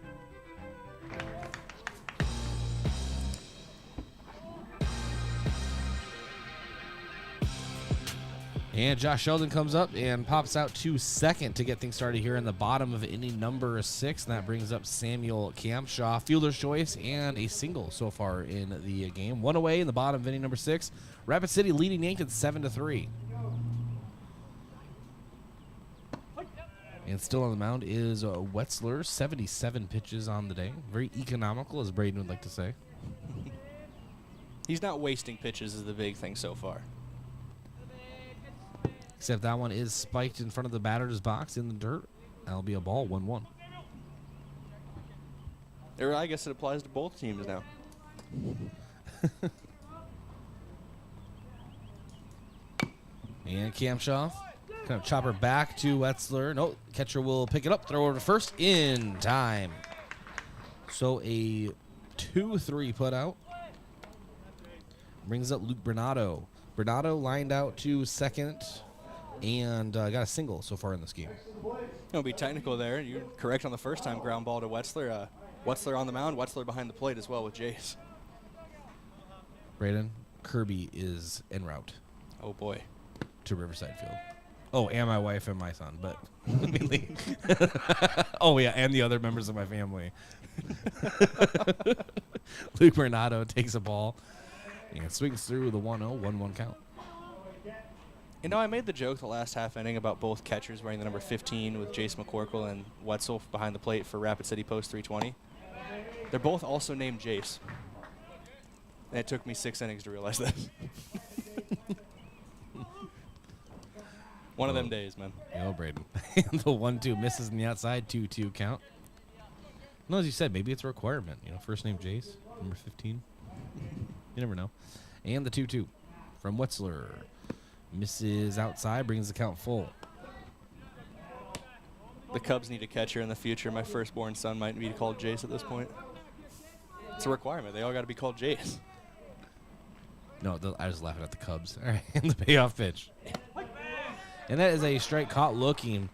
And Josh Sheldon comes up and pops out to second to get things started here in the bottom of inning number 6. And that brings up Samuel Campshaw, fielder's choice, and a single so far in the game. 1 away in the bottom of inning number 6. Rapid City leading Yankton 7-3. And still on the mound is Wetzler, 77 pitches on the day. Very economical, as Brayden would like to say. He's not wasting pitches is the big thing so far. Except that one is spiked in front of the batter's box in the dirt. That'll be a ball, 1-1. I guess it applies to both teams now. And Campshaw, kind of chopper back to Wetzler. No, catcher will pick it up, throw over to first in time. So a 2-3 put out. Brings up Luke Bernardo. Bernardo lined out to second and got a single so far in this game. It'll be technical there. You're correct on the first time ground ball to Wetzler. Wetzler on the mound, Wetzler behind the plate as well with Jace. Brayden, Kirby is en route. Oh, boy. To Riverside Field. Oh, and my wife and my son, but mainly. Oh, yeah, and the other members of my family. Luke Bernardo takes a ball and swings through the 1-0, 1-1 count. You know, I made the joke the last half inning about both catchers wearing the number 15 with Jace McCorkle and Wetzel behind the plate for Rapid City Post 320. They're both also named Jace. And it took me 6 innings to realize that. One of them days, man. Oh, Brayden. The 1-2 misses in the outside, 2-2 count. No, as you said, maybe it's a requirement. You know, first name Jace, number 15. You never know. And the 2-2 from Wetzler. Misses outside, brings the count full. The Cubs need a catcher in the future. My firstborn son might be called Jace at this point. It's a requirement. They all got to be called Jace. No, I was laughing at the Cubs. All right, and the payoff pitch. And that is a strike caught looking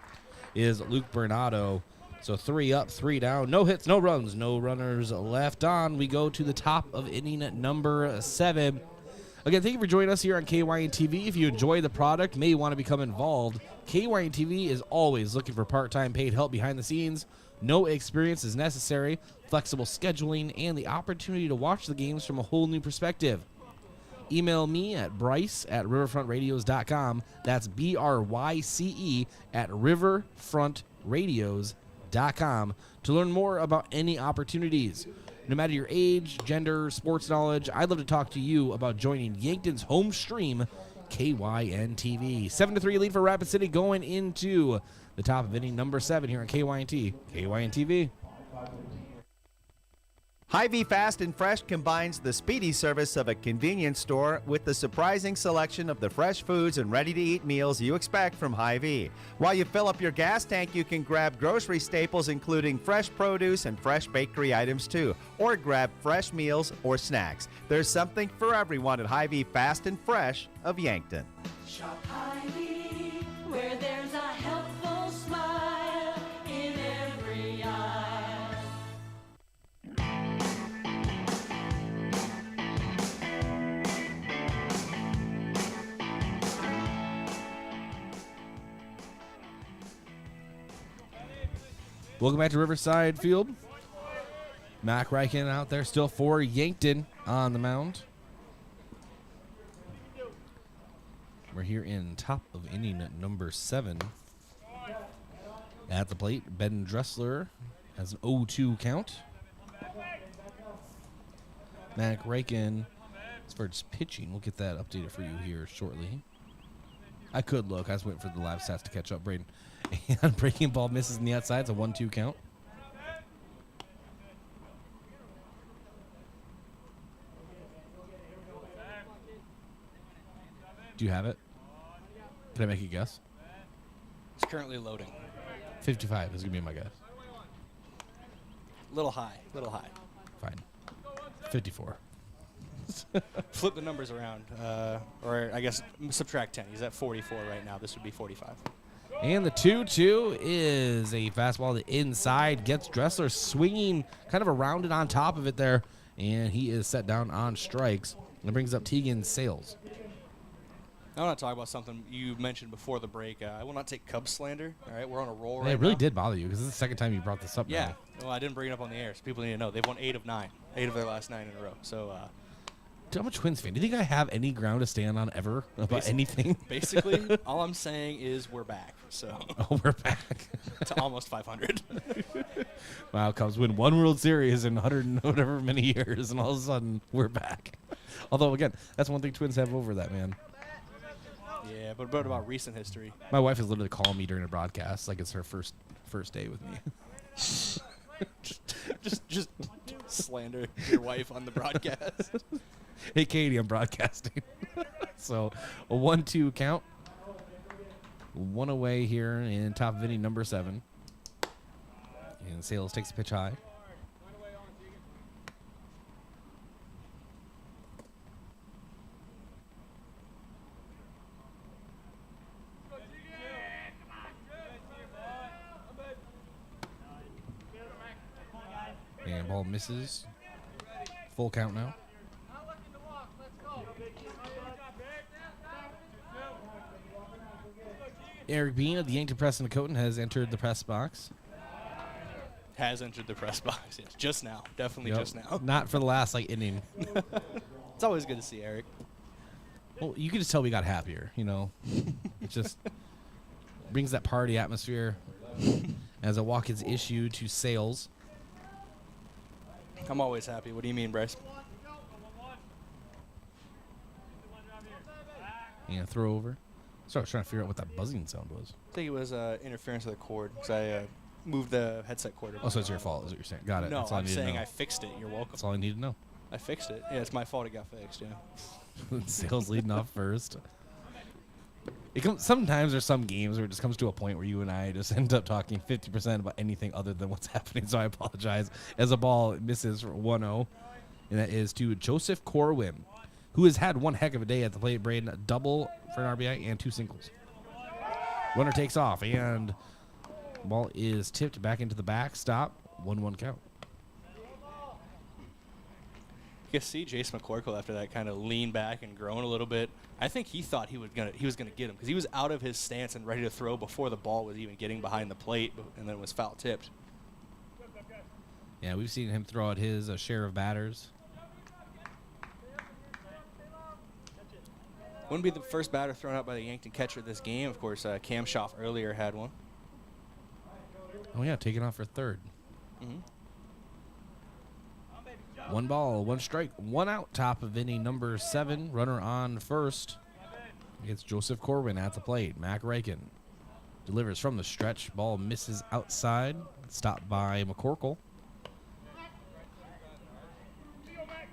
is Luke Bernardo. So 3 up, 3 down. No hits, no runs, no runners left on. We go to the top of inning number 7. Again, thank you for joining us here on KYNTV. If you enjoy the product, may want to become involved. KYNTV is always looking for part-time paid help behind the scenes. No experience is necessary, flexible scheduling, and the opportunity to watch the games from a whole new perspective. Email me at bryce@riverfrontradios.com. That's BRYCE @riverfrontradios.com to learn more about any opportunities. No matter your age, gender, sports knowledge, I'd love to talk to you about joining Yankton's home stream, KYNTV. 7-3 lead for Rapid City going into the top of inning number 7 here on KYNTV. Hy-Vee Fast and Fresh combines the speedy service of a convenience store with the surprising selection of the fresh foods and ready-to-eat meals you expect from Hy-Vee. While you fill up your gas tank, you can grab grocery staples including fresh produce and fresh bakery items too, or grab fresh meals or snacks. There's something for everyone at Hy-Vee Fast and Fresh of Yankton. Shop Hy-Vee, where there's a helpful smile in every eye. Welcome back to Riverside Field. Mac Reichen out there still for Yankton on the mound. We're here in top of inning number 7. At the plate, Ben Dressler has an 0-2 count. Mac Reichen, as far as pitching, we'll get that updated for you here shortly. I could look. I was waiting for the live stats to catch up, Brayden. And breaking ball misses in the outside. It's a 1-2 count. Do you have it? Can I make a guess? It's currently loading. 55 is going to be my guess. Little high. Fine. 54. Flip the numbers around. Or I guess subtract 10. He's at 44 right now. This would be 45. And the 2-2 is a fastball to the inside. Gets Dressler swinging kind of around it on top of it there. And he is set down on strikes. And brings up Tegan Sales. I want to talk about something you mentioned before the break. I will not take Cubs slander. All right, we're on a roll right now. It really did bother you because this is the second time you brought this up Yeah. now. Well, I didn't bring it up on the air, so people need to know. They've won 8 of 9. 8 of their last 9 in a row. So, I'm a Twins fan. Do you think I have any ground to stand on ever about anything? Basically, all I'm saying is we're back. So Oh, we're back. to almost 500. Wow, Cubs win 1 World Series in 100 and whatever many years, and all of a sudden we're back. Although, again, that's one thing Twins have over that, man. Yeah, but what about recent history? My wife is literally calling me during a broadcast like it's her first day with me. just slander your wife on the broadcast. Hey, Katie, I'm broadcasting. So a 1-2 count. 1 away here in top of inning number 7. And Sales takes the pitch high. And ball misses. Full count now. Eric Bean of the Yankton Press and Dakota has entered the press box. Has entered the press box, yes. Just now. Definitely Yep. just now. Not for the last inning. It's always good to see Eric. Well, you can just tell we got happier, you know. It just brings that party atmosphere as a walk is issued to Sales. I'm always happy. What do you mean, Bryce? And throw over. So I was trying to figure out what that buzzing sound was. I think it was interference of the cord because I moved the headset cord. Oh, so it's your fault is what you're saying. Got it. No, That's all I I'm need to saying know. I fixed it. You're welcome. That's all I need to know. I fixed it. Yeah, it's my fault it got fixed, yeah. Sales leading off first. Sometimes there's some games where it just comes to a point where you and I just end up talking 50% about anything other than what's happening, so I apologize. As a ball misses for 1-0, and that is to Joseph Corwin, who has had one heck of a day at the plate. Brayden, a double for an RBI and 2 singles. Runner takes off, and ball is tipped back into the backstop. 1-1 count. You can see Jace McCorkle after that kind of lean back and groan a little bit. I think he thought he was gonna get him because he was out of his stance and ready to throw before the ball was even getting behind the plate, and then it was foul tipped. Yeah, we've seen him throw out his share of batters. Wouldn't be the first batter thrown out by the Yankton catcher this game. Of course, Cam Schaff earlier had one. Oh, yeah, taking off for third. Mm-hmm. 1 ball, 1 strike, 1 out, top of inning number 7. Runner on first. It's Joseph Corwin at the plate. Mac Reichen delivers from the stretch. Ball misses outside. Stopped by McCorkle.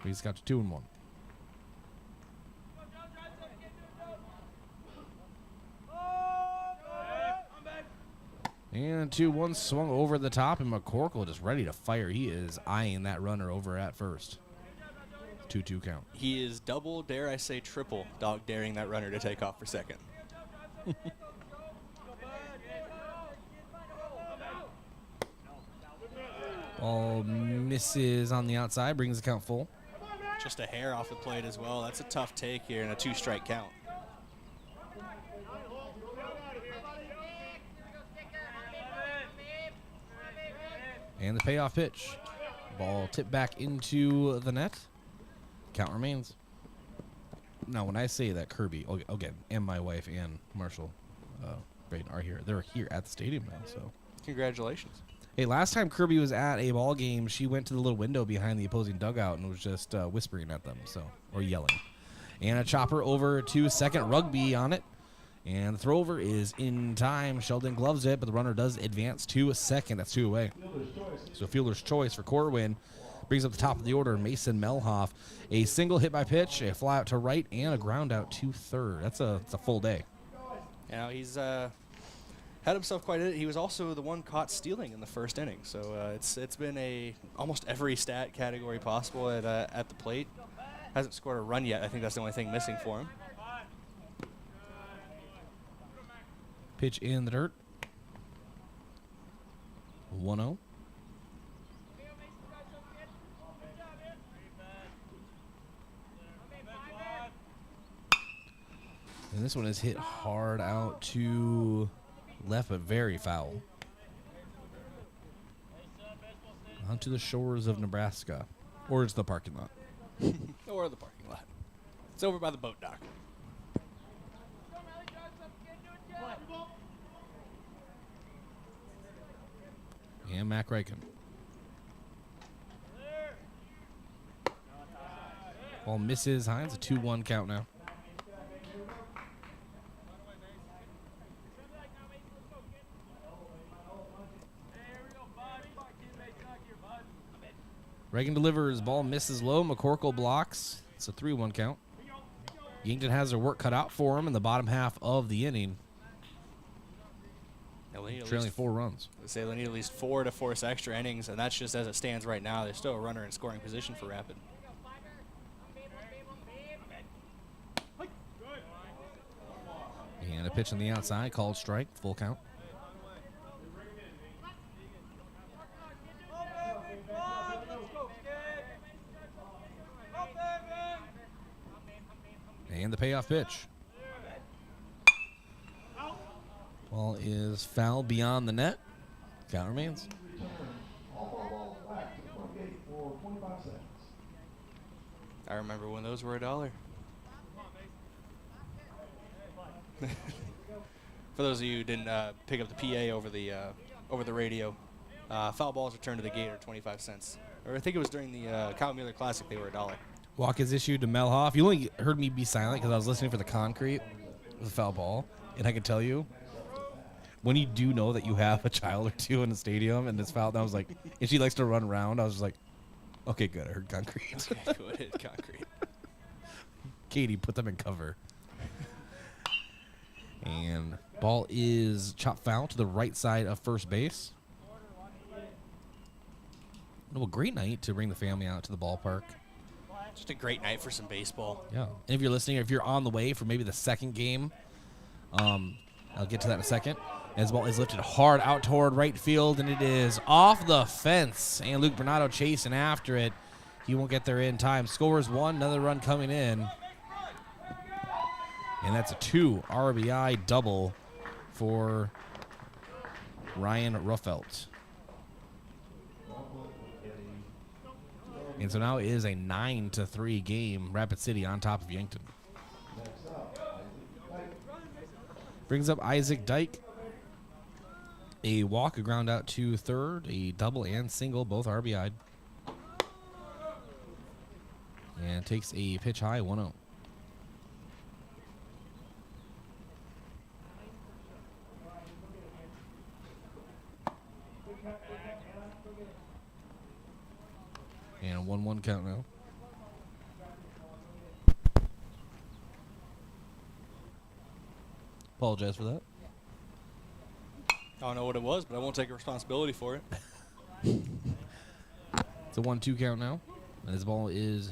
He's got to 2-1. And 2-1 swung over the top, and McCorkle just ready to fire. He is eyeing that runner over at first. 2-2 count. He is double, dare I say triple, dog daring that runner to take off for second. Ball misses on the outside, brings the count full. Just a hair off the plate as well. That's a tough take here in a 2-strike count. And the payoff pitch. Ball tipped back into the net. Count remains. Now, when I say that Kirby, again, and my wife and Marshall Brayden are here, they're here at the stadium now. So, congratulations. Hey, last time Kirby was at a ball game, she went to the little window behind the opposing dugout and was just whispering at them, or yelling. And a chopper over to second, Rugby on it. And the throw over is in time. Sheldon gloves it, but the runner does advance to second. That's 2 away. So fielder's choice for Corwin brings up the top of the order, Mason Melhoff. A single hit by pitch, a fly out to right, and a ground out to third. That's a full day. Now he's had himself quite a. He was also the one caught stealing in the first inning. So it's been almost every stat category possible at the plate. Hasn't scored a run yet. I think that's the only thing missing for him. Pitch in the dirt. 1-0. And this one is hit hard out to left, but very foul. Onto the shores of Nebraska. Or it's the parking lot. Or the parking lot. It's over by the boat dock. And Mac Reichen. Ball misses Hines. A 2-1 count now. Reagan delivers. Ball misses low. McCorkle blocks. It's a 3-1 count. Yankton has their work cut out for him in the bottom half of the inning. Trailing 4 runs. They need at least 4 to force extra innings, and that's just as it stands right now. There's still a runner in scoring position for Rapid. And a pitch on the outside, called strike, full count. And the payoff pitch. Ball is foul beyond the net. Count remains. I remember when those were $1. For those of you who didn't pick up the PA over the radio, foul balls returned to the gate are 25 cents. Or I think it was during the Kyle Mueller Classic, they were $1. Walk is issued to Melhoff. You only heard me be silent because I was listening for the concrete. It was a foul ball. And I can tell you, when you do know that you have a child or two in the stadium and it's fouled, I was like, and she likes to run around, I was just like, okay, good. I heard concrete. Okay, good. Concrete. Katie, put them in cover. And ball is chopped foul to the right side of first base. Well, great night to bring the family out to the ballpark. Just a great night for some baseball. Yeah. And if you're listening, or if you're on the way for maybe the second game, I'll get to that in a second. As the ball is lifted hard out toward right field, and it is off the fence. And Luke Bernardo chasing after it. He won't get there in time. Scores one, another run coming in. And that's a 2 RBI double for Ryan Ruffelt. And so now it is a 9-3 game. Rapid City on top of Yankton. Brings up Isaac Dyke. A walk, a ground out to third, a double and single, both RBI'd. And takes a pitch high, 1-0. And a 1-1 count now. Apologize for that. I don't know what it was, but I won't take responsibility for it. It's a 1-2 count now. And his ball is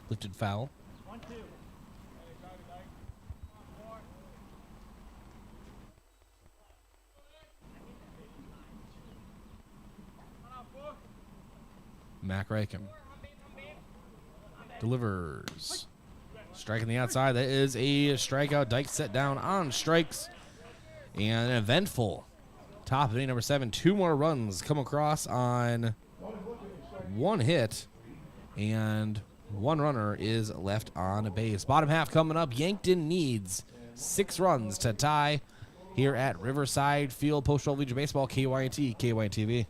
lifted foul. 1-2. Mac Reichen delivers. Striking the outside. That is a strikeout. Dyke set down on strikes. And an eventful top of inning number 7. 2 more runs come across on 1 hit. And 1 runner is left on base. Bottom half coming up. Yankton needs 6 runs to tie here at Riverside Field. Post-12 Legion Baseball, KYNT, KYNTV.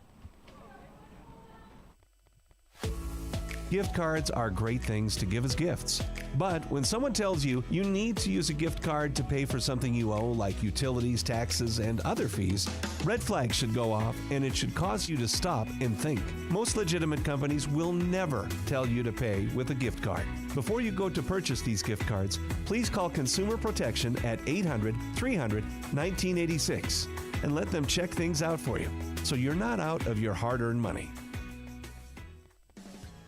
Gift cards are great things to give as gifts. But when someone tells you you need to use a gift card to pay for something you owe, like utilities, taxes, and other fees, red flags should go off, and it should cause you to stop and think. Most legitimate companies will never tell you to pay with a gift card. Before you go to purchase these gift cards, please call Consumer Protection at 800-300-1986 and let them check things out for you so you're not out of your hard-earned money.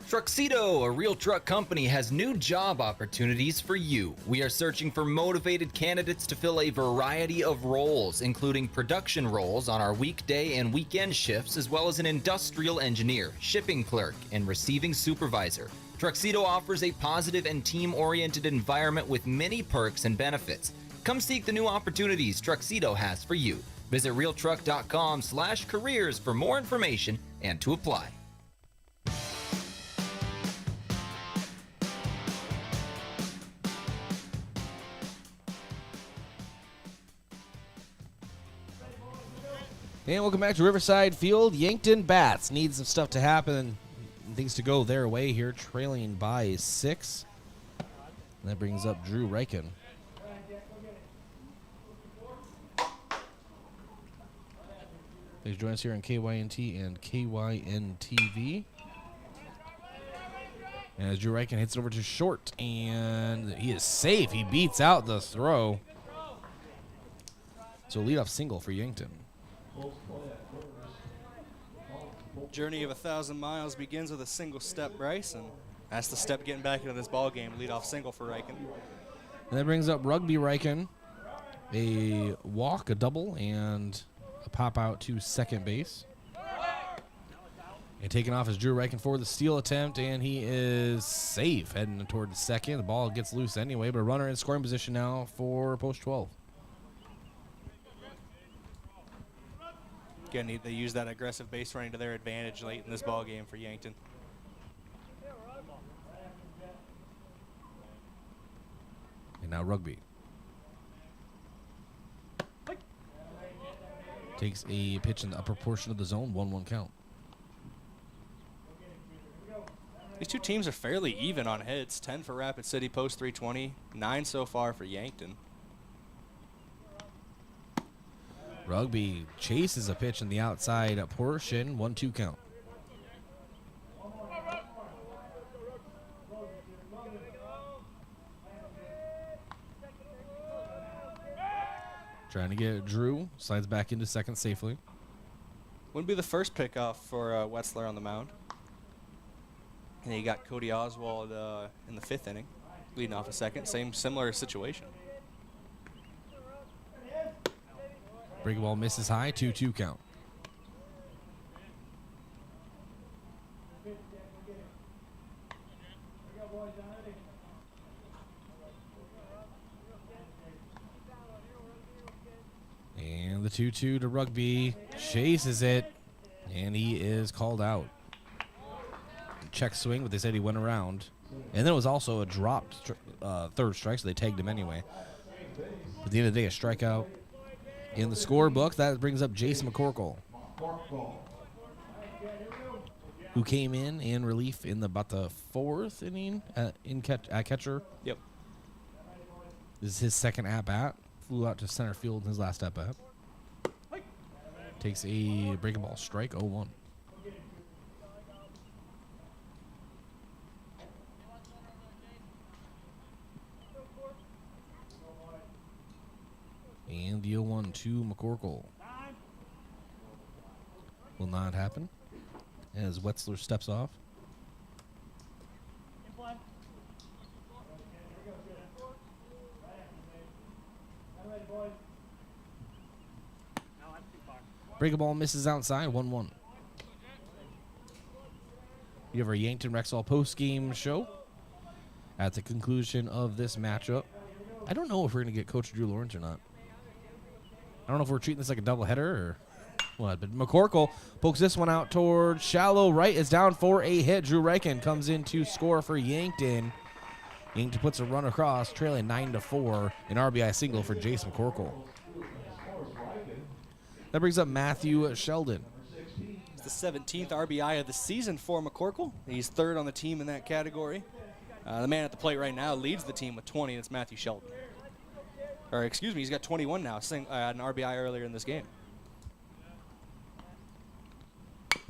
Truxedo, a real truck company, has new job opportunities for you. We are searching for motivated candidates to fill a variety of roles, including production roles on our weekday and weekend shifts, as well as an industrial engineer, shipping clerk, and receiving supervisor. Truxedo offers a positive and team-oriented environment with many perks and benefits. Come seek the new opportunities Truxedo has for you. Visit realtruck.com/careers for more information and to apply. And welcome back to Riverside Field. Yankton Bats need some stuff to happen, things to go their way here, trailing by 6. And that brings up Drew Reichen. Please join us here on KYNT and KYNTV. And as Drew Reichen hits it over to short, and he is safe. He beats out the throw. So leadoff single for Yankton. Journey of 1,000 miles begins with a single step, Bryce, and that's the step getting back into this ball game. Leadoff single for Reichen. And that brings up Rugby Reichen. A walk, a double, and a pop out to second base. And taking off is Drew Reichen for the steal attempt, and he is safe heading toward the second. The ball gets loose anyway, but a runner in scoring position now for post 12. Again, they use that aggressive base running to their advantage late in this ball game for Yankton. And now Rugby. Takes a pitch in the upper portion of the zone, 1-1 count. These two teams are fairly even on hits. 10 for Rapid City, post 320. 9 so far for Yankton. Rugby chases a pitch in the outside portion, 1-2 count. Trying to get Drew, slides back into second safely. Wouldn't be the first pickoff for Wetzlar on the mound. And you got Cody Oswald in the 5th inning, leading off a second. Similar situation. breaking ball misses high, 2-2 count. And the 2-2 to Rugby, chases it, and he is called out. Check swing, but they said he went around. And then it was also a dropped third strike, so they tagged him anyway. At the end of the day, a strikeout. In the scorebook, that brings up Jason McCorkle, who came in relief in about the fourth inning at catcher. Yep. This is his second at-bat. Flew out to center field in his last at-bat. Takes a breaking ball strike, 0-1. And the 0-1 to McCorkle. Will not happen as Wetzler steps off. Breaking ball misses outside, 1-1. You have our Yankton Rexall post-game show at the conclusion of this matchup. I don't know if we're going to get Coach Drew Lawrence or not. I don't know if we're treating this like a doubleheader or what, but McCorkle pokes this one out towards shallow right. Is down for a hit. Drew Reichen comes in to score for Yankton. Yankton puts a run across, trailing 9-4. An RBI single for Jason McCorkle. That brings up Matthew Sheldon. It's the 17th RBI of the season for McCorkle. He's third on the team in that category. The man at the plate right now leads the team with 20, and it's Matthew Sheldon. Or excuse me, he's got 21 now, an RBI earlier in this game.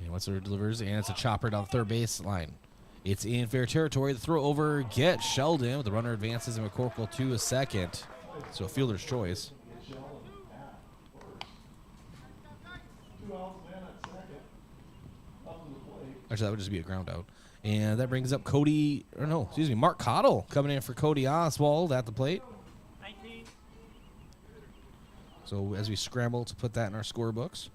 And Wetzler delivers, and it's a chopper down the third base line. It's in fair territory. The throw over gets Sheldon. The runner advances, and McCorkle to a second. So a fielder's choice. Actually, that would just be a ground out. And that brings up Mark Cottle coming in for Cody Oswald at the plate. So as we scramble to put that in our scorebooks.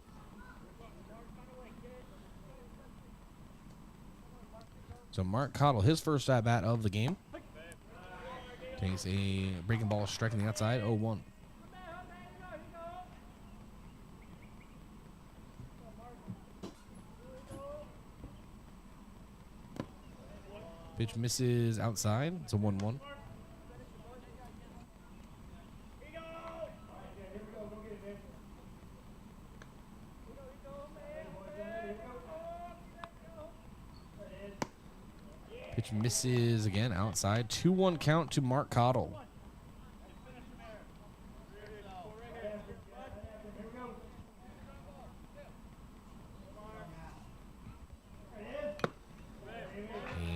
So Mark Cottle, his first at-bat of the game. Takes a breaking ball, striking the outside, 0-1. Pitch misses outside. It's a 1-1. Pitch misses again outside. 2-1 count to Mark Cottle.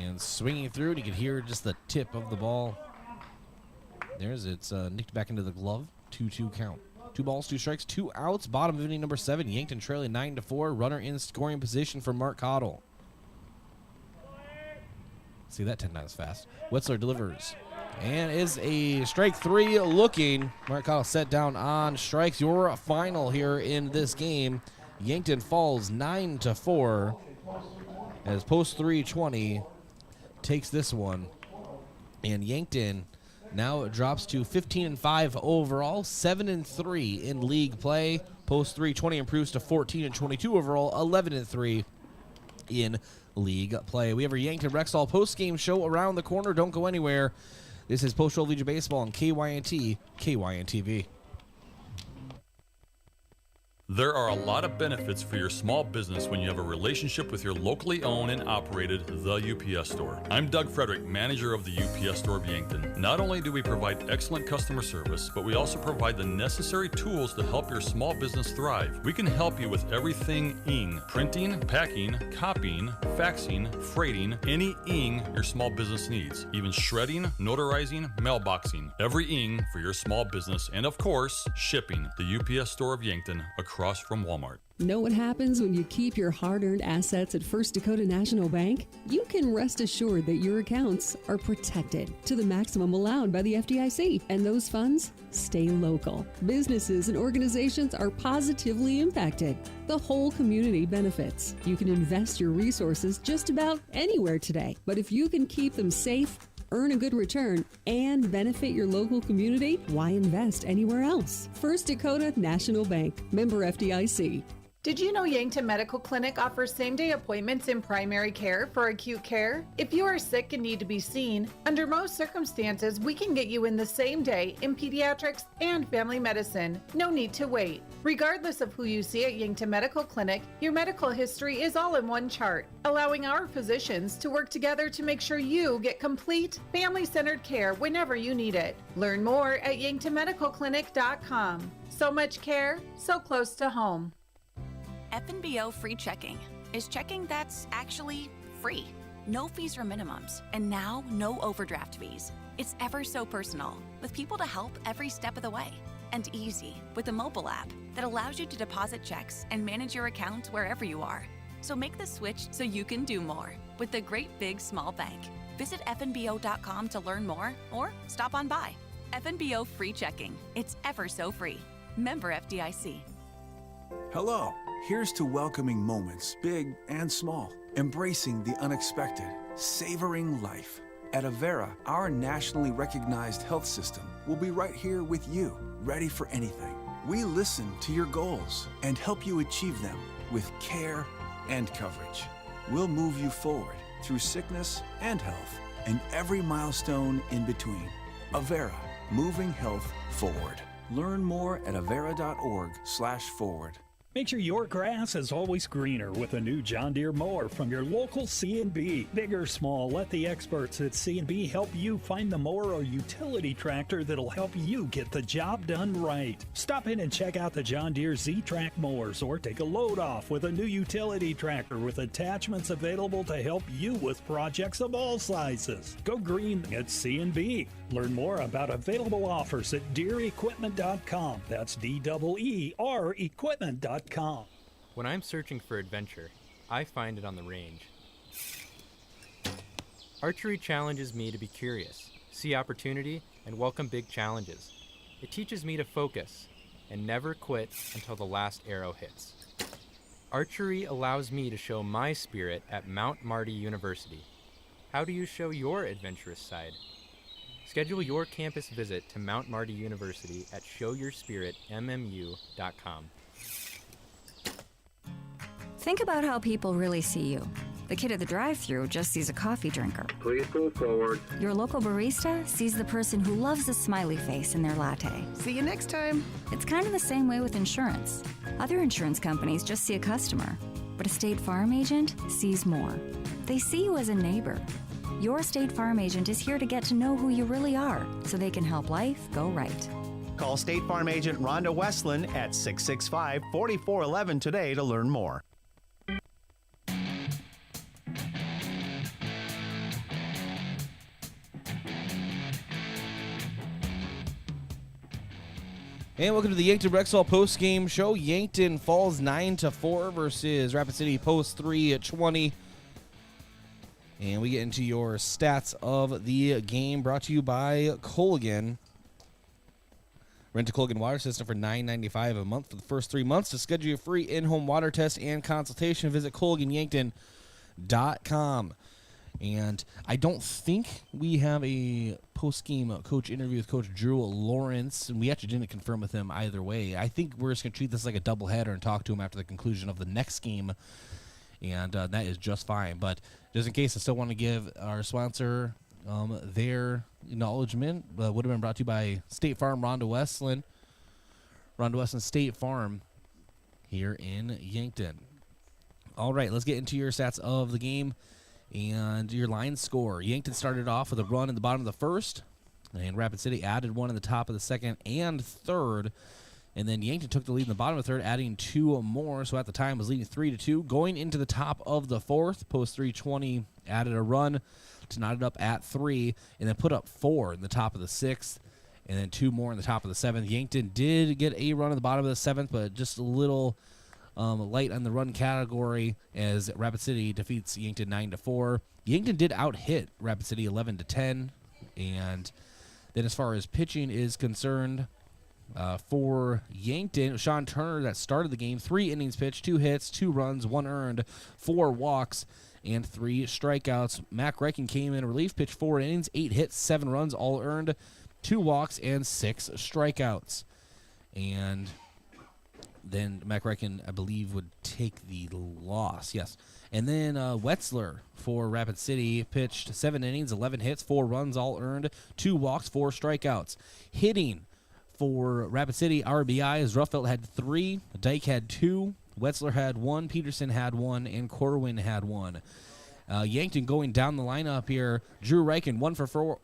And swinging through it, you can hear just the tip of the ball. It's nicked back into the glove. 2-2 count. 2 balls, 2 strikes, 2 outs. Bottom of inning number 7. Yankton trailing 9-4. Runner in scoring position for Mark Cottle. See that 10 times fast. Wetzler delivers. And is a strike 3 looking. Mark Cottle set down on strikes. Your final here in this game. Yankton falls 9-4 as post 320 takes this one. And Yankton now drops to 15-5 overall, 7-3 in league play. Post 320 improves to 14-22 overall, 11-3 in league play. We have our Yankton Rexall post-game show around the corner. Don't go anywhere. This is Post Road Legion Baseball on KYNT, KYNTV. There are a lot of benefits for your small business when you have a relationship with your locally owned and operated The UPS Store. I'm Doug Frederick, manager of the UPS Store of Yankton. Not only do we provide excellent customer service, but we also provide the necessary tools to help your small business thrive. We can help you with everything ing, printing, packing, copying, faxing, freighting, any ing your small business needs, even shredding, notarizing, mailboxing, every ing for your small business, and of course, shipping. The UPS Store of Yankton, across from Walmart. Know what happens when you keep your hard-earned assets at First Dakota National Bank? You can rest assured that your accounts are protected to the maximum allowed by the FDIC, and those funds stay local. Businesses and organizations are positively impacted. The whole community benefits. You can invest your resources just about anywhere today, but if you can keep them safe, earn a good return, and benefit your local community, why invest anywhere else? First Dakota National Bank, member FDIC. Did you know Yankton Medical Clinic offers same-day appointments in primary care for acute care? If you are sick and need to be seen, under most circumstances, we can get you in the same day in pediatrics and family medicine. No need to wait. Regardless of who you see at Yankton Medical Clinic, your medical history is all in one chart, allowing our physicians to work together to make sure you get complete, family-centered care whenever you need it. Learn more at yanktonmedicalclinic.com. So much care, so close to home. FNBO Free Checking is checking that's actually free. No fees or minimums, and now no overdraft fees. It's ever so personal, with people to help every step of the way. And easy, with a mobile app that allows you to deposit checks and manage your account wherever you are. So make the switch so you can do more with the Great Big Small Bank. Visit FNBO.com to learn more or stop on by. FNBO Free Checking. It's ever so free. Member FDIC. Hello. Here's to welcoming moments, big and small, embracing the unexpected, savoring life. At Avera, our nationally recognized health system will be right here with you, ready for anything. We listen to your goals and help you achieve them with care and coverage. We'll move you forward through sickness and health and every milestone in between. Avera, moving health forward. Learn more at avera.org/forward. Make sure your grass is always greener with a new John Deere mower from your local C&B. Big or small, let the experts at C&B help you find the mower or utility tractor that'll help you get the job done right. Stop in and check out the John Deere Z-Track mowers or take a load off with a new utility tractor with attachments available to help you with projects of all sizes. Go green at C&B. Learn more about available offers at DeereEquipment.com. That's DEER equipment.com. When I'm searching for adventure, I find it on the range. Archery challenges me to be curious, see opportunity, and welcome big challenges. It teaches me to focus and never quit until the last arrow hits. Archery allows me to show my spirit at Mount Marty University. How do you show your adventurous side? Schedule your campus visit to Mount Marty University at showyourspiritmmu.com. Think about how people really see you. The kid at the drive-thru just sees a coffee drinker. Please move forward. Your local barista sees the person who loves a smiley face in their latte. See you next time. It's kind of the same way with insurance. Other insurance companies just see a customer, but a State Farm agent sees more. They see you as a neighbor. Your State Farm agent is here to get to know who you really are, so they can help life go right. Call State Farm agent Rhonda Westland at 665-4411 today to learn more. And welcome to the Yankton Rexall post-game show. Yankton falls 9-4 versus Rapid City post 3-20. And we get into your stats of the game, brought to you by Colgan. Rent a Colgan water system for $9.95 a month for the first 3 months. To schedule your free in-home water test and consultation, visit ColganYankton.com. And I don't think we have a post-game coach interview with Coach Drew Lawrence, and we actually didn't confirm with him either way. I think we're just going to treat this like a doubleheader and talk to him after the conclusion of the next game, and that is just fine. But just in case, I still want to give our sponsor their acknowledgement. Would have been brought to you by State Farm, Rhonda Westland State Farm here in Yankton. All right, let's get into your stats of the game. And your line score. Yankton started off with a run in the bottom of the first, and Rapid City added one in the top of the second and third. And then Yankton took the lead in the bottom of the third, adding two more. So at the time was leading 3-2. Going into the top of the fourth, post 320 added a run to knot it up at 3, and then put up 4 in the top of the sixth, and then 2 more in the top of the seventh. Yankton did get a run in the bottom of the seventh, but just a little light on the run category as Rapid City defeats Yankton 9-4. Yankton did out-hit Rapid City 11-10. And then as far as pitching is concerned, for Yankton, Sean Turner that started the game, 3 innings pitched, 2 hits, 2 runs, 1 earned, 4 walks, and 3 strikeouts. Mac Reichen came in relief, pitched 4 innings, 8 hits, 7 runs, all earned, 2 walks, and 6 strikeouts. And then Mac Reichen, I believe, would take the loss. Yes. And then Wetzler for Rapid City pitched 7 innings, 11 hits, 4 runs, all earned, 2 walks, 4 strikeouts. Hitting for Rapid City, RBIs, Ruffelt had 3, Dyke had 2, Wetzler had 1, Peterson had 1, and Corwin had 1. Yankton going down the lineup here. Drew Reichen, 1 for 4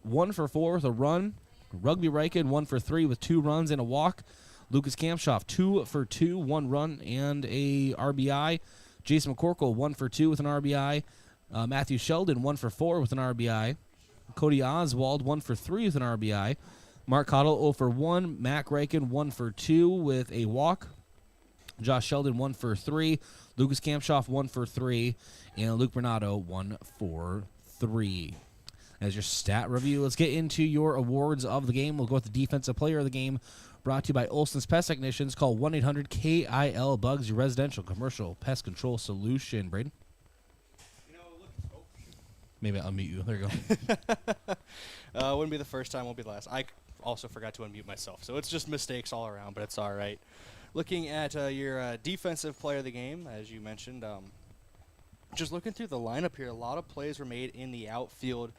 with a run. Rugby Reichen, 1 for 3 with 2 runs and a walk. Lucas Kampshoff, 2 for 2, 1 run and a RBI. Jason McCorkle, 1 for 2 with an RBI. Matthew Sheldon, 1 for 4 with an RBI. Cody Oswald, 1 for 3 with an RBI. Mark Cottle, 0 for 1. Mac Reichen, 1 for 2 with a walk. Josh Sheldon, 1 for 3. Lucas Kampshoff, 1 for 3. And Luke Bernardo, 1 for 3. As your stat review, let's get into your awards of the game. We'll go with the defensive player of the game, brought to you by Olson's Pest Technicians. Call 1-800-KIL-BUGS, your residential commercial pest control solution. Brayden? Maybe I'll unmute you. There you go. Wouldn't be the first time, won't be the last. I also forgot to unmute myself, so it's just mistakes all around, but it's all right. Looking at your defensive player of the game, as you mentioned, just looking through the lineup here, a lot of plays were made in the outfield.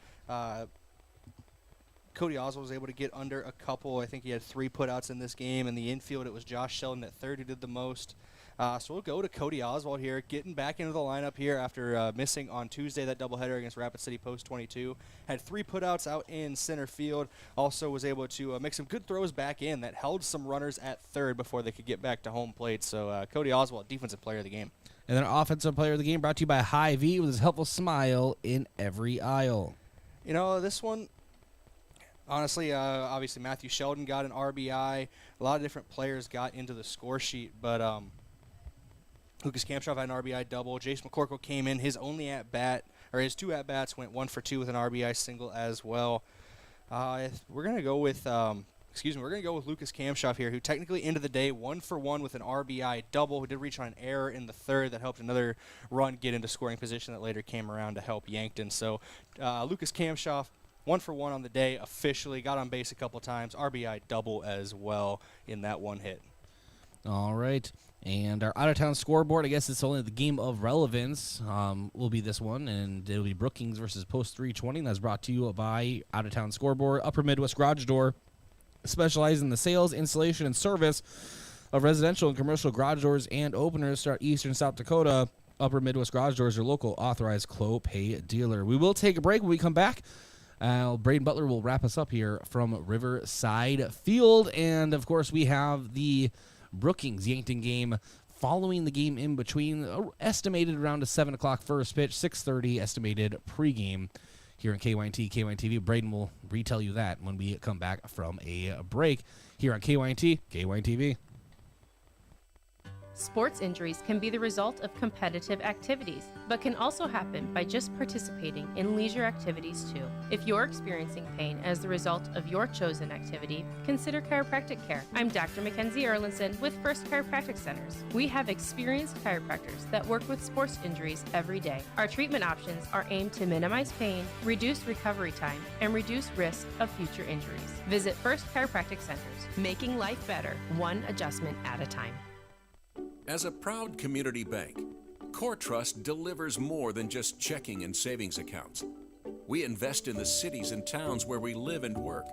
Cody Oswald was able to get under a couple. I think he had 3 putouts in this game. In the infield, it was Josh Sheldon at third who did the most. So we'll go to Cody Oswald here, getting back into the lineup here after missing on Tuesday that doubleheader against Rapid City Post 22. Had 3 putouts out in center field. Also was able to make some good throws back in that held some runners at third before they could get back to home plate. So Cody Oswald, defensive player of the game. And then our offensive player of the game, brought to you by Hy-Vee, with his helpful smile in every aisle. You know, this one, honestly, obviously Matthew Sheldon got an RBI. A lot of different players got into the score sheet, but Lucas Kampshoff had an RBI double. Jason McCorkle came in. His only at-bat, or his 2 at-bats went 1 for 2 with an RBI single as well. We're going to go with Lucas Kampshoff here, who technically ended the day 1 for 1 with an RBI double, who did reach on an error in the third that helped another run get into scoring position that later came around to help Yankton. So Lucas Kampshoff, 1 for 1 on the day, officially got on base a couple times, RBI double as well in that one hit. All right. And our out-of-town scoreboard, I guess it's only the game of relevance, will be this one, and it'll be Brookings versus Post 320. That's brought to you by Out-of-Town Scoreboard, Upper Midwest Garage Door, specializing in the sales, installation, and service of residential and commercial garage doors and openers throughout eastern South Dakota. Upper Midwest Garage Doors, your local authorized Clopay dealer. We will take a break. When we come back, Brayden Butler will wrap us up here from Riverside Field. And, of course, we have the Brookings-Yankton game following the game in between, estimated around a 7 o'clock first pitch, 6:30 estimated pregame here in KYNT, KYNTV. Brayden will retell you that when we come back from a break here on KYNT, KYNTV. Sports injuries can be the result of competitive activities, but can also happen by just participating in leisure activities too. If you're experiencing pain as the result of your chosen activity, consider chiropractic care. I'm Dr. Mackenzie Erlinson with First Chiropractic Centers. We have experienced chiropractors that work with sports injuries every day. Our treatment options are aimed to minimize pain, reduce recovery time, and reduce risk of future injuries. Visit First Chiropractic Centers, making life better, one adjustment at a time. As a proud community bank, Core Trust delivers more than just checking and savings accounts. We invest in the cities and towns where we live and work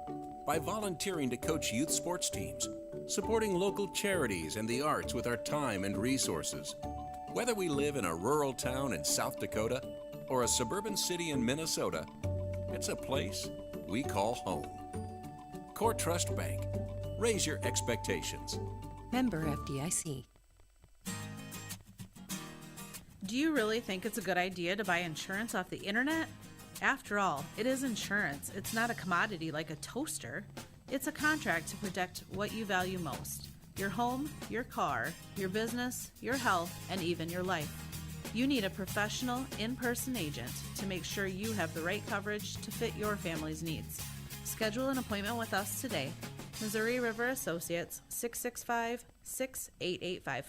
by volunteering to coach youth sports teams, supporting local charities and the arts with our time and resources. Whether we live in a rural town in South Dakota or a suburban city in Minnesota, it's a place we call home. Core Trust Bank. Raise your expectations. Member FDIC. Do you really think it's a good idea to buy insurance off the internet? After all, it is insurance. It's not a commodity like a toaster. It's a contract to protect what you value most, your home, your car, your business, your health, and even your life. You need a professional, in-person agent to make sure you have the right coverage to fit your family's needs. Schedule an appointment with us today. Missouri River Associates, 665-6885.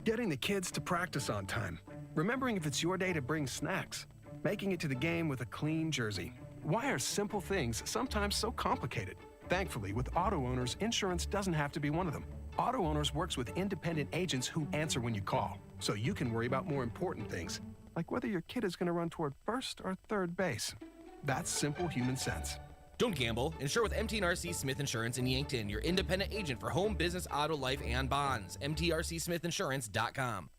Getting the kids to practice on time. Remembering if it's your day to bring snacks. Making it to the game with a clean jersey. Why are simple things sometimes so complicated? Thankfully, with Auto Owners, insurance doesn't have to be one of them. Auto Owners works with independent agents who answer when you call, so you can worry about more important things, like whether your kid is going to run toward first or third base. That's simple human sense. Don't gamble. Insure with MT&RC Smith Insurance in Yankton, your independent agent for home, business, auto, life, and bonds. MTRCSmithInsurance.com.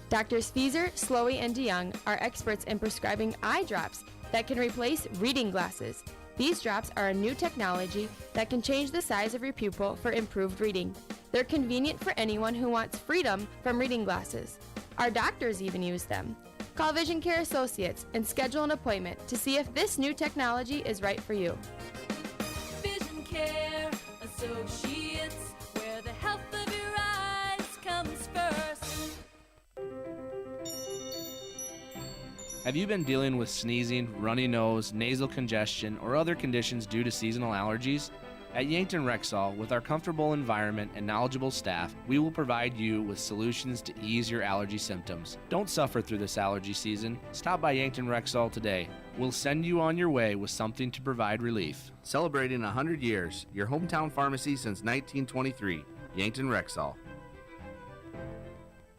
Doctors Fieser, Slowey, and DeYoung are experts in prescribing eye drops that can replace reading glasses. These drops are a new technology that can change the size of your pupil for improved reading. They're convenient for anyone who wants freedom from reading glasses. Our doctors even use them. Call Vision Care Associates and schedule an appointment to see if this new technology is right for you. Vision Care Associates, where the health of your eyes comes first. Have you been dealing with sneezing, runny nose, nasal congestion, or other conditions due to seasonal allergies? At Yankton Rexall, with our comfortable environment and knowledgeable staff, we will provide you with solutions to ease your allergy symptoms. Don't suffer through this allergy season. Stop by Yankton Rexall today. We'll send you on your way with something to provide relief. Celebrating 100 years, your hometown pharmacy since 1923, Yankton Rexall.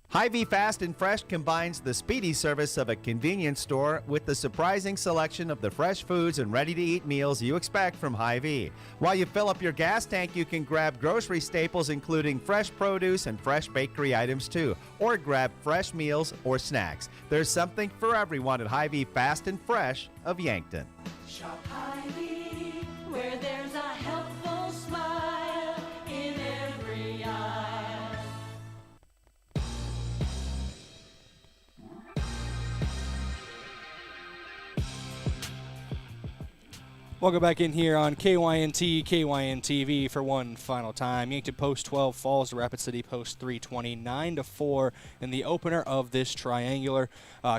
Hy-Vee Fast and Fresh combines the speedy service of a convenience store with the surprising selection of the fresh foods and ready-to-eat meals you expect from Hy-Vee. While you fill up your gas tank, you can grab grocery staples including fresh produce and fresh bakery items too, or grab fresh meals or snacks. There's something for everyone at Hy-Vee Fast and Fresh of Yankton. Shop Hy-Vee, where there's a helpful smile in every eye. Welcome back in here on KYNT, KYNTV for one final time. Yankton Post 12 falls to Rapid City Post 320, 9-4 in the opener of this triangular.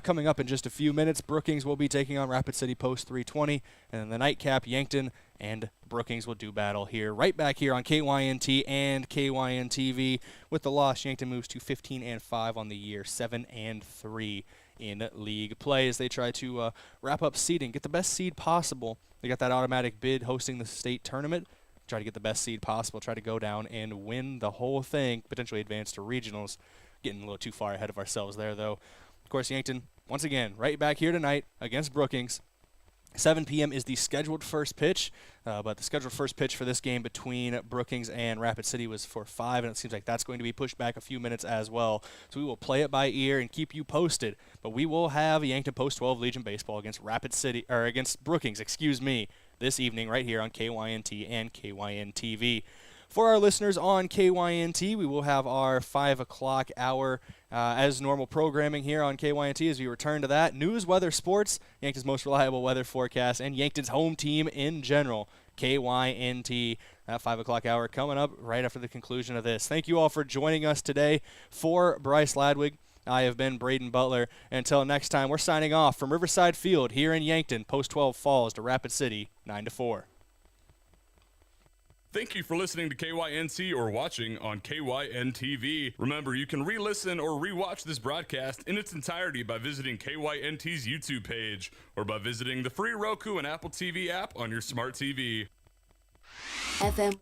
Coming up in just a few minutes, Brookings will be taking on Rapid City Post 320, and then the nightcap, Yankton and Brookings will do battle here. Right back here on KYNT and KYNTV. With the loss, Yankton moves to 15-5 on the year, 7-3 in league play as they try to wrap up seeding, get the best seed possible. They got that automatic bid hosting the state tournament. Try to get the best seed possible, try to go down and win the whole thing, potentially advance to regionals. Getting a little too far ahead of ourselves there, though. Of course, Yankton, once again, right back here tonight against Brookings. 7 p.m. is the scheduled first pitch, but the scheduled first pitch for this game between Brookings and Rapid City was for 5, and it seems like that's going to be pushed back a few minutes as well. So we will play it by ear and keep you posted, but we will have Yankton Post 12 Legion Baseball against against Brookings, this evening right here on KYNT and KYNTV. For our listeners on KYNT, we will have our 5 o'clock hour as normal programming here on KYNT as we return to that. News, weather, sports, Yankton's most reliable weather forecast, and Yankton's home team in general, KYNT. That 5 o'clock hour coming up right after the conclusion of this. Thank you all for joining us today. For Bryce Ladwig, I have been Brayden Butler. Until next time, we're signing off from Riverside Field here in Yankton. Post 12 falls to Rapid City, 9-4. Thank you for listening to KYNT or watching on KYNTV. Remember, you can re-listen or re-watch this broadcast in its entirety by visiting KYNT's YouTube page or by visiting the free Roku and Apple TV app on your smart TV. FM